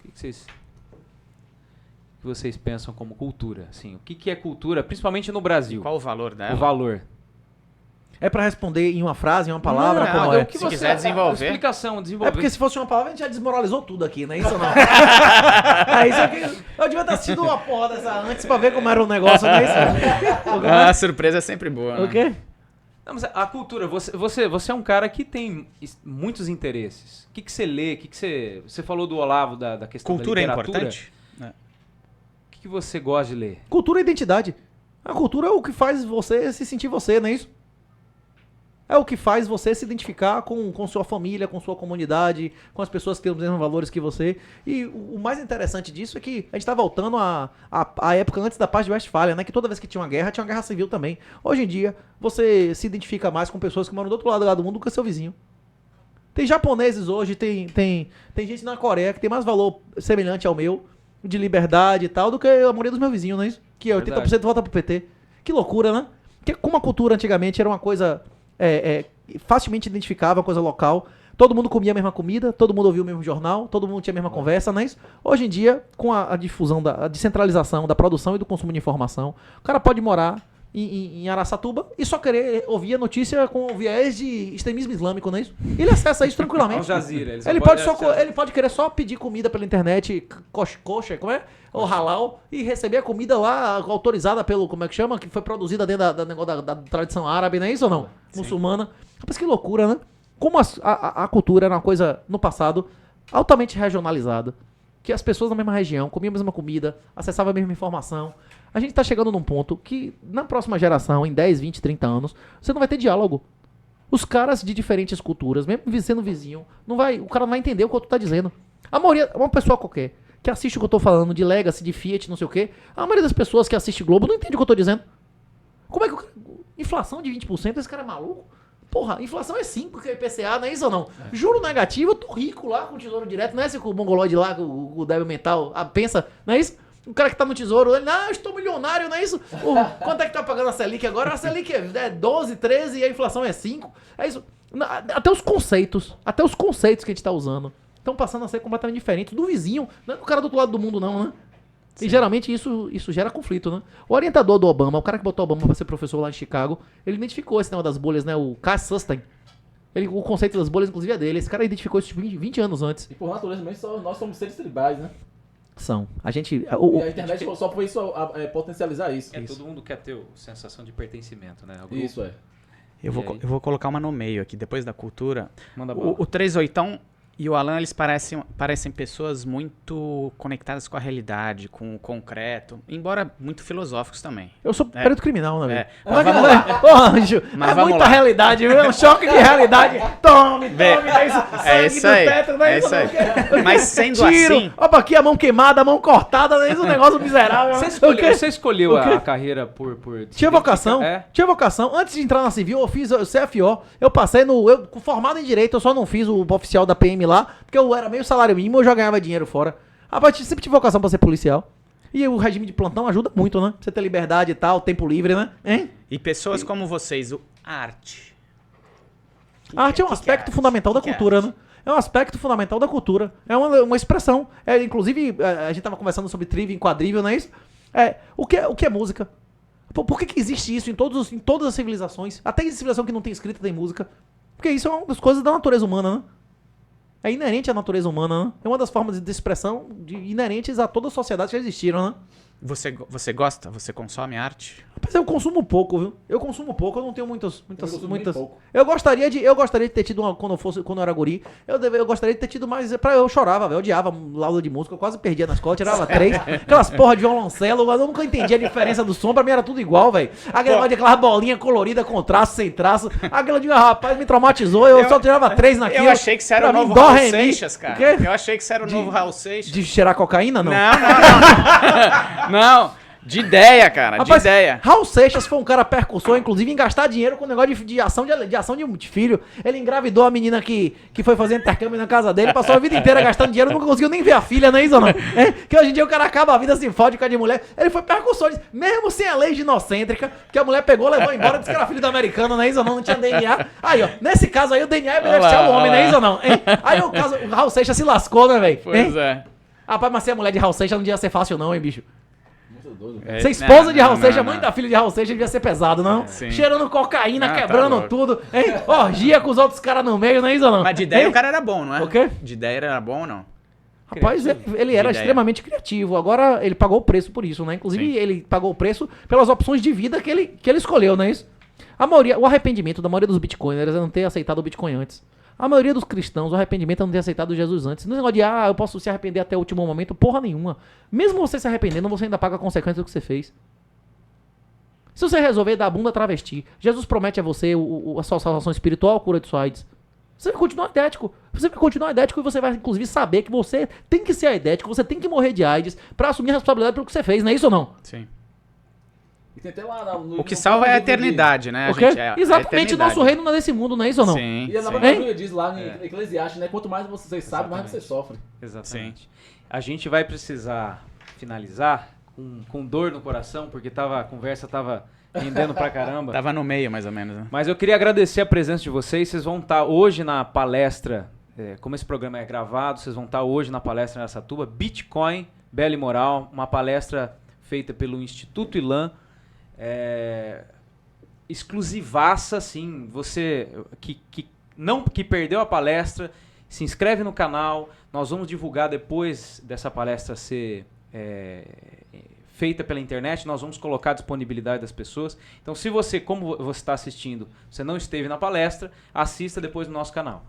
B: O que vocês pensam como cultura? Assim, o que é cultura, principalmente no Brasil?
E: Qual o valor dela?
B: O valor.
C: É pra responder em uma frase, em uma palavra,
E: Não,
C: como
E: eu
C: é?
E: que- Se quiser desenvolver.
B: Explicação, desenvolver.
C: É porque se fosse uma palavra, a gente já desmoralizou tudo aqui, não é isso ou não? É isso aqui. Eu devia ter assistido uma porra dessa antes pra ver como era o negócio, não é isso?
E: A surpresa é sempre boa, né?
C: O quê?
B: Não, mas a cultura, você é um cara que tem muitos interesses. O que você lê? Você falou do Olavo, da questão
E: Cultura é
B: da literatura.
E: importante?
B: O que você gosta de ler?
C: Cultura é identidade. A cultura é o que faz você se sentir você, não é isso? É o que faz você se identificar com sua família, com sua comunidade, com as pessoas que têm os mesmos valores que você. E o mais interessante disso é que a gente tá voltando à época antes da Paz de Westfália, né? Que toda vez que tinha uma guerra civil também. Hoje em dia, você se identifica mais com pessoas que moram do outro lado do mundo do que seu vizinho. Tem japoneses hoje, tem gente na Coreia que tem mais valor semelhante ao meu, de liberdade e tal, do que a maioria dos meus vizinhos, não é isso? Que é 80% vota pro PT. Que loucura, né? Porque como a cultura antigamente era uma coisa facilmente identificável, uma coisa local, todo mundo comia a mesma comida, todo mundo ouvia o mesmo jornal, todo mundo tinha a mesma conversa, não é isso? Hoje em dia, com a difusão, a descentralização da produção e do consumo de informação, o cara pode morar em Araçatuba e só querer ouvir a notícia com viés de extremismo islâmico, não é isso? Ele acessa isso tranquilamente.
B: Al Jazeera.
C: Ele pode querer só pedir comida pela internet, coxa, como é? Ou halal, e receber a comida lá autorizada pelo, como é que chama? Que foi produzida dentro da tradição árabe, não é isso ou não?
E: Sim.
C: Muçulmana. Rapaz, que loucura, né? Como a cultura era uma coisa, no passado, altamente regionalizada. Que as pessoas da mesma região comiam a mesma comida, acessavam a mesma informação. A gente tá chegando num ponto que, na próxima geração, em 10, 20, 30 anos, você não vai ter diálogo. Os caras de diferentes culturas, mesmo sendo vizinho, o cara não vai entender o que eu tô dizendo. A maioria, uma pessoa qualquer, que assiste o que eu tô falando de Legacy, de Fiat, não sei o quê, a maioria das pessoas que assiste Globo não entende o que eu tô dizendo. Como é que inflação de 20%, esse cara é maluco? Porra, inflação é 5, que é IPCA, não é isso ou não? Juro negativo, eu tô rico lá com o tesouro direto, não é esse com o mongoloide lá, o débil mental, pensa, não é isso? O cara que tá no tesouro, ele, não, eu estou milionário, não é isso? Quanto é que tá pagando a Selic agora? A Selic é 12, 13 e a inflação é 5. É isso. Até os conceitos que a gente tá usando estão passando a ser completamente diferentes do vizinho, não é do cara do outro lado do mundo não, né? Sim. E geralmente isso gera conflito, né? O orientador do Obama, o cara que botou o Obama pra ser professor lá em Chicago, ele identificou esse tema das bolhas, né? O Cass Sunstein. O conceito das bolhas, inclusive, é dele. Esse cara identificou isso 20 anos antes.
F: E por natureza mesmo, nós somos seres tribais, né?
C: São. A gente...
F: E a internet só foi isso potencializar isso.
B: Todo mundo quer ter sensação de pertencimento, né?
F: Isso,
E: Eu vou colocar uma no meio aqui, depois da cultura.
B: Manda bola.
E: O 38 E o Alan, eles parecem pessoas muito conectadas com a realidade, com o concreto, embora muito filosóficos também.
C: Eu sou perito criminal, né, velho?
E: É. Mas vamos lá.
C: Ô, Anjo,
E: Mas
C: é
E: vamos
C: muita
E: lá.
C: realidade, viu? É um choque de realidade. Tome,
E: Vê.
C: é isso.
E: É
C: Sangue
E: isso
C: do
E: aí.
C: teto, não
E: É isso aí. Mas sendo
C: Tiro.
E: assim,
C: Opa, aqui a mão queimada, a mão cortada, não é isso um negócio miserável.
B: Você escolheu
C: O quê?
B: a carreira por
C: Tinha vocação,
B: É.
C: tinha vocação. Antes de entrar na civil, eu fiz o CFO. Eu passei formado em Direito, eu só não fiz o oficial da PM lá, porque eu era meio salário mínimo, eu já ganhava dinheiro fora. Rapaz, sempre tive vocação pra ser policial. E o regime de plantão ajuda muito, né? Pra você ter liberdade e tal, tempo livre, né? Hein?
E: e pessoas como vocês, a arte.
C: A arte é um aspecto fundamental da cultura, né? É um aspecto fundamental da cultura. É uma expressão. Inclusive, a gente tava conversando sobre trivia em quadrível, não é isso? O que é música? Por que existe isso em todas as civilizações? Até em civilização que não tem escrita tem música. Porque isso é uma das coisas da natureza humana, né? É inerente à natureza humana, né? É uma das formas de expressão inerentes a todas as sociedades que já existiram, né?
E: Você gosta? Você consome arte?
C: Rapaz, eu consumo pouco, viu? Eu consumo pouco, eu não tenho muitas.
F: consumo bem pouco.
C: Eu gostaria de ter tido quando eu era guri, eu gostaria de ter tido mais. Eu chorava, velho. Eu odiava aula de música, eu quase perdia na escola, tirava 3. Aquelas porra de violoncelo, eu nunca entendi a diferença do som, pra mim era tudo igual, velho. Aquela bolinha colorida com traço, sem traço. Aquilo de rapaz me traumatizou, eu só tirava 3 naquilo.
E: Eu achei que você era o
C: Pra mim,
E: novo
C: dó,
E: Raul
C: ré, mi.
E: Seixas,
C: O
E: cara.
C: quê?
E: Eu achei que você era o novo Raul Seixas.
C: De cheirar cocaína, não?
E: Não, de ideia, cara,
C: Rapaz,
E: de ideia.
C: Raul Seixas foi um cara percussor, inclusive, em gastar dinheiro com o negócio de ação de filho. Ele engravidou a menina que foi fazer intercâmbio na casa dele, passou a vida inteira gastando dinheiro, nunca conseguiu nem ver a filha, não é isso ou não? Que hoje em dia o cara acaba a vida, se fode com a de mulher. Ele foi percussor, mesmo sem a lei ginocêntrica, que a mulher pegou, levou embora, disse que era filho do americano, não é isso ou não? Não tinha DNA. Aí, ó, nesse caso aí o DNA é beneficiar o homem, não é isso ou não? Aí o Raul Seixas se lascou, né, velho?
E: Pois é.
C: Rapaz, mas ser a mulher de Raul Seixas não devia ser fácil não, hein, bicho?
F: Muito doido.
C: Ser esposa de Raul Seixas,
E: não,
C: mãe da filha de Raul Seixas, devia ser pesado, não?
E: Sim.
C: Cheirando cocaína,
E: Ah, tá
C: quebrando
E: louco.
C: tudo, hein? Orgia com os outros caras no meio, não é isso ou não?
E: Mas de ideia
C: Hein?
E: o cara era bom, não é?
C: O quê?
E: De ideia era bom ou não?
C: Rapaz, ele era
E: De ideia.
C: extremamente criativo. Agora, ele pagou o preço por isso, né? Inclusive,
E: Sim.
C: ele pagou o preço pelas opções de vida que ele escolheu, não é isso? O arrependimento da maioria dos bitcoiners é não ter aceitado o Bitcoin antes. A maioria dos cristãos, o arrependimento é não ter aceitado Jesus antes. Não é negócio de, eu posso se arrepender até o último momento, porra nenhuma. Mesmo você se arrependendo, você ainda paga a consequência do que você fez. Se você resolver dar a bunda travesti, Jesus promete a você a sua salvação espiritual, a cura de sua AIDS. Você vai continuar idético. Você vai continuar idético e você vai, inclusive, saber que você tem que ser idético, você tem que morrer de AIDS pra assumir a responsabilidade pelo que você fez, não é isso ou não?
E: Sim.
F: E tem até lá no
E: O que
F: no
E: salva é a
F: livro de-
E: eternidade, né?
C: Ok?
E: A
C: Exatamente, o
E: eternidade.
C: nosso reino não é desse mundo, não é isso ou não?
E: Sim,
F: E a
E: sim.
F: própria Bíblia diz lá em Eclesiastes, né? Quanto mais vocês sabem, mais você sofre.
B: Exatamente. A gente vai precisar finalizar com dor no coração, porque a conversa tava rendendo pra caramba.
E: Tava no meio, mais ou menos, né?
B: Mas eu queria agradecer a presença de vocês. Vocês vão estar hoje na palestra, como esse programa é gravado, vocês vão estar hoje na palestra em Araçatuba, Bitcoin, Bela e Moral, uma palestra feita pelo Instituto Ilan, exclusivaça, assim, você que perdeu a palestra, se inscreve no canal, nós vamos divulgar depois dessa palestra ser feita pela internet, nós vamos colocar a disponibilidade das pessoas. Então, se você, como você está assistindo, você não esteve na palestra, assista depois no nosso canal.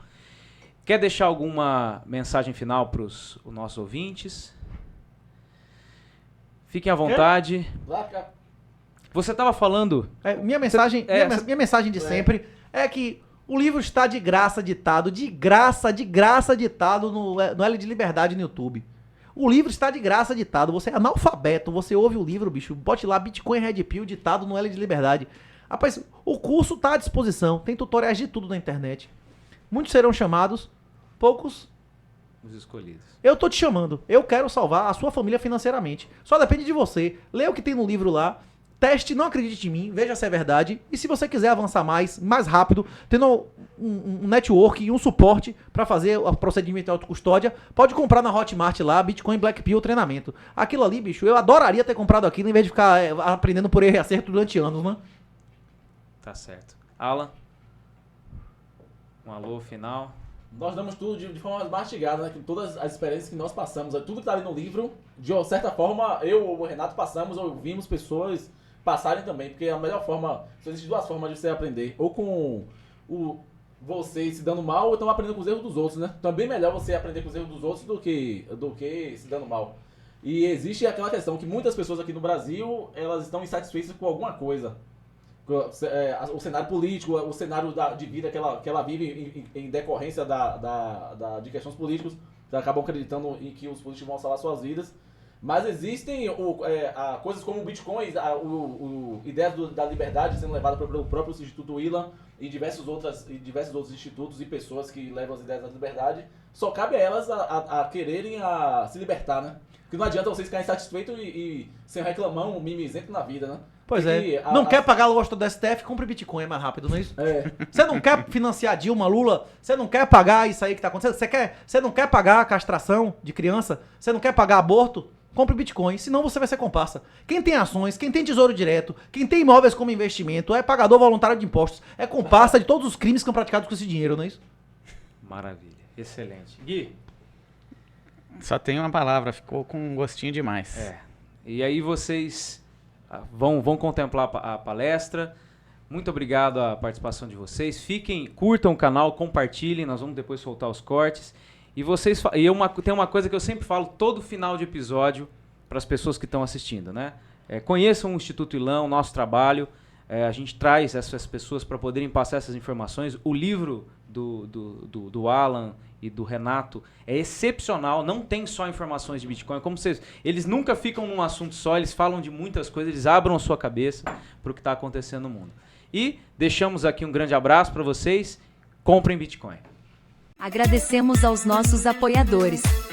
B: Quer deixar alguma mensagem final para os nossos ouvintes? Fiquem à vontade.
F: Lá, cá.
B: Você estava falando...
C: Minha mensagem, minha mensagem de sempre é que o livro está de graça ditado, de graça ditado no L de Liberdade no YouTube. O livro está de graça ditado. Você é analfabeto, você ouve o livro, bicho. Bote lá Bitcoin Red Pill ditado no L de Liberdade. Rapaz, o curso está à disposição. Tem tutoriais de tudo na internet. Muitos serão chamados, poucos...
B: Os escolhidos.
C: Eu tô te chamando. Eu quero salvar a sua família financeiramente. Só depende de você. Leia o que tem no livro lá. Teste, não acredite em mim, veja se é verdade. E se você quiser avançar mais rápido, tendo um network e um suporte para fazer o procedimento de autocustódia, pode comprar na Hotmart lá, Bitcoin Black Pill treinamento. Aquilo ali, bicho, eu adoraria ter comprado aquilo em vez de ficar aprendendo por erro e acerto durante anos, né?
B: Tá certo. Alan? Um alô final.
F: Nós damos tudo de forma mastigada, né? Todas as experiências que nós passamos, tudo que tá ali no livro, de certa forma, eu ou o Renato passamos, ouvimos pessoas passarem também, porque a melhor forma, só existem duas formas de você aprender, ou com você se dando mal ou então aprendendo com os erros dos outros, né? Então é bem melhor você aprender com os erros dos outros do que se dando mal. E existe aquela questão que muitas pessoas aqui no Brasil, elas estão insatisfeitas com alguma coisa. O cenário político, o cenário de vida que ela vive em decorrência de questões políticas, que acabam acreditando em que os políticos vão salvar suas vidas. Mas existem coisas como o Bitcoin, ideias da liberdade sendo levada pelo próprio Instituto Willan e diversos outros institutos e pessoas que levam as ideias da liberdade. Só cabe a elas a quererem se libertar, né? Porque não adianta vocês ficarem insatisfeitos e ser um reclamão, um mimizento na vida, né?
C: Pois
F: Porque
C: é. Não quer pagar a loja do STF, compre Bitcoin, é mais rápido, não é isso?
F: É.
C: Você não quer financiar Dilma, Lula, você não quer pagar isso aí que tá acontecendo, você não quer pagar a castração de criança, você não quer pagar aborto, compre Bitcoin, senão você vai ser comparsa. Quem tem ações, quem tem tesouro direto, quem tem imóveis como investimento, é pagador voluntário de impostos, é comparsa de todos os crimes que são praticados com esse dinheiro, não é isso?
B: Maravilha, excelente. Gui?
E: Só tem uma palavra, ficou com um gostinho demais.
B: É. E aí vocês vão contemplar a palestra. Muito obrigado a participação de vocês. Curtam o canal, compartilhem, nós vamos depois soltar os cortes. E tem uma coisa que eu sempre falo todo final de episódio para as pessoas que estão assistindo, né? Conheçam o Instituto Willan, o nosso trabalho. A gente traz essas pessoas para poderem passar essas informações. O livro do Alan e do Renato é excepcional, não tem só informações de Bitcoin, eles nunca ficam num assunto só, eles falam de muitas coisas, eles abrem a sua cabeça para o que está acontecendo no mundo. E deixamos aqui um grande abraço para vocês, comprem Bitcoin.
A: Agradecemos aos nossos apoiadores.